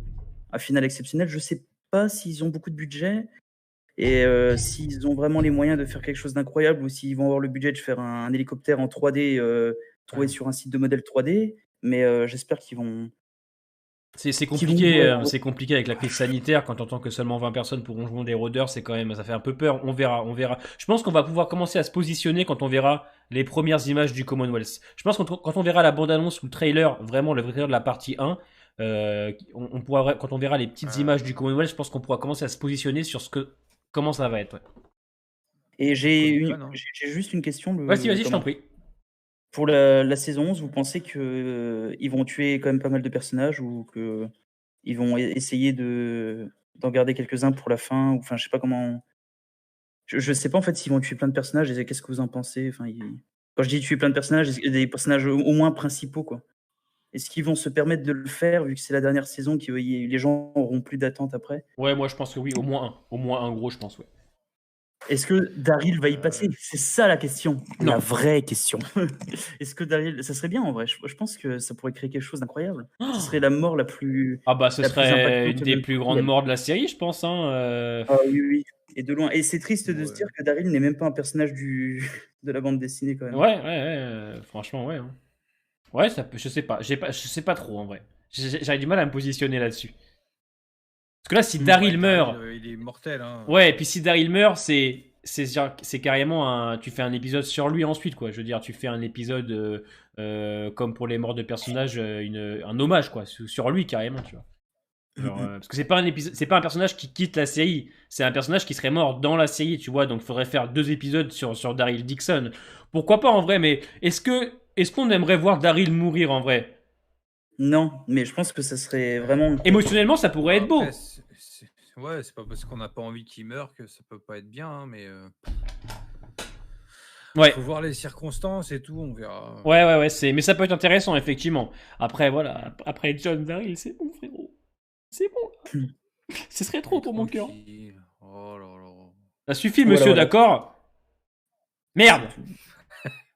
un final exceptionnel. Je sais pas s'ils ont beaucoup de budget et s'ils ont vraiment les moyens de faire quelque chose d'incroyable ou s'ils vont avoir le budget de faire un hélicoptère en 3D trouvé sur un site de modèle 3D, mais j'espère qu'ils vont. C'est compliqué, c'est compliqué avec la crise sanitaire. Quand on entend que seulement 20 personnes pourront jouer des rôdeurs, c'est quand même, ça fait un peu peur. On verra. Je pense qu'on va pouvoir commencer à se positionner quand on verra les premières images du Commonwealth. Je pense que quand on verra la bande-annonce ou le trailer, vraiment le trailer de la partie 1, on pourra, quand on verra les petites images du Commonwealth, je pense qu'on pourra commencer à se positionner sur comment ça va être. Ouais. Et j'ai juste une question. Vas-y, je t'en prie. Pour la saison 11, vous pensez qu'ils vont tuer quand même pas mal de personnages ou qu'ils vont essayer d'en garder quelques-uns pour la fin? Enfin, je sais pas comment. Je sais pas en fait s'ils vont tuer plein de personnages et qu'est-ce que vous en pensez? Enfin, quand je dis tuer plein de personnages, des personnages au moins principaux, quoi. Est-ce qu'ils vont se permettre de le faire vu que c'est la dernière saison, que les gens auront plus d'attente après? Ouais, moi je pense que oui, au moins un gros, je pense, ouais. Est-ce que Daryl va y passer? C'est ça la question. Non. La vraie question. Est-ce que Daryl, ça serait bien en vrai. Je pense que ça pourrait créer quelque chose d'incroyable. Ce serait la mort la plus. Ah bah ce la plus serait une impactante des de plus toute grandes la- morts de la série, je pense. Hein. Ah oui. Et de loin. Et c'est triste de se Ouais. dire que Daryl n'est même pas un personnage de la bande dessinée quand même. Ouais, franchement, ouais. Hein. Ouais, ça peut, je sais pas, je sais pas trop en vrai. J'avais du mal à me positionner là-dessus. Parce que là, si Daryl meurt, il est mortel. Hein. ouais, et puis si Daryl meurt, c'est carrément tu fais un épisode sur lui ensuite, quoi. Je veux dire, tu fais un épisode comme pour les morts de personnages, un hommage, quoi, sur lui carrément, tu vois. Genre, parce que c'est pas un personnage qui quitte la série, c'est un personnage qui serait mort dans la série, tu vois. Donc, il faudrait faire 2 épisodes sur Daryl Dixon. Pourquoi pas en vrai, mais est-ce qu'on aimerait voir Daryl mourir en vrai? Non, mais je pense que ça serait vraiment. Émotionnellement, ça pourrait être beau. Après, ouais, c'est pas parce qu'on n'a pas envie qu'il meure que ça peut pas être bien, hein, mais Ouais. faut voir les circonstances et tout, on verra. Ouais, mais ça peut être intéressant, effectivement. Après, voilà, après John Daryl, c'est bon, frérot. C'est bon. Ce serait trop pour mon cœur. Oh là là. Ça suffit, monsieur, Voilà. d'accord? Merde.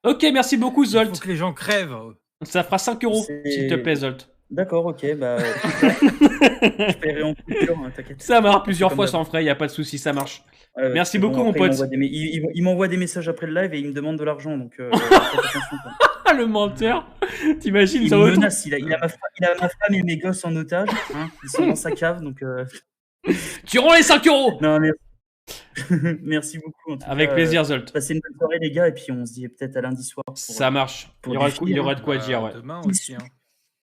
Ok, merci beaucoup, Il Zolt. faut que les gens crèvent. Ça fera 5 €, s'il te plaît, Zolt. D'accord, ok, bah. Je paierai en coupure, hein, t'inquiète. Ça marche plusieurs Comme fois d'hab. sans frais, y a pas de souci, ça marche. Merci Bon, beaucoup, mon après, pote. il m'envoie des messages après le live et il me demande de l'argent, donc faites attention, quoi. Ah, le menteur. T'imagines, Il ça me va être- menace, il a ma femme et mes gosses en otage, hein, ils sont dans sa cave, donc Tu rends les 5 €. non, merci. Merci beaucoup. En tout Avec cas, plaisir, Zolt. Passez une bonne soirée, les gars, et puis on se dit peut-être à lundi soir. Ça marche. pour Il y aura, des il y aura de quoi dire, ouais. Demain aussi. Hein.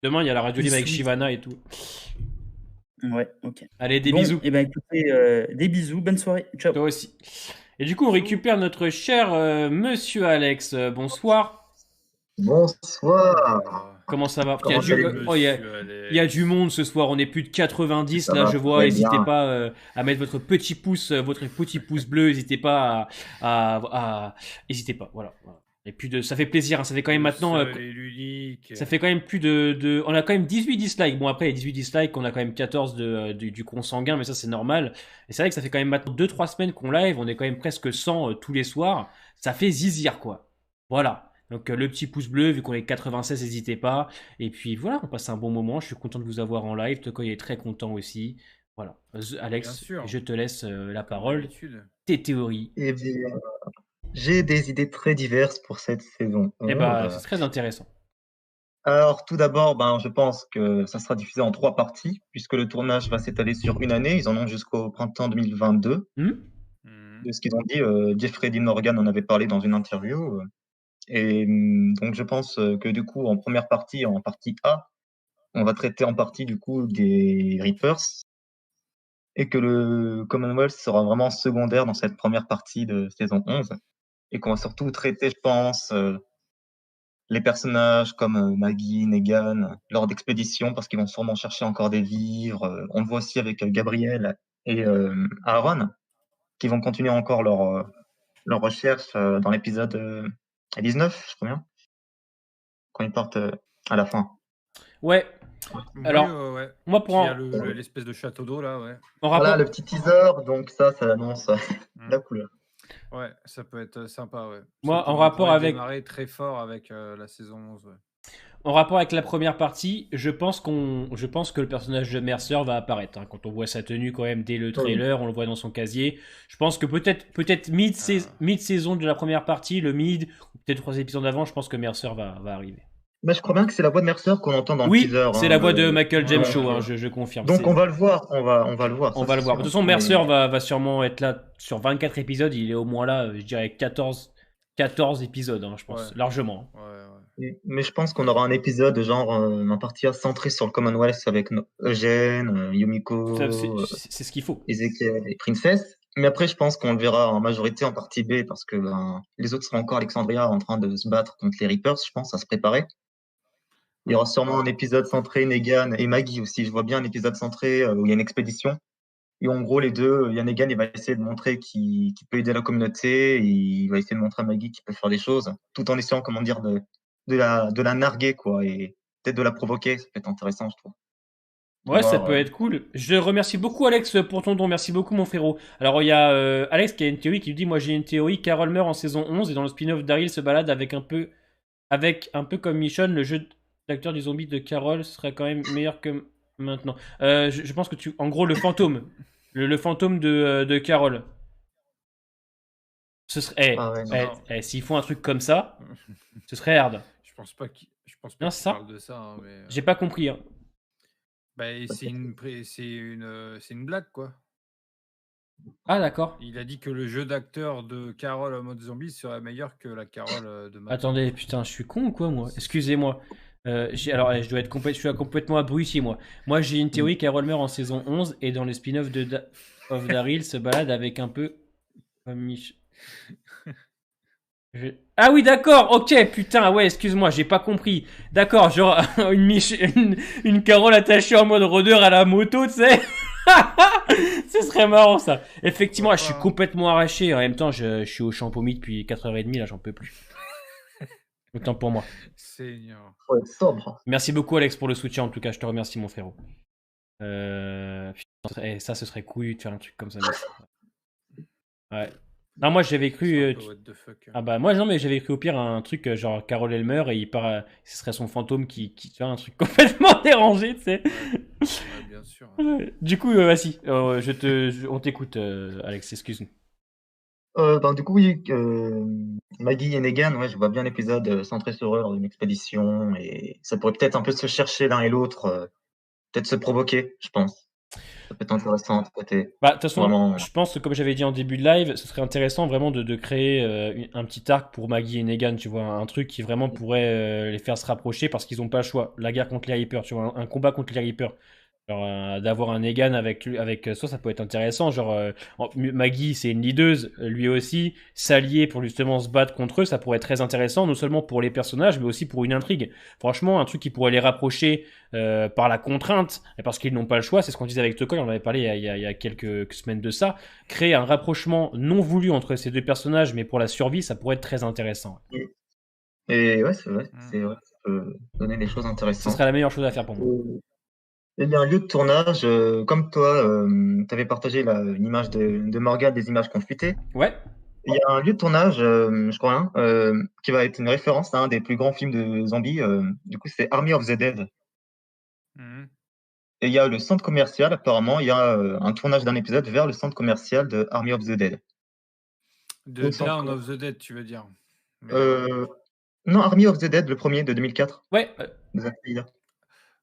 Demain, il y a la radio libre avec Bisous. Shivana et tout. Ouais, ok. Allez, des Bon, bisous. Et ben écoutez, des bisous, bonne soirée, ciao. Toi aussi. Et du coup, on récupère notre cher monsieur Alex. Bonsoir. Bonsoir. Comment ça va? Comment allez-vous, Il y a du monde ce soir. On est plus de 90 Ça là, va je vois. très N'hésitez bien. pas à mettre votre petit pouce bleu. N'hésitez pas n'hésitez pas. Voilà. Et plus ça fait plaisir. Hein. Ça fait quand même maintenant. Ça fait quand même plus de. On a quand même 18 dislikes. Bon, après, il y a 18 dislikes. On a quand même 14 du consanguin, mais ça, c'est normal. Et c'est vrai que ça fait quand même maintenant 2-3 semaines qu'on live. On est quand même presque 100 tous les soirs. Ça fait zizir, quoi. Voilà. Donc, le petit pouce bleu, vu qu'on est 96, n'hésitez pas. Et puis, voilà, on passe un bon moment. Je suis content de vous avoir en live. Toko est très content aussi. Voilà. Alex, je te laisse la parole. Tes théories. Eh bien, j'ai des idées très diverses pour cette saison. Eh ben, c'est très intéressant. Alors, tout d'abord, je pense que ça sera diffusé en 3 parties, puisque le tournage va s'étaler sur une année. Ils en ont jusqu'au printemps 2022. de ce qu'ils ont dit. Jeffrey Dean Morgan en avait parlé dans une interview. Et donc, je pense que du coup, en première partie, en partie A, on va traiter en partie du coup des Reapers et que le Commonwealth sera vraiment secondaire dans cette première partie de saison 11 et qu'on va surtout traiter, je pense, les personnages comme Maggie, Negan, lors d'expéditions parce qu'ils vont sûrement chercher encore des vivres. On le voit aussi avec Gabriel et Aaron qui vont continuer encore leur recherche dans l'épisode 19, je crois bien, quand ils partent à la fin. Ouais. Alors, Oui, ouais. moi, Puis il y a l'espèce de château d'eau là, ouais. Voilà le petit teaser, donc ça annonce la couleur. Ouais, ça peut être sympa, ouais. Moi, en rapport avec démarrer très fort avec la saison 11, ouais. En rapport avec la première partie, je pense que le personnage de Mercer va apparaître. Hein. Quand on voit sa tenue quand même dès le trailer, on le voit dans son casier. Je pense que peut-être mid-saison de la première partie, le mid, ou peut-être 3 épisodes avant, je pense que Mercer va arriver. Mais je crois bien que c'est la voix de Mercer qu'on entend dans le teaser. Oui, c'est la voix de Michael James Shaw, je confirme. Donc on va le voir, on va le voir. On va le voir. De toute façon, Mercer va sûrement être là sur 24 épisodes. Il est au moins là, je dirais 14 épisodes, hein, je pense, largement. Mais je pense qu'on aura un épisode genre un partie centré sur le Commonwealth avec Eugène, Yumiko, c'est ce qu'il faut. Ezekiel et Princess. Mais après, je pense qu'on le verra en majorité en partie B parce que les autres seront encore Alexandria en train de se battre contre les Reapers, je pense, à se préparer. Il y aura sûrement un épisode centré Negan et Maggie aussi. Je vois bien un épisode centré où il y a une expédition. Et en gros, les deux, Negan, il va essayer de montrer qu'il peut aider la communauté. Et il va essayer de montrer à Maggie qu'il peut faire des choses, tout en essayant, comment dire, de la narguer, quoi. Et peut-être de la provoquer. Ça peut être intéressant, je trouve. Ouais, ça peut être cool. Je remercie beaucoup Alex pour ton don. Merci beaucoup mon frérot. Alors il y a Alex qui a une théorie qui lui dit, moi j'ai une théorie, Carol meurt en saison 11 et dans le spin-off Daryl se balade avec un peu comme Michonne, le jeu d'acteur du zombie de Carol serait quand même meilleur que maintenant. Je pense que en gros le fantôme, le fantôme de Carol. Ce serait, s'ils font un truc comme ça, ce serait hard. Je pense pas qu'ils parlent de ça. Hein, mais, j'ai pas compris. Hein. Bah, c'est une blague, quoi. Ah, d'accord. Il a dit que le jeu d'acteur de Carol en mode zombie serait meilleur que la Carol de Matt. Attendez, putain, je suis con ou quoi, moi? Excusez-moi. Alors, je suis complètement abruti, moi. Moi, j'ai une théorie, Carol meurt en saison 11 et dans le spin-off of Daryl se balade avec un peu comme Ah oui, d'accord, ok, putain, ouais, excuse-moi, j'ai pas compris. D'accord, genre une Carole attachée en mode rôdeur à la moto, tu sais. Ce serait marrant, ça. Effectivement, je suis complètement arraché. En même temps, je suis au Champomy depuis 4h30, là, j'en peux plus. Autant pour moi. Seigneur. Faut être sobre. Merci beaucoup, Alex, pour le soutien. En tout cas, je te remercie, mon frérot. Putain, ça, ce serait couillu de faire un truc comme ça. Ouais. Non, moi j'avais cru. Ah bah moi non, mais j'avais cru au pire un truc genre Carol Elmer et il part. Ce serait son fantôme qui tu vois, un truc complètement dérangé, tu sais. Ouais, bien sûr. Du coup, vas-y, on t'écoute, Alex, excuse-nous. Du coup, oui, Maggie et Negan, ouais, je vois bien l'épisode centré sur eux lors d'une expédition et ça pourrait peut-être un peu se chercher l'un et l'autre, peut-être se provoquer, je pense. Ça peut être intéressant de côté. Bah, de toute façon, je pense que comme j'avais dit en début de live, ce serait intéressant vraiment de créer un petit arc pour Maggie et Negan, tu vois, un truc qui vraiment pourrait les faire se rapprocher parce qu'ils n'ont pas le choix. La guerre contre les Reapers, tu vois, un combat contre les Reapers. Genre, d'avoir un Negan avec ça peut être intéressant. Genre, Maggie, c'est une leaduse, lui aussi, s'allier pour justement se battre contre eux, ça pourrait être très intéressant, non seulement pour les personnages, mais aussi pour une intrigue. Franchement, un truc qui pourrait les rapprocher par la contrainte, et parce qu'ils n'ont pas le choix, c'est ce qu'on disait avec Tokoi, on en avait parlé il y a quelques semaines de ça. Créer un rapprochement non voulu entre ces deux personnages, mais pour la survie, ça pourrait être très intéressant. Et ouais, c'est vrai, ça peut donner des choses intéressantes. Ce serait la meilleure chose à faire pour moi. Il y a un lieu de tournage, comme toi, tu avais partagé une image de Morgan, des images qu'on fuitait. Ouais. Il y a un lieu de tournage, je crois, qui va être une référence à un des plus grands films de zombies. Du coup, c'est Army of the Dead. Et il y a le centre commercial, apparemment, il y a un tournage d'un épisode vers le centre commercial de Army of the Dead. De Dawn of the Dead, tu veux dire? Non, Army of the Dead, le premier de 2004. Ouais.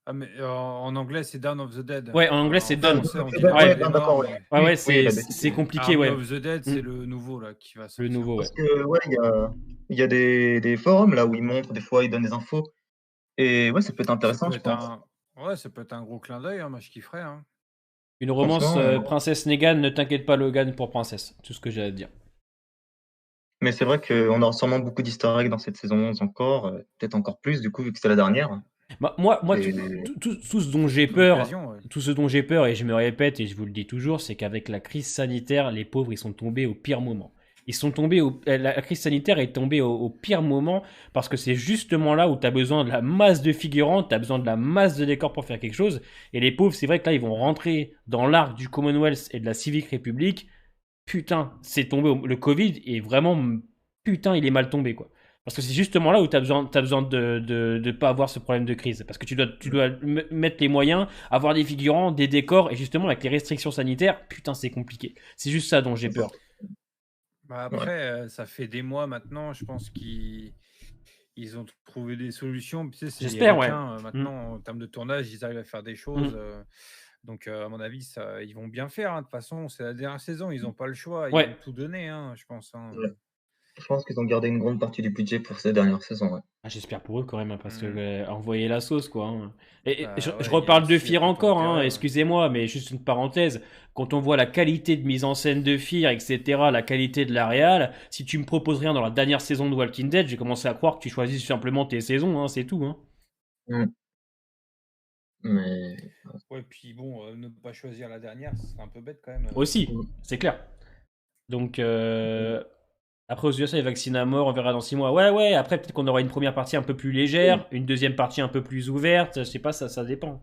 Ah, mais en anglais, c'est Dawn of the Dead. Ouais, en anglais, c'est Dawn. français, on dit Ouais, Dawn of the d'accord, Dead, ouais. mais Ouais, Oui, la c'est compliqué, Army ouais. of the Dead, c'est le nouveau là qui va sortir. Le nouveau, ouais. Parce que, ouais, il y a des forums là où ils montrent, des fois, ils donnent des infos. Et ouais, ça peut être intéressant, je pense. Ouais, ça peut être un gros clin d'œil, hein, moi je kifferais. Hein. Une romance Franchement, Princesse Negan, ne t'inquiète pas, Logan, pour Princesse. Tout ce que j'ai à te dire. Mais c'est vrai qu'on aura sûrement beaucoup d'easter eggs dans cette saison 11 encore, peut-être encore plus, du coup, vu que c'est la dernière. Bah, moi Et- tout ce dont j'ai Toute peur, l'occasion, ouais. tout ce dont j'ai peur, et je me répète et je vous le dis toujours, c'est qu'avec la crise sanitaire, les pauvres, ils sont tombés au pire moment. Ils sont tombés la crise sanitaire est tombée au pire moment parce que c'est justement là où tu as besoin de la masse de figurants, tu as besoin de la masse de décors pour faire quelque chose. Et les pauvres, c'est vrai que là, ils vont rentrer dans l'arc du Commonwealth et de la Civic Republic. Putain, c'est tombé. Le Covid est vraiment. Putain, il est mal tombé, quoi. Parce que c'est justement là où tu as besoin de pas avoir ce problème de crise. Parce que tu dois mettre les moyens, avoir des figurants, des décors, et justement, avec les restrictions sanitaires, putain, c'est compliqué. C'est juste ça dont j'ai peur. Bah après, ça fait des mois maintenant, je pense qu'ils ont trouvé des solutions. Tu sais, c'est les J'espère, ouais. Américains, maintenant, en termes de tournage, ils arrivent à faire des choses. Donc, à mon avis, ils vont bien faire. Hein. De toute façon, c'est la dernière saison, ils n'ont pas le choix. Ils Ouais. vont tout donner, hein, je pense. Hein. Ouais. Je pense qu'ils ont gardé une grande partie du budget pour cette dernière saison. Ouais. Ah, j'espère pour eux quand même, hein, parce que envoyer la sauce, quoi. Hein. Et Bah, je ouais, reparle il y de a Fear tout encore, hein, intérêt, ouais. excusez-moi, mais juste une parenthèse. Quand on voit la qualité de mise en scène de Fear, etc., la qualité de la réal, si tu me proposes rien dans la dernière saison de Walking Dead, j'ai commencé à croire que tu choisis simplement tes saisons, hein, c'est tout. Hein. Mais Ouais, puis bon, ne pas choisir la dernière, c'est un peu bête quand même. Aussi, c'est clair. Donc, après aux USA, les vaccins à mort, on verra dans 6 mois. Ouais, après peut-être qu'on aura une première partie un peu plus légère, une deuxième partie un peu plus ouverte, je sais pas, ça dépend.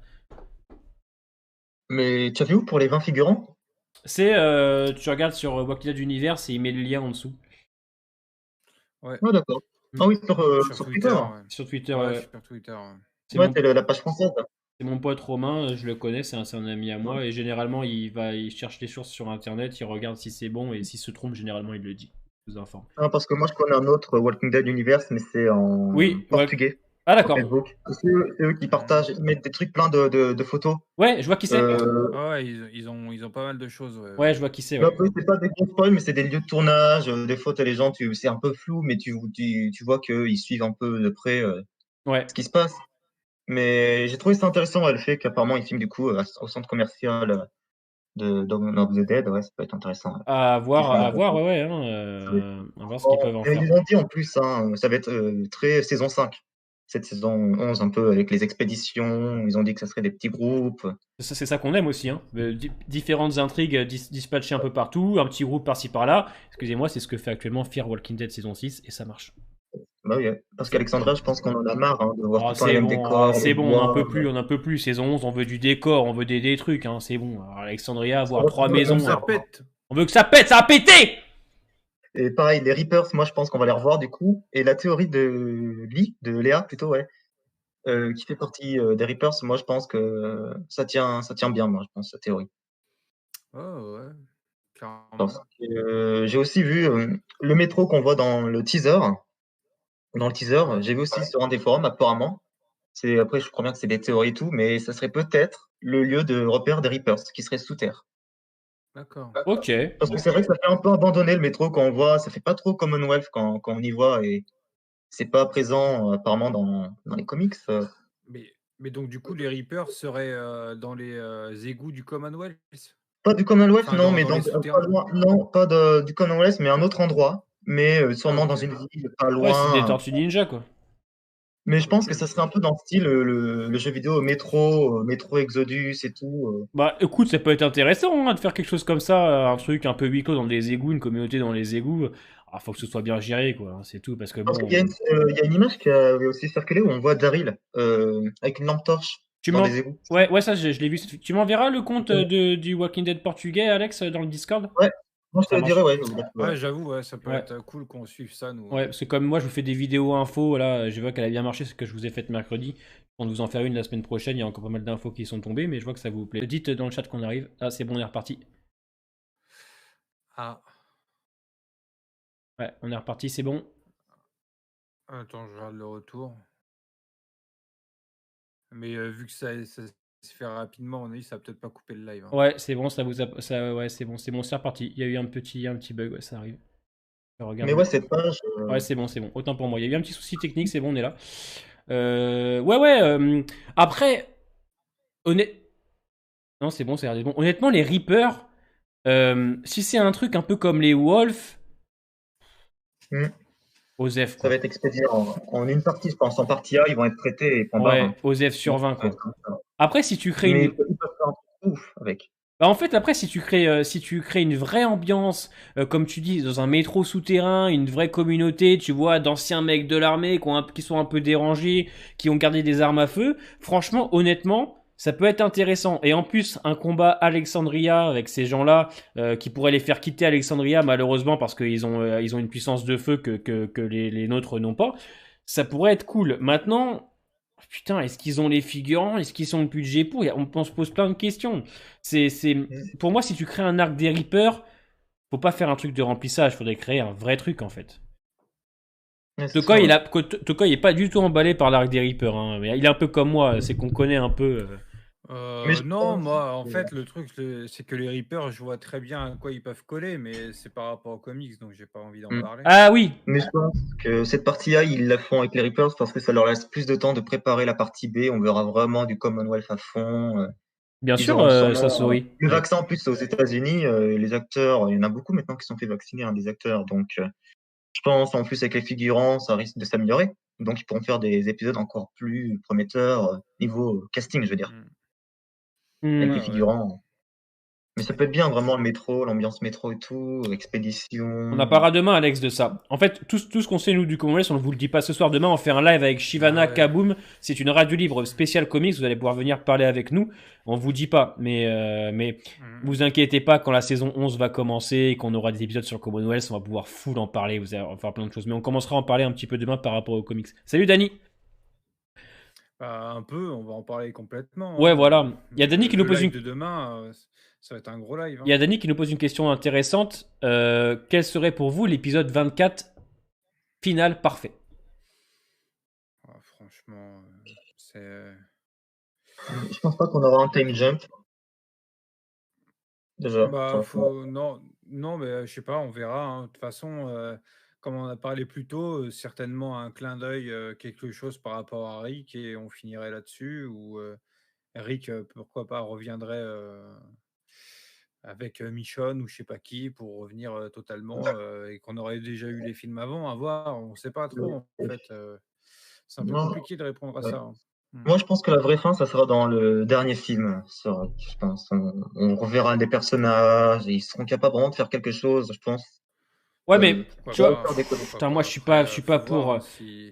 Mais tu as vu où pour les 20 figurants? C'est, tu regardes sur Walking Dead Universe et il met le lien en dessous. Ouais. Ah, d'accord. Ah oui, sur Twitter. Ouais. Sur Twitter, Ouais, sur Twitter. Ouais. c'est C'est la page française. c'est mon pote Romain, je le connais, c'est un ami à moi, et généralement il cherche les sources sur internet, il regarde si c'est bon, et s'il se trompe, généralement il le dit. Je vous informe. Ah, parce que moi, je connais un autre Walking Dead Universe, mais c'est en portugais. Ah, d'accord. Sur Facebook. C'est eux qui partagent, ils mettent des trucs pleins de photos. Ouais, je vois qui c'est. Ouais, ils ont pas mal de choses. Ouais, je vois qui c'est. Ouais. Après, c'est pas des gros spoils, mais c'est des lieux de tournage. Des fois, t'as les gens, c'est un peu flou, mais tu vois qu'ils suivent un peu de près ce qui se passe. Mais j'ai trouvé ça intéressant, le fait qu'apparemment, ils filment du coup au centre commercial de Dawn of the Dead. Ouais, ça peut être intéressant. Ouais. À voir, ouais. À voir ce qu'ils peuvent en faire. Ils ont dit en plus, ça va être très saison 5. Cette saison 11, un peu avec les expéditions, ils ont dit que ça serait des petits groupes. C'est ça qu'on aime aussi, hein. Différentes intrigues dispatchées un peu partout, un petit groupe par-ci par-là. Excusez-moi, c'est ce que fait actuellement Fear Walking Dead saison 6 et ça marche. Bah oui, parce qu'Alexandra, je pense qu'on en a marre de voir tout le temps les mêmes bon, décors. c'est bon, on en peut plus. Saison 11, on veut du décor, on veut des trucs, hein, c'est bon. Alors, Alexandria, avoir 3 maisons. Ça pète. On veut que ça pète, ça a pété! Et pareil, les Reapers, moi je pense qu'on va les revoir du coup. Et la théorie de Léa plutôt, ouais, qui fait partie des Reapers, moi je pense que ça tient bien, moi je pense, sa théorie. Oh ouais, clairement. Parce que j'ai aussi vu le métro qu'on voit dans le teaser. Dans le teaser, j'ai vu aussi sur un des forums apparemment. Après, je crois bien que c'est des théories et tout, mais ça serait peut-être le lieu de repère des Reapers, qui serait sous terre. D'accord. Ok. Parce que c'est vrai que ça fait un peu abandonné le métro quand on voit, ça fait pas trop Commonwealth quand on y voit et c'est pas présent apparemment dans les comics. Mais donc du coup les Reapers seraient dans les égouts du Commonwealth? Pas du Commonwealth, Enfin, non, dans mais les pas souterrains. loin, non, pas du Commonwealth, mais un autre endroit, mais sûrement ok. dans une ville pas loin. Ouais, c'est des Tortues Ninja, quoi. Mais je pense que ça serait un peu dans le style le jeu vidéo Metro Exodus et tout. Bah écoute, ça peut être intéressant hein, de faire quelque chose comme ça, un truc un peu huis clos dans les égouts, une communauté dans les égouts. Ah, faut que ce soit bien géré, quoi, c'est tout, parce que bon... Parce qu'il y a une image qui avait aussi circulé où on voit Daryl avec une lampe torche dans les égouts. Ouais, ça je l'ai vu. Tu m'enverras le compte du Walking Dead portugais, Alex, dans le Discord? Ouais, moi je te dirais, ouais. Ouais, j'avoue, ça peut être cool qu'on suive ça, nous. Ouais, parce que comme moi je vous fais des vidéos infos, là, je vois qu'elle a bien marché, ce que je vous ai fait mercredi. On vous en faire une la semaine prochaine, il y a encore pas mal d'infos qui sont tombées, mais je vois que ça vous plaît. Dites dans le chat qu'on arrive. Ah, c'est bon, on est reparti. Ah. Ouais, on est reparti, c'est bon. Attends, je regarde le retour. Mais vu que ça se fait rapidement, on a dit ça va peut-être pas couper le live. Hein. Ouais, c'est bon, ouais, c'est bon, c'est reparti. Il y a eu un petit bug, ouais, ça arrive. Je regarde. Mais ouais, cette page. Ouais, c'est bon. Autant pour moi. Il y a eu un petit souci technique, c'est bon, on est là. Ouais. Après, non, c'est bon, bon. Honnêtement, les Reapers, si c'est un truc un peu comme les Wolves, Osef, Ça quoi. va être expédié en une partie, je pense. En partie A, ils vont être traités et point barre. Ouais, Osef sur 20, quoi. Après, si tu crées Mais une. ils peuvent faire un truc ouf avec. Bah, en fait, après, si tu crées une vraie ambiance, comme tu dis, dans un métro souterrain, une vraie communauté, tu vois, d'anciens mecs de l'armée qui sont un peu dérangés, qui ont gardé des armes à feu, franchement, honnêtement, ça peut être intéressant. Et en plus, un combat Alexandria avec ces gens-là, qui pourraient les faire quitter Alexandria, malheureusement, parce qu'ils ont une puissance de feu que les nôtres n'ont pas, ça pourrait être cool. Maintenant, putain, est-ce qu'ils ont les figurants? Est-ce qu'ils ont le budget pour? On se pose plein de questions. Pour moi, si tu crées un arc des Reapers, faut pas faire un truc de remplissage, faudrait créer un vrai truc en fait. Tokai, il est pas du tout emballé par l'arc des Reapers. Hein. Il est un peu comme moi, c'est qu'on connaît un peu. Non, moi, en fait, le truc, c'est que les Reapers, je vois très bien à quoi ils peuvent coller, mais c'est par rapport aux comics, donc j'ai pas envie d'en parler. Ah oui. Mais je pense que cette partie-là, ils la font avec les Reapers parce que ça leur laisse plus de temps de préparer la partie B. On verra vraiment du Commonwealth à fond. Bien Ils sûr, auront sûrement ça sourit. Le vaccin, en plus, aux États-Unis, les acteurs, il y en a beaucoup maintenant qui sont fait vacciner, des acteurs. Donc, je pense, en plus, avec les figurants, ça risque de s'améliorer. Donc, ils pourront faire des épisodes encore plus prometteurs, niveau casting, je veux dire, avec les figurants. Mais ça peut être bien, vraiment, le métro, l'ambiance métro et tout, expédition. On en parlera demain, Alex, de ça. En fait, tout ce qu'on sait, nous, du Commonwealth, on ne vous le dit pas ce soir. Demain, on fait un live avec Shivana Kaboom. C'est une radio libre spéciale comics. Vous allez pouvoir venir parler avec nous. On vous dit pas, mais vous inquiétez pas, quand la saison 11 va commencer et qu'on aura des épisodes sur Commonwealth, on va pouvoir full en parler. Vous allez faire plein de choses. Mais on commencera à en parler un petit peu demain par rapport aux comics. Salut, Dani. Un peu, on va en parler complètement. Ouais, voilà. Il y a Dani qui nous pose une. De demain, ça va être un gros live. Il y a Dani qui nous pose une question intéressante. Quel serait pour vous l'épisode 24 final parfait? Franchement, c'est. Je pense pas qu'on aura un time jump. Déjà. Non, mais je sais pas, on verra. Hein. De toute façon, comme on a parlé plus tôt, certainement un clin d'œil, quelque chose par rapport à Rick, et on finirait là-dessus. Ou Rick, pourquoi pas, reviendrait avec Michonne ou je sais pas qui pour revenir totalement, et qu'on aurait déjà eu les films avant, à voir, on sait pas trop en fait. C'est un peu compliqué de répondre à ça. Hein. Moi, je pense que la vraie fin, ça sera dans le dernier film. Je pense, on reverra des personnages, et ils seront capables vraiment de faire quelque chose, je pense. Ouais, mais tu vois, putain, moi je suis pas pour.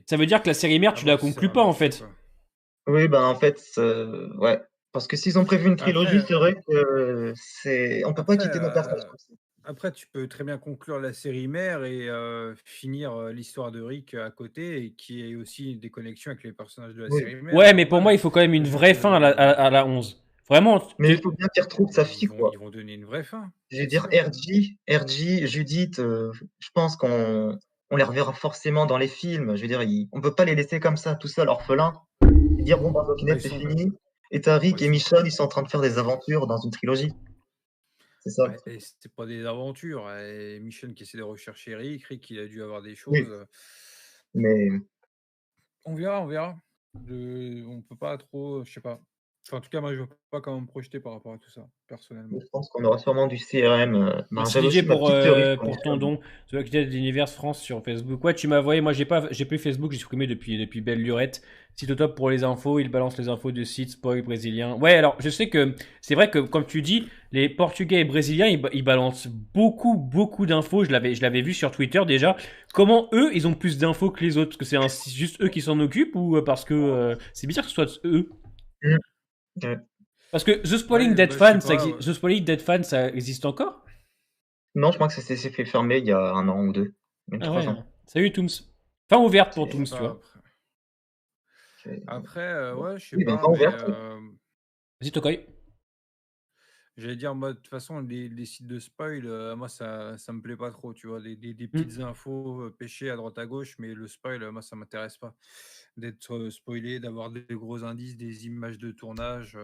Ça veut dire que la série mère, tu la conclus pas en fait. Oui, ben en fait, ouais. Parce que s'ils ont prévu une trilogie, c'est vrai que on peut pas quitter nos personnages. Après, tu peux très bien conclure la série mère et finir l'histoire de Rick à côté, et qui ait aussi des connexions avec les personnages de la série mère. Ouais, mais pour moi, il faut quand même une vraie fin à la 11. Vraiment. Mais il faut bien qu'il retrouve sa fille, quoi. Ils vont donner une vraie fin. Je veux dire, RG, Judith, je pense qu'on les reverra forcément dans les films. Je veux dire, on peut pas les laisser comme ça, tout seuls, orphelins, et dire, bon, bah, c'est fini. Et t'as Rick et Michonne, ils sont en train de faire des aventures dans une trilogie. C'est ça. Ouais, c'est pas des aventures. Michonne qui essaie de rechercher Rick, il a dû avoir des choses. Oui. Mais on verra. On peut pas trop, je sais pas. Enfin, en tout cas, moi, je ne veux pas comment me projeter par rapport à tout ça, personnellement. Je pense qu'on aura sûrement du CRM. Merci DJ pour ton don. Tu vois que j'ai d'Univers France sur Facebook. Ouais, tu m'as envoyé. Moi, j'ai plus Facebook, j'ai supprimé depuis belle lurette. Site au top pour les infos. Il balance les infos de sites spoil brésiliens. Ouais, alors je sais que c'est vrai que, comme tu dis, les Portugais et Brésiliens, ils balancent beaucoup d'infos. Je l'avais vu sur Twitter déjà. Comment eux, ils ont plus d'infos que les autres? Parce que c'est juste eux qui s'en occupent, ou parce que c'est bizarre que ce soit eux? Ouais. Parce que The Spoiling Dead Fan, The Spoiling Dead Fan, ça existe encore? Non, je crois que ça s'est fait fermer il y a 1 an ou 2. Même 3 ans. Salut Tooms. Fin ouverte pour Tooms, tu vois. Après, ouais, je sais pas. Mais, vas-y, Tokai. J'allais dire, moi, de toute façon, les sites de spoil, moi, ça me plaît pas trop, tu vois, des petites infos pêchées à droite à gauche, mais le spoil, moi, ça m'intéresse pas. D'être spoilé, d'avoir des gros indices, des images de tournage.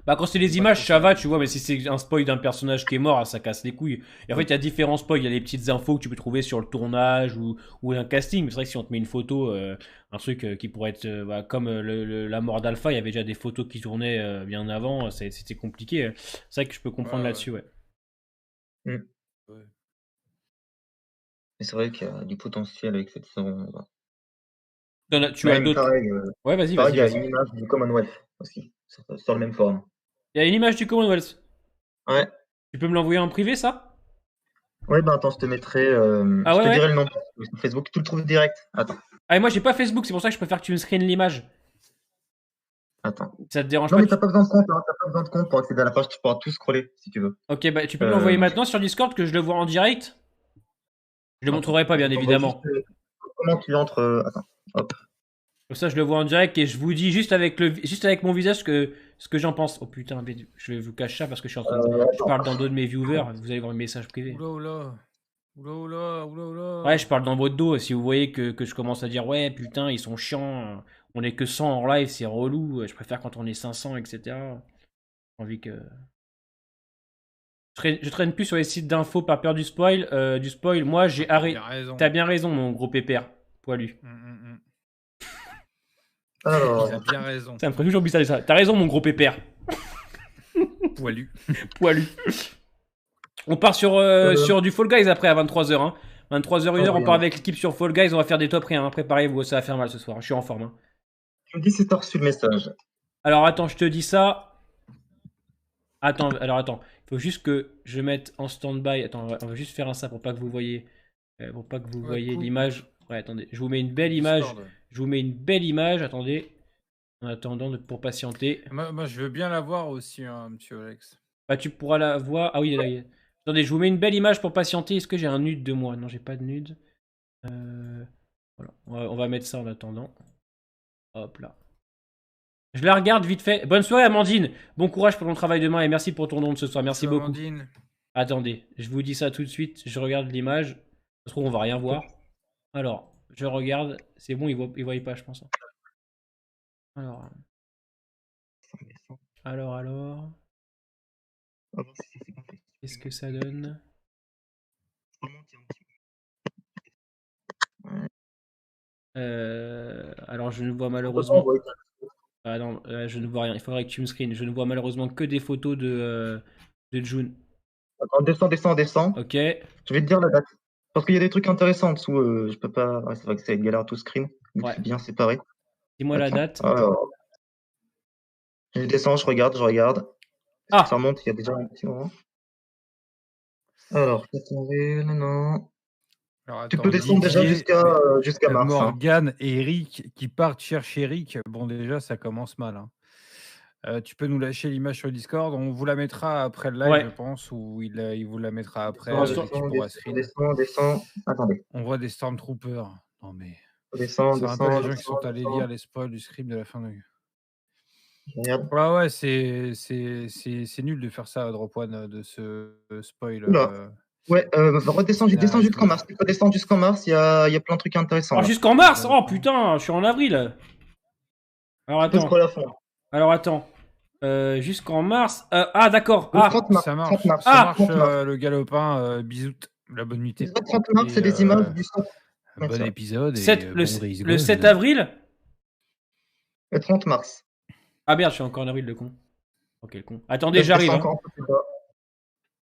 Bah, quand c'est J'aime les pas images, trop ça ça, va, moi. tu vois, mais si c'est un spoil d'un personnage qui est mort, ça casse les couilles. Et en fait, il y a différents spoils. Il y a les petites infos que tu peux trouver sur le tournage ou un casting. Mais c'est vrai que si on te met une photo, un truc qui pourrait être bah, comme la mort d'Alpha, il y avait déjà des photos qui tournaient bien avant. C'était compliqué. C'est vrai que je peux comprendre Ouais, là-dessus, ouais. Mm. ouais. Mais c'est vrai qu'il y a du potentiel avec cette saison. Tu as Même d'autres. pareil, Ouais, vas-y, pareil, vas-y, il y a vas-y. une image du Commonwealth aussi, sur le même forum. Il y a une image du Commonwealth. Ouais. Tu peux me l'envoyer en privé, ça? Ouais, ben attends, je te mettrai. Ah Je ouais, te dirai ouais. le nom sur Facebook, tu le trouves direct. Attends, Ah, et moi, j'ai pas Facebook, c'est pour ça que je préfère que tu me screenes l'image. attends. Ça te dérange Non, pas mais t'as pas besoin de compte, hein, t'as pas besoin de compte pour accéder à la page, tu pourras tout scroller si tu veux. Ok, bah, tu peux me l'envoyer maintenant sur Discord que je le vois en direct? Je le montrerai pas, bien Je t'envoie évidemment. juste, comment tu entres. Attends, hop. Comme ça, je le vois en direct et je vous dis juste avec mon visage ce que j'en pense. Oh putain, mais je vais vous cacher ça parce que je suis en train je parle dans le dos de mes viewers. Vous allez voir un message privé. Oula, oula, oula, oula, oula. Ouais, je parle dans votre dos. Si vous voyez que je commence à dire ouais, putain, ils sont chiants. On est que 100 en live, c'est relou. Je préfère quand on est 500, etc. J'ai envie que. Je traîne plus sur les sites d'infos par peur du spoil. Moi, j'ai arrêté. T'as bien raison, mon gros pépère poilu. Alors, T'as bien raison. Ça me ferait toujours bizarre ça. T'as raison, mon gros pépère Poilu. poilu. On part sur du Fall Guys après à 23h. Hein. 23h, 1h, on part avec l'équipe sur Fall Guys. On va faire des top rien. Hein. Préparez-vous, ça va faire mal ce soir. Je suis en forme. Hein. tu me dis si t'as reçu le message. Alors attends, je te dis ça. Attends. Il faut juste que je mette en stand-by. Attends, on va juste faire un ça pour pas que vous voyez. Pour pas que vous voyez l'image. Ouais, attendez. Je vous mets une belle image. Je vous mets une belle image. Attendez. En attendant pour patienter. Moi, je veux bien la voir aussi, hein, monsieur Alex. Bah, tu pourras la voir. Ah oui, il est là. Attendez, je vous mets une belle image pour patienter. Est-ce que j'ai un nude de moi? Non, j'ai pas de nude. Voilà. On va mettre ça en attendant. Hop là. Je la regarde vite fait. Bonne soirée, Amandine. Bon courage pour ton travail demain et merci pour ton don de ce soir. Merci beaucoup. Amandine. Attendez, je vous dis ça tout de suite. Je regarde l'image. Ça se trouve, on va rien voir. Alors, je regarde. C'est bon, il voit pas, je pense. Alors. Qu'est-ce que ça donne? Alors, je ne vois malheureusement. Ah non, je ne vois rien. Il faudrait que tu me screens. Je ne vois malheureusement que des photos de June. Attends, descends. Ok. Je vais te dire la date. Parce qu'il y a des trucs intéressants en dessous. Je peux pas. Ouais, c'est vrai que c'est galère à tout screen. Donc Ouais. c'est bien séparé. Dis-moi la date. Alors, je descends, je regarde. Ah. Ça remonte, il y a déjà un petit moment. Alors, non. Alors, attends, tu peux descendre déjà jusqu'à mars. Morgane et Eric qui partent chercher Eric. Bon, déjà, ça commence mal. Hein. Tu peux nous lâcher l'image sur Discord. On vous la mettra après le live, je pense, ou il vous la mettra après. Descends. Attendez. On voit des Stormtroopers. Non, mais. Descends. Les gens qui sont allés lire les spoils du script de la fin de. Ouais, c'est nul de faire ça à Drop One, de ce spoil. Ouais, redescends jusqu'en mars. Tu peux descendre jusqu'en mars, il y a plein de trucs intéressants. Oh, jusqu'en mars? Oh putain, je suis en avril. Alors attends. Jusqu'en mars. Ah d'accord. Ça marche le galopin. Bisous. La bonne nuit. Le 30 mars, c'est des images du stock. Bon épisode. Le 7 avril? Le 30 mars. Ah merde, je suis encore en avril, le con. Oh, quel con. Attendez, j'arrive. Hein.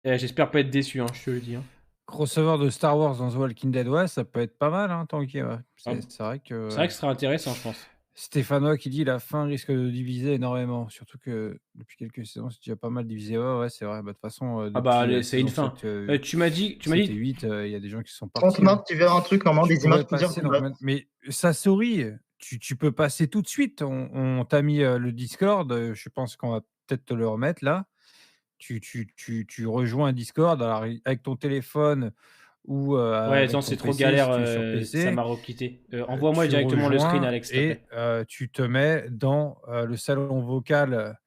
J'espère pas être déçu, hein, je te le dis. Hein. Crossover de Star Wars dans The Walking Dead, ouais, ça peut être pas mal, hein, tant qu'il y a. C'est vrai que. C'est vrai que ce serait intéressant, je pense. Stéphanois qui dit la fin risque de diviser énormément, surtout que depuis quelques saisons c'est déjà pas mal divisé. Ouais, c'est vrai. De toute façon. C'est une fin. Tu m'as dit. 8, il y a des gens qui sont partis. 30 mars, tu verras un truc normalement, des images mais ça sourit. Tu peux passer tout de suite. On t'a mis le Discord. Je pense qu'on va peut-être te le remettre là. Tu rejoins un Discord alors, avec ton téléphone ou ouais, non, c'est trop galère. Ça m'a requitté. Envoie-moi directement le screen, Alex. Et tu te mets dans le salon vocal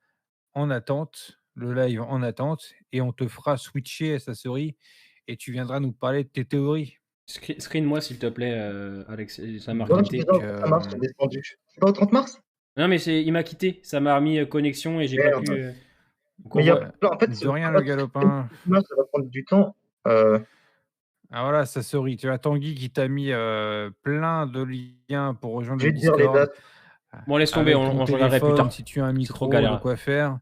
en attente le live en attente et on te fera switcher à sa souris et tu viendras nous parler de tes théories. Screen-moi, s'il te plaît, Alex. Ça m'a Voilà, quitté. déjà, au 30 mars, j'ai descendu. C'est pas au 30 mars? Non, mais il m'a quitté. Ça m'a remis connexion et j'ai pas Merde. pu. Donc, on Mais il y a voit- en fait, De rien, le galopin. ça va prendre du temps. Ah voilà, sa souris. Tu as Tanguy qui t'a mis plein de liens pour rejoindre Je le vais te dire les Discord. dates. Bon, laisse tomber, Avec on ton regarderait plus téléphone, tard. si tu as un trop micro, galère. de quoi faire.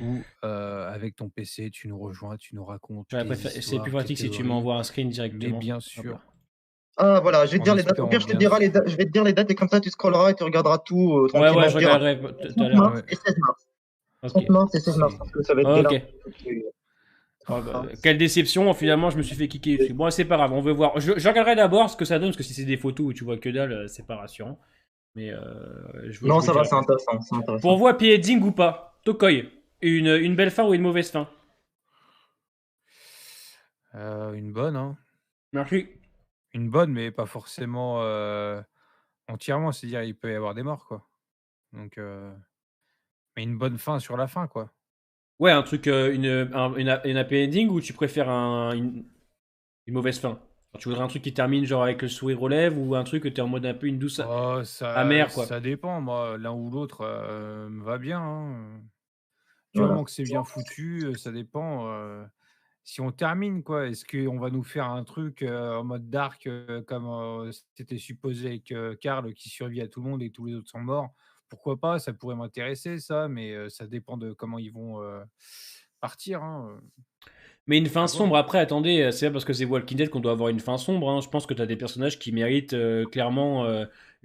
Ou avec ton PC, tu nous rejoins, tu nous racontes. J'aurais tes préféré- C'est histoires, plus tes pratique si tu théories. m'envoies un screen Mais directement. bien Hop sûr. là. Ah, voilà, je vais te En dire les dates. Au pire, espérant je te bien dirai je vais te dire les dates et comme ça, tu scrolleras et tu regarderas tout Ouais, tranquillement. ouais, je Je dirai regarderai tout à 30 l'heure. mars Ouais. et 16 mars. Ok. 30 mars et 16 mars, C'est- parce que ça va être Ok. délai. Quelle déception, finalement, je me suis fait kicker dessus. Bon, c'est pas grave, on veut voir. Je regarderai d'abord ce que ça donne, parce que si c'est des photos où tu vois que dalle, c'est pas rassurant. Mais Non, je ça vous va, dirai. c'est intéressant. C'est intéressant. Pour vous, happy ending ou pas? Tokoi, une belle fin ou une mauvaise fin? Une bonne, hein. Merci. Une bonne, mais pas forcément entièrement. C'est-à-dire, il peut y avoir des morts, quoi. Donc, mais une bonne fin sur la fin, quoi. Ouais, un truc, une happy ending ou tu préfères une mauvaise fin? Alors, tu voudrais un truc qui termine genre avec le sourire aux lèvres ou un truc que t'es en mode un peu une douce Oh, ça, amère, quoi. ça dépend. Moi, l'un ou l'autre me va bien, hein. Du Voilà. moment que c'est bien foutu, ça dépend. Si on termine, quoi, est-ce qu'on va nous faire un truc en mode dark comme c'était supposé avec Karl qui survit à tout le monde et tous les autres sont morts? Pourquoi pas? Ça pourrait m'intéresser, ça, mais ça dépend de comment ils vont partir, hein. Mais une fin À voir. sombre, après, attendez, c'est pas parce que c'est Walking Dead qu'on doit avoir une fin sombre. Hein. Je pense que t'as des personnages qui méritent clairement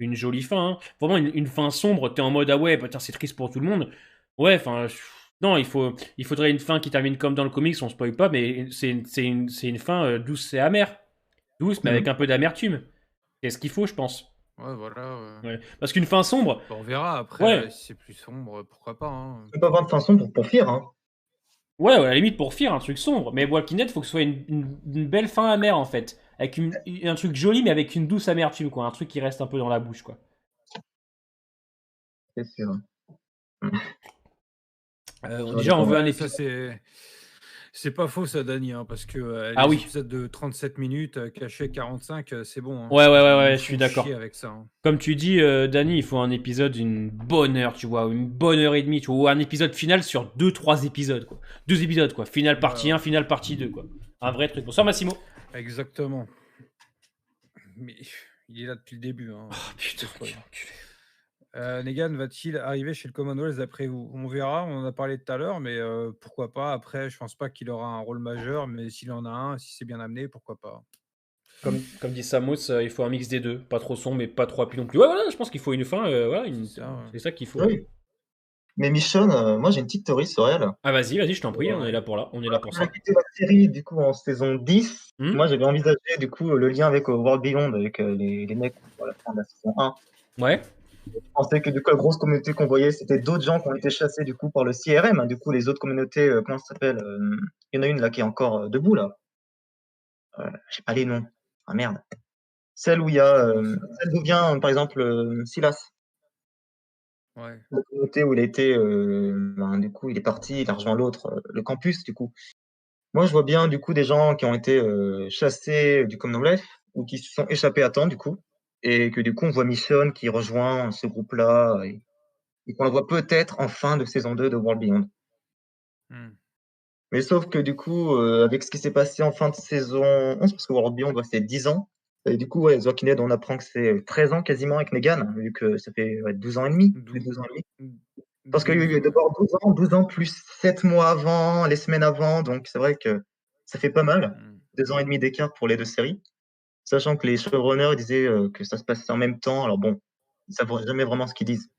une jolie fin. Hein. Vraiment, une fin sombre, t'es en mode ah ouais, putain, c'est triste pour tout le monde. Ouais, enfin, non, il faudrait une fin qui termine comme dans le comics, on spoil pas, mais c'est une fin douce et amère. Douce, mais avec un peu d'amertume. C'est ce qu'il faut, je pense. Ouais, voilà. Ouais. Parce qu'une fin sombre, Bon, on verra après. Ouais. Si c'est plus sombre, pourquoi pas, hein. Tu peux pas avoir de fin sombre pour Fear, hein. ouais, à la limite pour Fear, un truc sombre. Mais Walking Dead, faut que ce soit une belle fin amère en fait. Avec un truc joli, mais avec une douce amertume, quoi. Un truc qui reste un peu dans la bouche, quoi. C'est sûr. Déjà, on veut un Ouais, épisode. ça, c'est pas faux, ça, Dani, hein, parce que Ah les oui. épisodes de 37 minutes, cachés 45, c'est bon. Hein. Ouais, Ils je font suis d'accord. chier avec ça, hein. Comme tu dis, Danny, il faut un épisode d'une bonne heure, tu vois, une bonne heure et demie, tu vois, ou un épisode final sur 2-3 épisodes, quoi. 2 épisodes, quoi. Finale partie 1, finale partie 2, quoi. Un vrai truc. Bonsoir, Massimo. Exactement. Mais il est là depuis le début. Hein. Oh, putain, C'est quel enculé. Negan va-t-il arriver chez le Commonwealth d'après vous? On verra, on en a parlé tout à l'heure, mais pourquoi pas. Après, je pense pas qu'il aura un rôle majeur, mais s'il en a un, si c'est bien amené, pourquoi pas. Comme dit Samus, il faut un mix des deux. Pas trop sombre, mais pas trop rapide non plus. Ouais, voilà, je pense qu'il faut une fin. Voilà, c'est ça qu'il faut. Oui. Mais Michonne, moi j'ai une petite théorie sur elle. Ah, vas-y, je t'en prie, on est là pour là. On est là pour Quand elle ça. a quitté la série, du coup, en saison 10, Hmm. moi j'avais envisagé, du coup, le lien avec World Beyond, avec les mecs à la fin de la saison 1. Ouais. Je pensais que, du coup, la grosse communauté qu'on voyait, c'était d'autres gens qui ont été chassés, du coup, par le CRM. Hein, du coup, les autres communautés, comment ça s'appelle il y en a une là qui est encore debout, là. Je sais pas les noms. Ah merde. Celle où il y a. Celle d'où vient, par exemple, Silas. Ouais. La communauté où il a été. Du coup, il est parti, il a rejoint l'autre, le campus, du coup. Moi, je vois bien, du coup, des gens qui ont été chassés du Commonwealth ou qui se sont échappés à temps, du coup. Et que, du coup, on voit Michonne qui rejoint ce groupe-là. Et qu'on la voit peut-être en fin de saison 2 de World Beyond. Hmm. Mais sauf que du coup, avec ce qui s'est passé en fin de saison 11, parce que World Beyond, c'est 10 ans, et du coup, The Walking Dead, on apprend que c'est 13 ans quasiment avec Negan, vu que ça fait 12 ans et demi. Plus de 12 ans et demi. Parce qu'il y a eu d'abord 12 ans plus 7 mois avant, les semaines avant, donc c'est vrai que ça fait pas mal. 2 ans et demi d'écart pour les deux séries. Sachant que les showrunners disaient que ça se passait en même temps, alors bon, ils ne savent jamais vraiment ce qu'ils disent.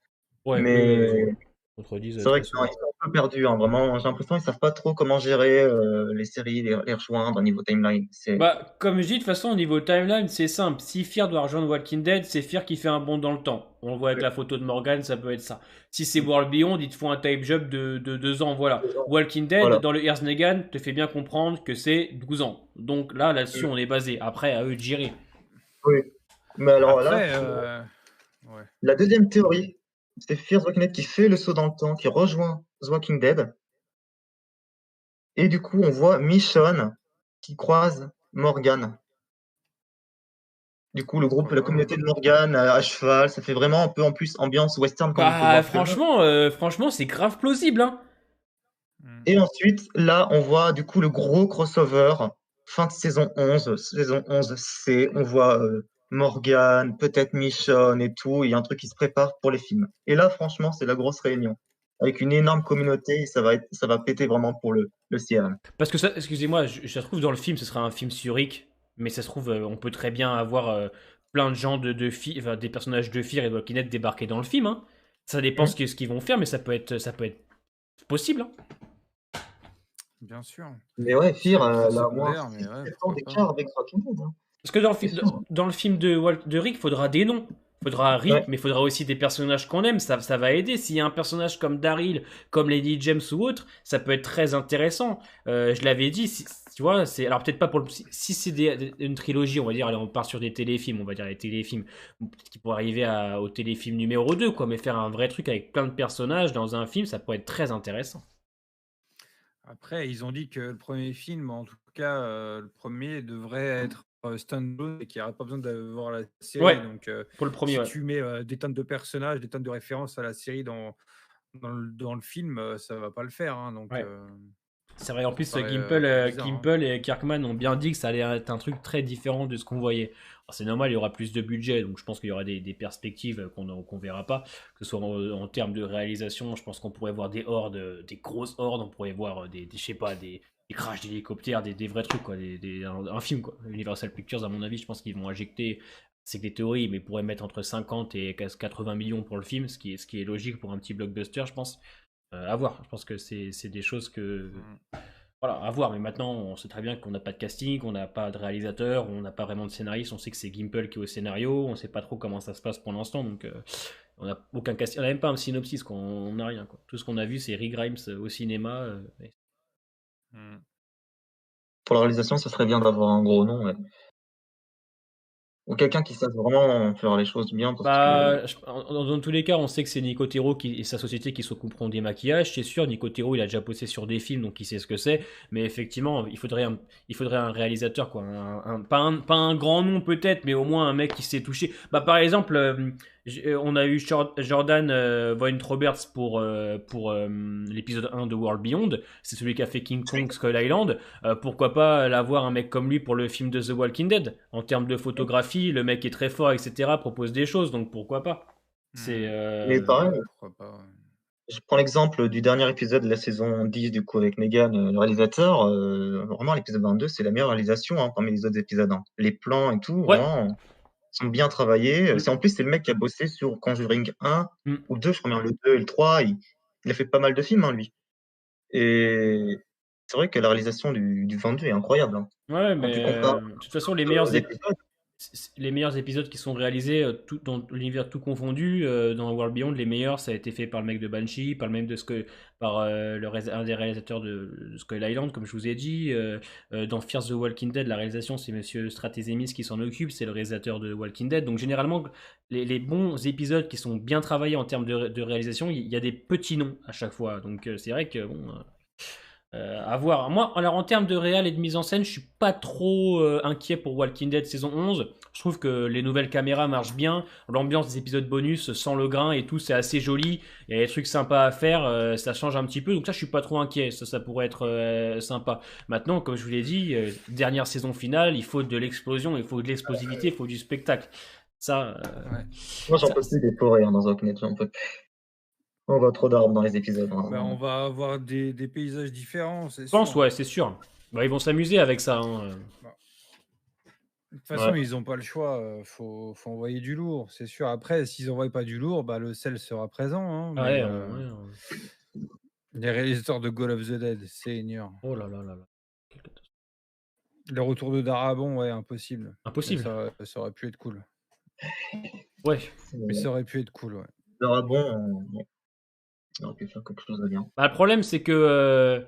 Ouais, Mais contredisent c'est vrai très qu'ils souvent. sont un peu perdus, hein, vraiment. J'ai l'impression qu'ils savent pas trop comment gérer les séries, les rejoindre au niveau timeline. Bah, comme je dis, de toute façon, au niveau timeline, c'est simple. Si Fear doit rejoindre Walking Dead, c'est Fear qui fait un bond dans le temps. On le voit avec la photo de Morgan, ça peut être ça. Si c'est World Beyond, ils te font un time jump de 2 ans, voilà. Walking Dead, Voilà. dans le Here's Negan, te fait bien comprendre que c'est 12 ans. Donc là-dessus, on est basé. Après, à eux de gérer. Oui. Mais alors Après, là, ouais. la deuxième théorie, c'est Fear the Walking Dead qui fait le saut dans le temps, qui rejoint The Walking Dead. Et du coup, on voit Michonne qui croise Morgan. Du coup, le groupe, la communauté de Morgan à cheval, ça fait vraiment un peu en plus ambiance western comme on peut voir Franchement, c'est grave plausible, hein. Et ensuite, là, on voit du coup le gros crossover, fin de saison 11, saison 11C, on voit Morgan, peut-être Michonne et tout, il y a un truc qui se prépare pour les films. Et là, franchement, c'est la grosse réunion. Avec une énorme communauté, ça va péter vraiment pour le CRM. Parce que ça, excusez-moi, ça se trouve dans le film, ce sera un film sur Rick, mais ça se trouve, on peut très bien avoir plein de gens enfin, des personnages de Fear et de Walking Dead débarquer dans le film, hein. Ça dépend ce qu'ils vont faire, mais ça peut être possible, hein. Bien sûr. Mais ouais, Fear, C'est là, secondaire, moi, mais ouais, 7 ans pourquoi d'écart avec Walking Dead. Hein. Parce que dans le film de Rick, il faudra des noms. Il faudra Rick, Ouais. mais il faudra aussi des personnages qu'on aime. Ça va aider. S'il y a un personnage comme Daryl, comme Lady James ou autre, ça peut être très intéressant. Je l'avais dit, tu vois, alors peut-être pas pour si c'est une trilogie, on va dire, allez, on part sur des téléfilms, on va dire les téléfilms, peut-être qu'il pourrait arriver au téléfilm numéro 2, quoi, mais faire un vrai truc avec plein de personnages dans un film, ça pourrait être très intéressant. Après, ils ont dit que le premier film, en tout cas, le premier devrait être standalone et qu'il n'y aurait pas besoin d'avoir la série. Ouais, Donc, pour le premier, si ouais. tu mets des tonnes de personnages, des tonnes de références à la série dans le film, ça ne va pas le faire. Hein, donc, Ouais. C'est vrai, en plus, paraît, bizarre, Gimple et Kirkman ont bien dit que ça allait être un truc très différent de ce qu'on voyait. Alors, c'est normal, il y aura plus de budget, donc je pense qu'il y aura des perspectives qu'on verra pas, que ce soit en termes de réalisation. Je pense qu'on pourrait voir des hordes, des grosses hordes, on pourrait voir je sais pas, des crashs d'hélicoptères, des vrais trucs, quoi, un film, quoi. Universal Pictures, à mon avis, je pense qu'ils vont injecter, c'est que des théories, mais pourraient mettre entre 50 et 80 millions pour le film, ce qui est logique pour un petit blockbuster, je pense. À voir. Je pense que c'est des choses que. Voilà, à voir. Mais maintenant, on sait très bien qu'on n'a pas de casting, on n'a pas de réalisateur, on n'a pas vraiment de scénariste. On sait que c'est Gimple qui est au scénario. On ne sait pas trop comment ça se passe pour l'instant. Donc, on n'a aucun casting. On n'a même pas un synopsis. Quoi. On n'a rien. Quoi. Tout ce qu'on a vu, c'est Rick Grimes au cinéma. Pour la réalisation, ce serait bien d'avoir un gros nom. Ouais. Ou quelqu'un qui sache vraiment faire les choses bien. Parce que... Dans tous les cas, on sait que c'est Nicotero et sa société qui s'occuperont des maquillages. C'est sûr, Nicotero, il a déjà bossé sur des films, donc il sait ce que c'est. Mais effectivement, il faudrait un réalisateur, quoi. Pas un grand nom peut-être, mais au moins un mec qui sait toucher. Bah, par exemple, on a eu Jordan Vogt-Roberts pour l'épisode 1 de World Beyond. C'est celui qui a fait King Kong Skull Island. Pourquoi pas l'avoir un mec comme lui pour le film de The Walking Dead. En termes de photographie, le mec est très fort, etc. Propose des choses, donc pourquoi pas. Mais pareil, pourquoi pas, ouais. Je prends l'exemple du dernier épisode de la saison 10 du coup avec Negan, le réalisateur. Vraiment, l'épisode 22, c'est la meilleure réalisation hein, parmi les autres épisodes. Hein. Les plans et tout, Ouais. vraiment, sont bien travaillés. En plus, c'est le mec qui a bossé sur Conjuring 1 ou 2, je crois bien, le 2 et le 3. Il a fait pas mal de films, hein, lui. Et c'est vrai que la réalisation du 22 est incroyable. Hein. Ouais, mais de toute façon, les meilleurs épisodes qui sont réalisés, dans l'univers tout confondu, dans World Beyond, les meilleurs, ça a été fait par le mec de Banshee, par un des réalisateurs de Skull Island, comme je vous ai dit. Dans Fear the Walking Dead, la réalisation, c'est Monsieur Stratezemis qui s'en occupe, c'est le réalisateur de Walking Dead. Donc généralement, les bons épisodes qui sont bien travaillés en termes de réalisation, il y a des petits noms à chaque fois. Donc c'est vrai que bon. À voir. Moi, alors en termes de réal et de mise en scène, je suis pas trop inquiet pour Walking Dead saison 11. Je trouve que les nouvelles caméras marchent bien. L'ambiance des épisodes bonus sans le grain et tout, c'est assez joli. Il y a des trucs sympas à faire, ça change un petit peu. Donc ça, je suis pas trop inquiet. Ça pourrait être sympa. Maintenant, comme je vous l'ai dit, dernière saison finale, il faut de l'explosion, il faut de l'explosivité, il faut du spectacle. Ça. Ouais. Moi, j'en peux plus des forêts hein, dans Walking Dead. J'en peux plus. On voit trop d'arbres dans les épisodes. Hein. Bah, on va avoir des paysages différents, c'est Je sûr. pense, ouais, c'est sûr. Bah, ils vont s'amuser avec ça. Hein. De toute façon, ils n'ont pas le choix. Faut envoyer du lourd, c'est sûr. Après, s'ils n'envoient pas du lourd, bah, le sel sera présent. Hein, mais, les réalisateurs de Call of the Dead, Seigneur. Oh là là là là. Le retour de Darabon, ouais, impossible. Impossible. Ça aurait pu être cool. Ouais. Mais ça aurait pu être cool, ouais. Darabon, on aurait pu faire quelque chose de bien. Bah, le problème, c'est que.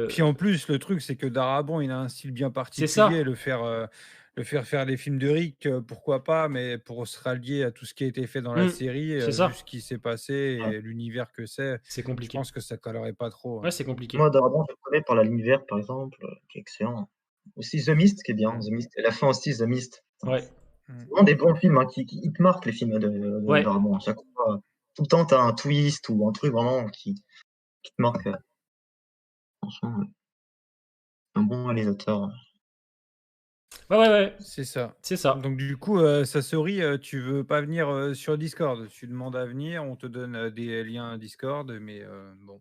Puis en plus, le truc, c'est que Darabon, il a un style bien particulier. C'est ça. Le faire le faire des films de Rick, pourquoi pas, mais pour se rallier à tout ce qui a été fait dans la série, c'est ça. vu ce qui s'est passé et Ouais. l'univers que c'est C'est je compliqué. pense que ça collerait pas trop, Ouais, c'est compliqué. Moi, Daredevil, je le connais par l'univers, par exemple, qui est excellent. Aussi The Mist, qui est bien. The Mist. Et la fin aussi, The Mist. Ouais. C'est vraiment des bons films, hein, qui ils te marquent, les films de Ouais. Daredevil. À chaque fois, tout le temps, tu as un twist ou un truc vraiment qui te marque. Franchement, un bon réalisateur. Ouais. C'est ça. C'est ça. Donc du coup, Sasori, tu veux pas venir, sur Discord? Tu demandes à venir, on te donne, des liens Discord, mais bon.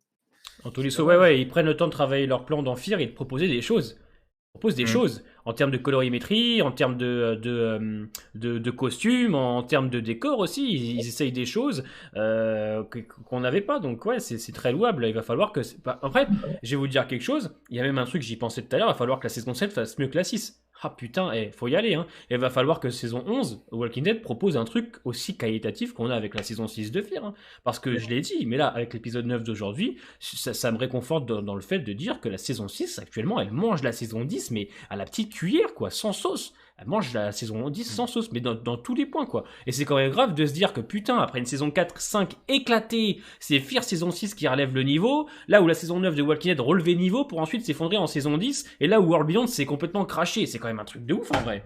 En tous les C'est cas, dommage. ouais, ils prennent le temps de travailler leur plan dans Fear et de proposer des choses. Ils proposent des choses en termes de colorimétrie, en termes de costumes, en termes de décor aussi. Ils essayent des choses qu'on n'avait pas. Donc ouais, c'est très louable. Il va falloir que... Après, je vais vous dire quelque chose. Il y a même un truc, j'y pensais tout à l'heure. Il va falloir que la saison 7 fasse mieux que la 6. Ah putain, faut y aller. Hein. Et il va falloir que saison 11, Walking Dead, propose un truc aussi qualitatif qu'on a avec la saison 6 de Fear. Hein. Parce que je l'ai dit, mais là, avec l'épisode 9 d'aujourd'hui, ça me réconforte dans le fait de dire que la saison 6, actuellement, elle mange la saison 10, mais à la petite cuillère, quoi, sans sauce. Elle mange la saison 10 sans sauce, mais dans tous les points, quoi. Et c'est quand même grave de se dire que, putain, après une saison 4, 5 éclatée, c'est Fear saison 6 qui relève le niveau, là où la saison 9 de Walking Dead relevait niveau pour ensuite s'effondrer en saison 10, et là où World Beyond s'est complètement craché. C'est quand même un truc de ouf, en vrai.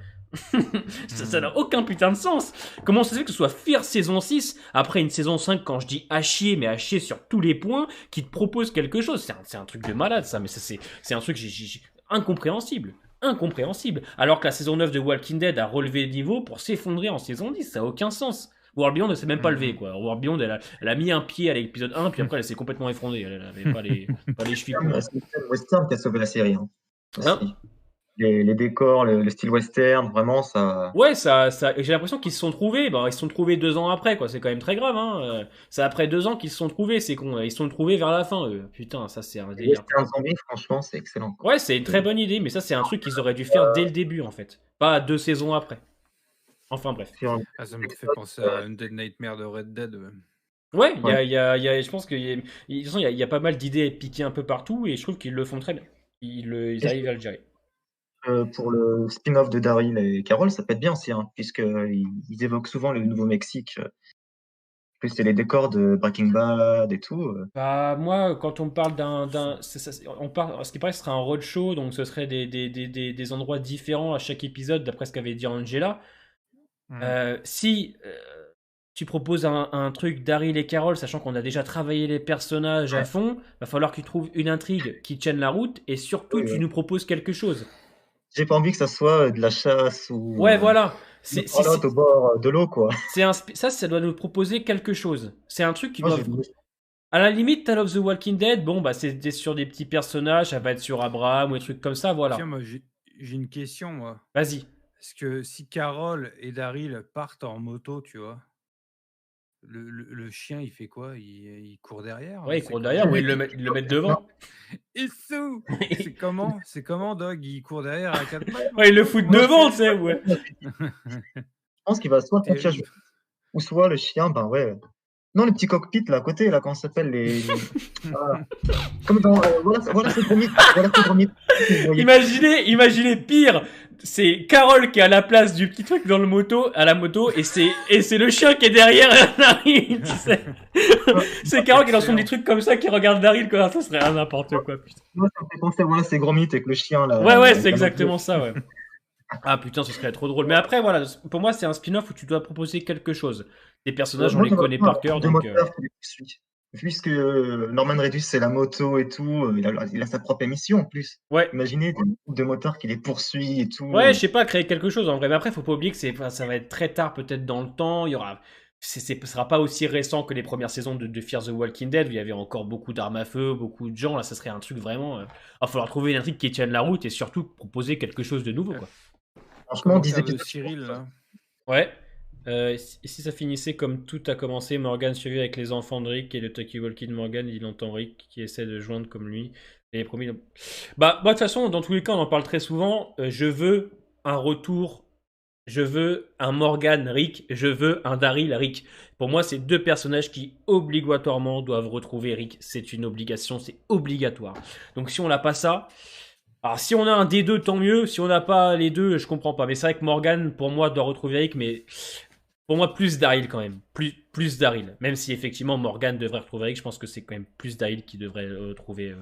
Ça n'a aucun putain de sens. Comment ça se fait que ce soit Fear saison 6 après une saison 5, quand je dis à chier, mais à chier sur tous les points, qui te propose quelque chose? C'est un truc de malade, ça, mais c'est un truc incompréhensible. Incompréhensible. Alors que la saison 9 de Walking Dead a relevé le niveau pour s'effondrer en saison 10, ça n'a aucun sens. World Beyond ne s'est même pas levé, quoi. World Beyond, elle a mis un pied à l'épisode 1, puis après elle s'est complètement effondrée. Elle avait pas les chevilles. C'est le western qui a sauvé la série. Hein. Hein? Les décors, le style western, vraiment, ça... Ouais, j'ai l'impression qu'ils se sont trouvés. Bon, ils se sont trouvés 2 ans après, quoi. C'est quand même très grave, hein. C'est après 2 ans qu'ils se sont trouvés, c'est con. Ils se sont trouvés vers la fin, eux. Putain, ça, c'est un Les délire. western zombies, franchement, c'est excellent. Quoi. Ouais, c'est une très bonne idée, mais ça, c'est un truc qu'ils auraient dû faire dès le début, en fait. Pas 2 saisons après. Enfin, bref. Ça me fait penser à Undead Nightmare de Red Dead. Ouais, je pense qu'il y a pas mal d'idées piquées un peu partout, et je trouve qu'ils le font très bien. Ils arrivent à le gérer. Pour le spin-off de Daryl et Carol, ça peut être bien aussi, hein, puisqu'ils évoquent souvent le Nouveau-Mexique. En plus, c'est les décors de Breaking Bad et tout. Bah, moi, quand on me parle ce qui paraît, ce serait un roadshow, donc ce serait des endroits différents à chaque épisode, d'après ce qu'avait dit Angela. Si tu proposes un truc Daryl et Carol, sachant qu'on a déjà travaillé les personnages à fond, va falloir que tu trouves une intrigue qui tienne la route, et surtout, tu nous proposes quelque chose. J'ai pas envie que ça soit de la chasse ou... Ouais, voilà. C'est au bord de l'eau, quoi. Ça doit nous proposer quelque chose. C'est un truc qui doit... À la limite, Tale of the Walking Dead, bon, bah, c'est sur des petits personnages, ça va être sur Abraham ou des trucs comme ça, voilà. Tiens, moi, j'ai une question, moi. Vas-y. Est-ce que si Carol et Daryl partent en moto, tu vois, le chien, il fait quoi? Il court derrière? Ouais, il court derrière, ou ils le mettent devant. Issou! C'est comment, Dog? Il court derrière à 4 mètres? Ouais, il le fout devant, tu sais, ouais. Je pense qu'il va soit le chien ou soit le chien, ben ouais. Non, le petit cockpit là à côté, là, comment ça s'appelle Comme dans. Voilà, c'est gros mythe. Imaginez pire, c'est Carole qui est à la place du petit truc dans à la moto, et c'est le chien qui est derrière Daryl, tu sais. C'est Carole qui est dans son petit truc comme ça, qui regarde Daryl, quoi. Ça serait n'importe quoi, putain. Moi, ça me fait penser, voilà, c'est gros mythe avec le chien là. Ouais, c'est exactement ça, ouais. Ah putain, ce serait trop drôle. Mais après, voilà, pour moi, c'est un spin-off où tu dois proposer quelque chose. Des personnages, on les connaît par cœur, donc... Puisque Norman Reedus, c'est la moto et tout, il a sa propre émission en plus. Ouais. Imaginez des groupes de motards qui les poursuit et tout. Ouais, je sais pas, créer quelque chose en vrai. Mais après, faut pas oublier que ça va être très tard peut-être dans le temps. Il y aura... ce sera pas aussi récent que les premières saisons de Fear the Walking Dead, où il y avait encore beaucoup d'armes à feu, beaucoup de gens. Là, ça serait un truc vraiment... Il va falloir trouver une intrigue qui tienne la route et surtout proposer quelque chose de nouveau, quoi. Franchement, 10 épisodes. Cyril, là. Ouais. Si ça finissait comme tout a commencé, Morgan suivi avec les enfants de Rick et le talkie-walkie de Morgan, il entend Rick qui essaie de joindre comme lui. Et promis. Bah, de toute façon, dans tous les cas, on en parle très souvent. Je veux un retour. Je veux un Morgan Rick. Je veux un Daryl Rick. Pour moi, c'est 2 personnages qui obligatoirement doivent retrouver Rick. C'est une obligation, c'est obligatoire. Donc si on n'a pas ça, Alors, si on a un des deux, tant mieux. Si on n'a pas les deux, je comprends pas. Mais c'est vrai que Morgan, pour moi, doit retrouver Eric, mais pour moi, plus Daryl quand même. Plus Daryl. Même si effectivement Morgan devrait retrouver Eric, je pense que c'est quand même plus Daryl qui devrait retrouver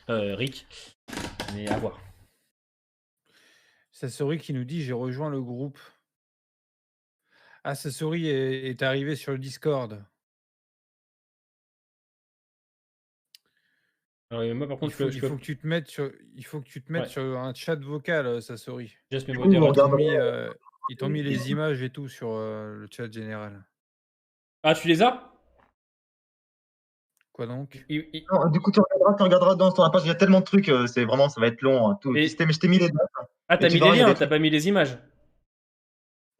Rick. Mais à voir. Sassori qui nous dit j'ai rejoint le groupe. Ah, Sassori est arrivé sur le Discord. Alors, moi, par contre, Il faut que tu te mettes sur un chat vocal, Sassori. Just mes Du coup, on modérateurs. regarde. Ils t'ont mis les images et tout sur le chat général. Ah, tu les as? Quoi donc? Non, du coup, tu regarderas sur la page. Il y a tellement de trucs, c'est vraiment, ça va être long. Hein, tout. Et- Mais je t'ai mis les dates. Ah, t'as Et tu mis les verras, il y a liens, des t'as trucs. pas mis les images.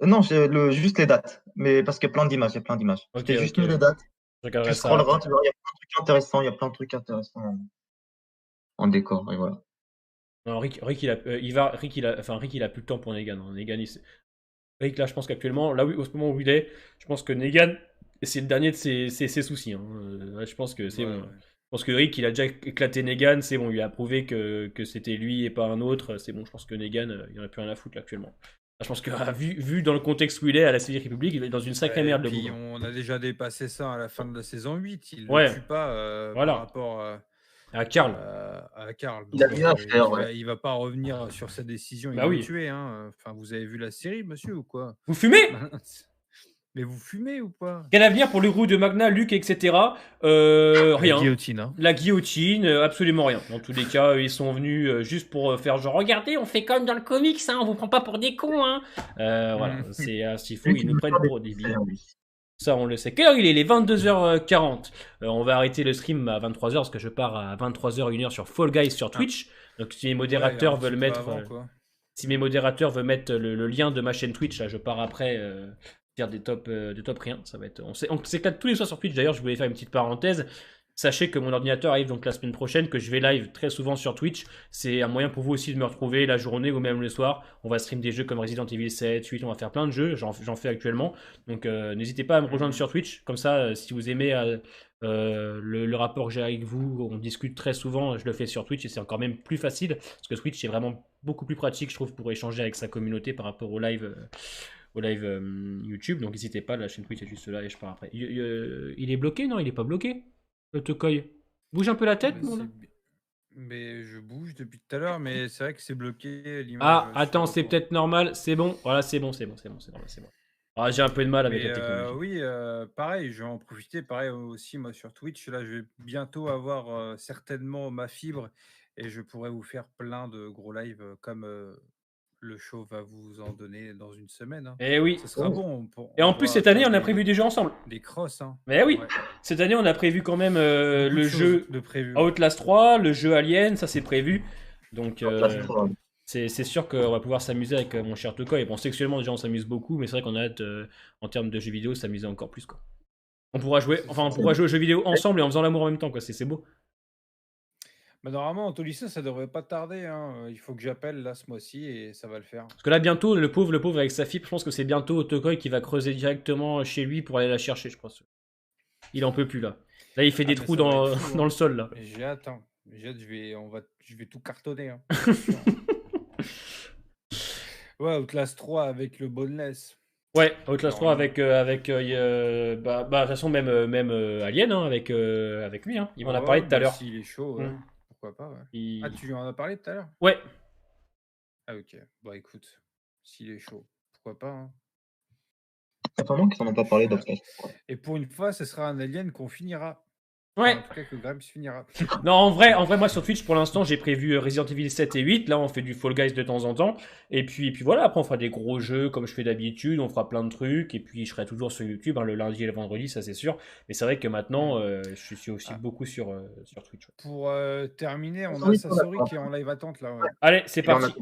Non, j'ai juste les dates. Mais parce qu'il y a plein d'images, il y a plein d'images. Je Ok, t'ai juste ok. mis les dates. Je Tu regarderai ça scrolleras, après. tu verras, il y a plein de trucs intéressants. Il y a plein de trucs intéressants en décor. Et voilà. Non, Rick, il a, Rick, il a plus le temps pour Negan. Hein. Rick, là, je pense qu'actuellement, là, oui, au moment où il est, je pense que Negan, c'est le dernier de ses soucis. Hein. Je pense que c'est Ouais, bon. ouais. Je pense que Rick, il a déjà éclaté Negan, c'est bon, il a prouvé que c'était lui et pas un autre. C'est bon, je pense que Negan, il n'y en a plus rien à foutre là, actuellement. Je pense que vu dans le contexte où il est à la série République, il est dans une sacrée Ouais, merde et le puis boulot. on a déjà dépassé ça à la fin de la saison 8. Il le Ouais, tue pas voilà. par rapport À Karl. à Karl. Il a Donc rien à faire, ouais. il va pas revenir sur sa décision et Bah le oui. tuer. Hein. Enfin, vous avez vu la série, monsieur, ou quoi? Vous fumez? Mais vous fumez ou pas? Quel avenir pour le groupe de Magna, Luke, etc. La Rien. guillotine. Hein. La guillotine, absolument rien. Dans tous les cas, ils sont venus juste pour faire genre, regardez, on fait comme dans le comics, hein, on vous prend pas pour des cons, hein. Voilà, c'est s'il faut, Lui, ils tu nous veux prennent faire des pour des trucs, billes. lui. Ça, on le sait. Quelle heure il est? Il est 22h40. On va arrêter le stream à 23h parce que je pars à 23h, 1h sur Fall Guys sur Twitch. Donc, si mes modérateurs Ouais, un veulent petit peu mettre. avant, quoi. Si mes modérateurs veulent mettre le lien de ma chaîne Twitch, là, je pars après faire des top rien. Ça va être, on s'éclate tous les soirs sur Twitch. D'ailleurs, je voulais faire une petite parenthèse. Sachez que mon ordinateur arrive donc la semaine prochaine, que je vais live très souvent sur Twitch. C'est un moyen pour vous aussi de me retrouver la journée ou même le soir. On va stream des jeux comme Resident Evil 7, 8, on va faire plein de jeux. J'en fais actuellement. Donc n'hésitez pas à me rejoindre sur Twitch. Comme ça, si vous aimez le rapport que j'ai avec vous, on discute très souvent. Je le fais sur Twitch et c'est encore même plus facile parce que Twitch est vraiment beaucoup plus pratique, je trouve, pour échanger avec sa communauté par rapport au live YouTube. Donc n'hésitez pas, la chaîne Twitch est juste là et je pars après. Il est bloqué? Non, il est pas bloqué. Le Tokoi. Bouge un peu la tête, mon là. Mais je bouge depuis tout à l'heure, mais c'est vrai que c'est bloqué l'image. Ah, attends, c'est peut-être normal. C'est bon. Voilà, c'est bon, c'est normal, c'est bon. Ah, j'ai un peu de mal avec la technologie. Oui, pareil, je vais en profiter. Pareil aussi, moi, sur Twitch, là, je vais bientôt avoir certainement ma fibre et je pourrai vous faire plein de gros lives comme le show va vous en donner dans une semaine. Hein. Eh oui. Ce sera bon. Et en plus, cette année, on a prévu des jeux ensemble. Des crosses. Hein. Mais oui. Ouais. Cette année, on a prévu quand même Beaucoup le de jeu choses de prévu. Outlast 3, le jeu Alien, ça c'est prévu. Donc, Outlast 3. c'est sûr qu'on va pouvoir s'amuser avec mon cher Tokoi. Et bon, sexuellement, déjà, on s'amuse beaucoup, mais c'est vrai qu'on a hâte, en termes de jeux vidéo, s'amuser encore plus, quoi. On pourra jouer aux jeux vidéo ensemble et en faisant l'amour en même temps, quoi. C'est beau. Bah, normalement, Antolissa, ça devrait pas tarder. Hein. Il faut que j'appelle là ce mois-ci et ça va le faire. Parce que là, bientôt, le pauvre avec sa fibre, je pense que c'est bientôt Tokoi qui va creuser directement chez lui pour aller la chercher, je pense. Il en peut plus, là. Là, il fait des trous dans le sol, là. J'ai hâte, hein. Je vais tout cartonner. Hein. Ouais, Outlast 3 avec le boneless. Ouais, Outlast 3 avec de toute façon même Alien hein, avec lui hein. Il m'en a parlé tout à l'heure. S'il est chaud, pourquoi pas. Ouais. Ah, tu lui en as parlé tout à l'heure? Ouais. Ah ok. Bah écoute, s'il est chaud, pourquoi pas. Hein. Ça fait un moment qu'ils n'en ont pas parlé d'Outlast. Et pour une fois, ce sera un Alien qu'on finira. Ouais. Enfin, en tout cas, que Grimes finira. Non, en vrai, moi sur Twitch, pour l'instant, j'ai prévu Resident Evil 7 et 8. Là, on fait du Fall Guys de temps en temps. Et puis voilà, après, on fera des gros jeux comme je fais d'habitude. On fera plein de trucs. Et puis, je serai toujours sur YouTube, hein, le lundi et le vendredi, ça c'est sûr. Mais c'est vrai que maintenant, je suis aussi beaucoup sur Twitch. Ouais. Pour terminer, on a Sassori qui est en live attente là. Ouais. Allez, c'est parti.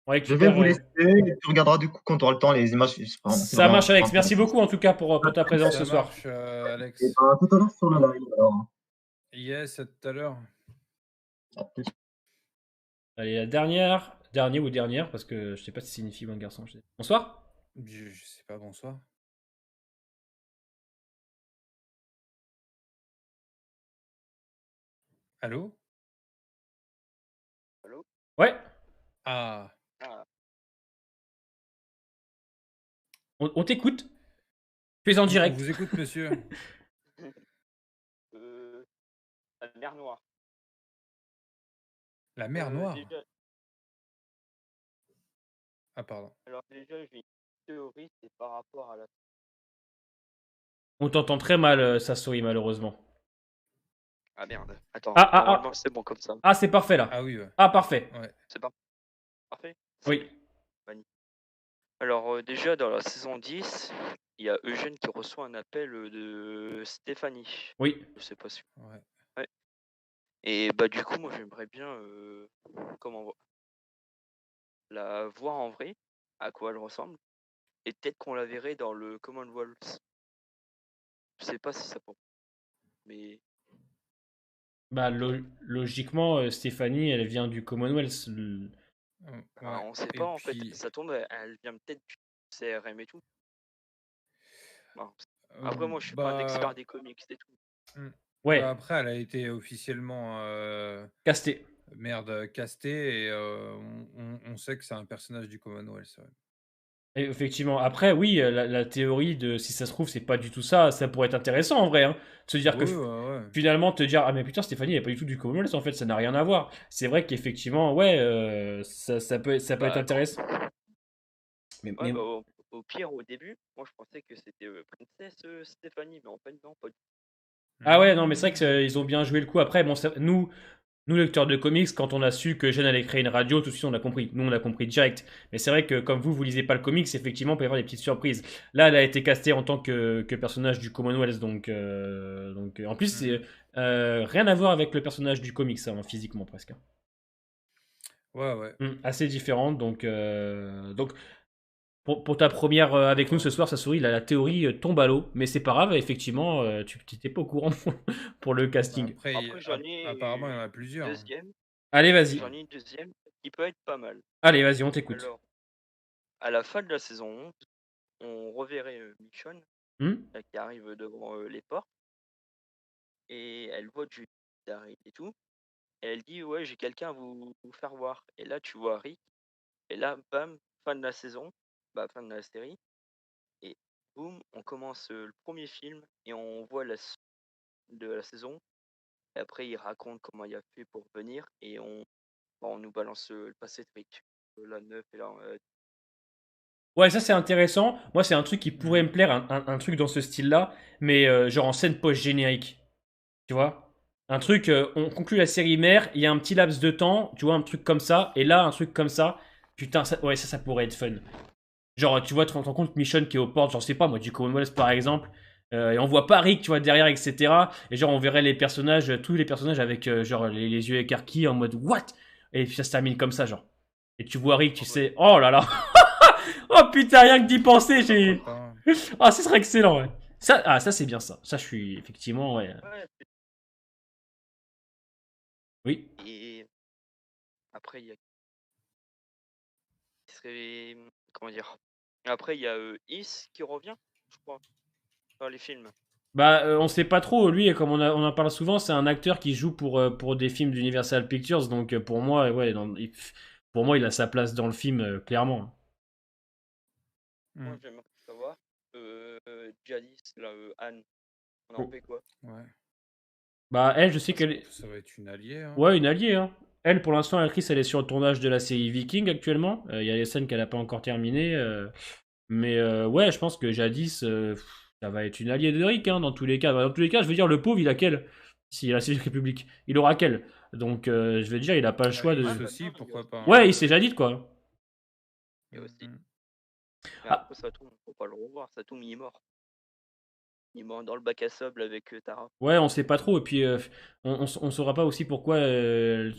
Je vais vous laisser et tu regarderas du coup quand tu auras le temps les images. Ça marche, Alex. Merci beaucoup en tout cas pour ta présence ce soir. Ça marche, Alex. Et à tout à l'heure sur le live. Alors. Yes, à tout à l'heure. Allez, dernier ou dernière, parce que je sais pas si ça signifie bon garçon. Bonsoir. Je sais pas, bonsoir. Allô? Ouais, Ah. on t'écoute. Fais en On direct. vous écoute, monsieur. La mer Noire. La mer Noire. Déjà, Ah, pardon. alors déjà, j'ai une théorie, c'est par rapport à la... On t'entend très mal, Sasori, malheureusement. Ah merde, attends, Ah, ah, ah. normalement c'est bon comme ça. Ah, c'est parfait là. Ah oui, ouais. Ah, parfait. Ouais. C'est pas parfait. Oui. Alors déjà, dans la saison 10, il y a Eugène qui reçoit un appel de Stéphanie. Oui. Je sais pas si... Ouais. Et bah du coup, moi j'aimerais bien la voir en vrai, à quoi elle ressemble, et peut-être qu'on la verrait dans le Commonwealth. Je sais pas si ça peut. Mais Bah, logiquement, Stéphanie, elle vient du Commonwealth. bah, on sait Et pas en fait. puis, Ça tombe, elle vient peut-être du CRM et tout. Bon, après, moi je suis pas un expert des comics et tout. Ouais, bah, après, elle a été officiellement casté. castée et on sait que c'est un personnage du Commonwealth. Ouais. Et effectivement. Après, oui, la théorie de si ça se trouve, c'est pas du tout ça, ça pourrait être intéressant en vrai. Hein. De se dire que Oui, ouais. finalement, te dire, ah mais putain, Stéphanie, elle est pas du tout du Commonwealth, en fait, ça n'a rien à voir. C'est vrai qu'effectivement, ouais, ça peut être Bah, intéressant. Mais, Ouais, bah, au pire, au début, moi je pensais que c'était Princesse Stéphanie, mais en fait, non, pas du tout. Ah ouais, non, mais c'est vrai qu'ils ont bien joué le coup. Après, bon, nous, lecteurs de comics, quand on a su que Jeanne allait créer une radio, tout de suite on a compris. Nous, on a compris direct. Mais c'est vrai que comme vous lisez pas le comics, effectivement, il peut y avoir des petites surprises. Là, elle a été castée en tant que personnage du Commonwealth, donc en plus, c'est rien à voir avec le personnage du comics, hein, physiquement presque. Ouais. Assez différente, donc pour ta première avec nous ce soir, ça sourit, la théorie tombe à l'eau, mais c'est pas grave, effectivement, tu n'étais pas au courant pour le casting. Après, Après, j'en ai apparemment, il y en a plusieurs. une deuxième. Allez, vas-y. J'en ai une deuxième qui peut être pas mal. Allez, vas-y, on t'écoute. Alors, à la fin de la saison 11, on reverrait Michonne qui arrive devant les portes et elle voit Julie Daryl et tout. Et elle dit ouais, j'ai quelqu'un à vous faire voir. Et là, tu vois Rick. Et là, bam, fin de la saison, fin de la série. Et boum, on commence le premier film et on voit la suite de la saison. Et après, il raconte comment il a fait pour venir et on nous balance le passé de Rick. La 9 et la... Ouais, ça c'est intéressant. Moi, c'est un truc qui pourrait me plaire, un truc dans ce style-là, mais genre en scène post-générique. Tu vois? Un truc, on conclut la série mère, il y a un petit laps de temps, tu vois, un truc comme ça, et là, un truc comme ça. Putain, ça pourrait être fun. Genre, tu vois, tu te rends compte Michonne qui est aux portes, j'en sais pas, moi, du Commonwealth par exemple, et on voit pas Rick, tu vois, derrière, etc. Et genre, on verrait les personnages, tous les personnages avec, genre, les yeux écarquillés en mode what? Et puis ça se termine comme ça, genre. Et tu vois Rick, tu sais, oh là là! Oh putain, rien que d'y penser, j'ai. Ah, ce serait excellent, ouais. Ça c'est bien ça. Ça, je suis effectivement, ouais. Oui. Et après, il y a. Comment dire? Après, il y a Is qui revient, je crois, dans les films. Bah, on sait pas trop. Lui, comme on en parle souvent, c'est un acteur qui joue pour des films d'Universal Pictures. Donc, pour moi, ouais, pour moi, il a sa place dans le film, clairement. Moi, j'aimerais savoir, Jadis, là, Anne, on en fait quoi? Ouais. Bah, elle, je sais qu'elle. Ça va être une alliée. Hein. Ouais, une alliée. Hein. Elle, pour l'instant, l'actrice, elle est sur le tournage de la série Viking actuellement. Il y a des scènes qu'elle n'a pas encore terminées. Mais ouais, je pense que Jadis, ça va être une alliée de Rick, hein, dans tous les cas. Dans tous les cas, je veux dire, le pauvre, il a quel? Si la Civic République, il aura quel? Donc, je veux dire, il a pas le choix de. Aussi, pourquoi pas. Ouais, il s'est Jadis, quoi. Et aussi. Mais après, Satou, faut pas le revoir. Satou, il est mort. Il est mort dans le bac à sable avec Tara. Ouais, on sait pas trop. Et puis, on saura pas aussi pourquoi le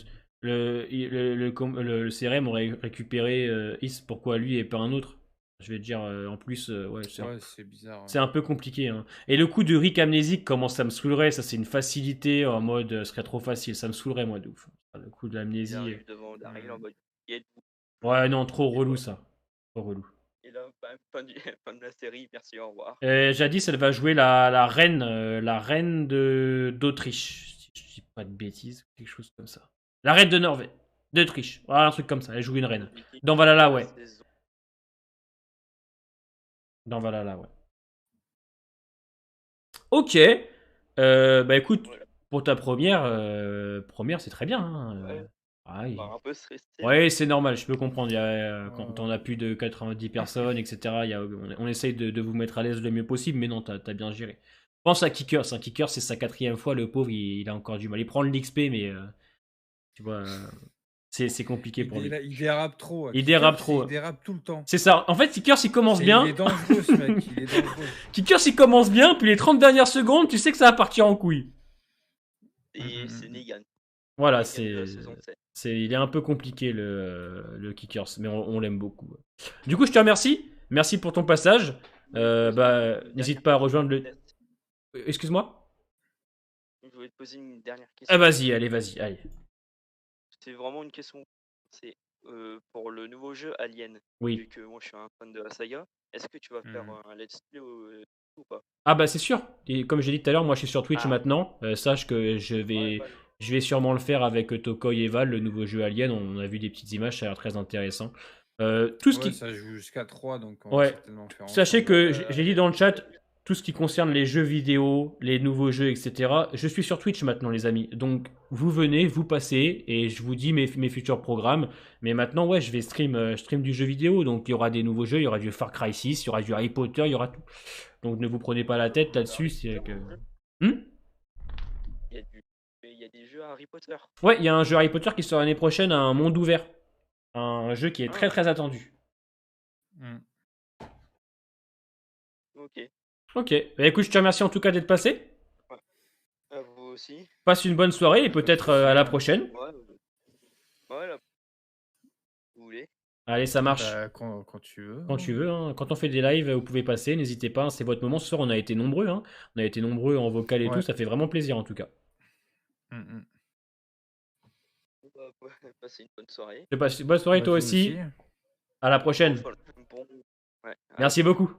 CRM aurait récupéré Is, pourquoi lui et pas un autre. Je vais te dire, en plus, ouais, c'est bizarre. Ouais. C'est un peu compliqué. Hein. Et le coup de Rick amnésique, comment ça me saoulerait? Ça, c'est une facilité en mode, ce serait trop facile. Ça me saoulerait, moi, de ouf. Le coup de l'amnésie. Il arrive devant Daryl en mode, ouais, non, trop relou, ça. Trop relou. Et là, fin de la série, merci, au revoir. Jadis, elle va jouer la reine d'Autriche. Si je dis pas de bêtises, quelque chose comme ça. La reine de Norvège. D'Autriche. Voilà, un truc comme ça. Elle joue une reine. Dans Valhalla, ouais. Dans Valhalla, ouais. Ok. Bah écoute, pour ta première c'est très bien. Hein. On va un peu stressé. Ouais, c'est normal, je peux comprendre. Quand on a plus de 90 personnes, etc., on essaye de vous mettre à l'aise le mieux possible, mais non, t'as bien géré. Pense à Kickers. Kickers, c'est sa 4e fois, le pauvre, il a encore du mal. Il prend l'XP, mais tu vois, c'est compliqué pour lui. Il dérape trop. Il dérape trop. Il dérape tout le temps. C'est ça. En fait, Kickers, il commence bien. Il est dangereux, ce mec. Il est dangereux. Kickers, il commence bien, puis les 30 dernières secondes, tu sais que ça va partir en couille. Et c'est Negan. Voilà, il est un peu compliqué le Kickers, mais on l'aime beaucoup. Du coup, je te remercie. Merci pour ton passage. N'hésite pas à rejoindre le. Excuse-moi. Je voulais te poser une dernière question. Ah, vas-y. C'est vraiment une question. C'est pour le nouveau jeu Alien. Oui. Vu que moi je suis un fan de la saga, est-ce que tu vas faire un let's play ou pas? Ah bah c'est sûr. Et comme j'ai dit tout à l'heure, moi je suis sur Twitch maintenant. Sache que je vais sûrement le faire avec Tokoy et Val, le nouveau jeu Alien. On a vu des petites images, ça a l'air très intéressant. Ça joue jusqu'à 3, donc on va certainement faire Sachez ensemble. que j'ai dit dans le chat, tout ce qui concerne les jeux vidéo, les nouveaux jeux, etc. Je suis sur Twitch maintenant, les amis. Donc vous venez, vous passez, et je vous dis mes futurs programmes. Mais maintenant, ouais, je vais stream du jeu vidéo. Donc il y aura des nouveaux jeux, il y aura du Far Cry 6, il y aura du Harry Potter, il y aura tout. Donc ne vous prenez pas la tête là-dessus. C'est que... Il y a des jeux à Harry Potter. Ouais, il y a un jeu Harry Potter qui sort l'année prochaine à un monde ouvert. Un jeu qui est très très attendu. Ok. Bah, écoute, je te remercie en tout cas d'être passé. À vous aussi. Passe une bonne soirée et peut-être à la prochaine. Ouais, là. Vous voulez? Allez, ça marche. Quand tu veux. Quand tu veux. Hein. Quand on fait des lives, vous pouvez passer. N'hésitez pas. Hein, c'est votre moment. Ce soir, on a été nombreux. Hein. On a été nombreux en vocal et tout. Ça fait vraiment plaisir en tout cas. Passez une bonne soirée. Bonne soirée toi aussi. À la prochaine. Merci beaucoup.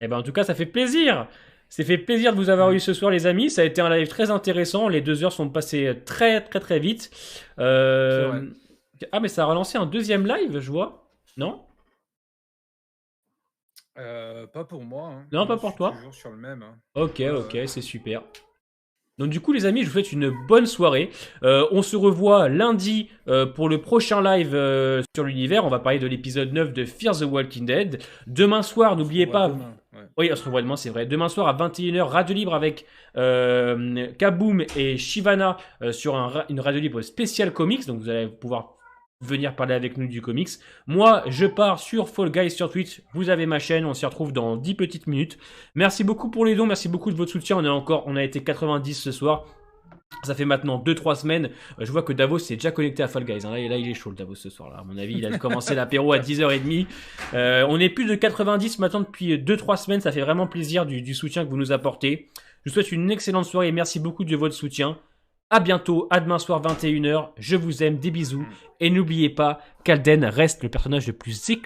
Et ben en tout cas, ça fait plaisir. Ça fait plaisir de vous avoir eu ce soir, les amis. Ça a été un live très intéressant. Les 2 heures sont passées très très très vite. Ah, mais ça a relancé un deuxième live, je vois. Non? Pas pour moi. Hein. Non, pas pour toi. Toujours sur le même. Hein. Ok, c'est super. Donc du coup les amis, je vous souhaite une bonne soirée. On se revoit lundi pour le prochain live sur l'univers. On va parler de l'épisode 9 de Fear the Walking Dead. Demain soir, n'oubliez pas... Oui, on se revoit demain, c'est vrai. Demain soir à 21h, Radio Libre avec Kaboom et Shivana sur une Radio Libre spéciale comics. Donc vous allez pouvoir venir parler avec nous du comics. Moi, je pars sur Fall Guys sur Twitch. Vous avez ma chaîne. On s'y retrouve dans 10 petites minutes. Merci beaucoup pour les dons. Merci beaucoup de votre soutien. On a été 90 ce soir. Ça fait maintenant 2-3 semaines. Je vois que Davos s'est déjà connecté à Fall Guys. Hein. Là, il est chaud, le Davos, ce soir. Là. À mon avis, il a commencé l'apéro à 10h30. On est plus de 90 maintenant depuis 2-3 semaines. Ça fait vraiment plaisir du soutien que vous nous apportez. Je vous souhaite une excellente soirée et merci beaucoup de votre soutien. À bientôt, à demain soir 21h. Je vous aime, des bisous. Et n'oubliez pas qu'Alden reste le personnage le plus éclatant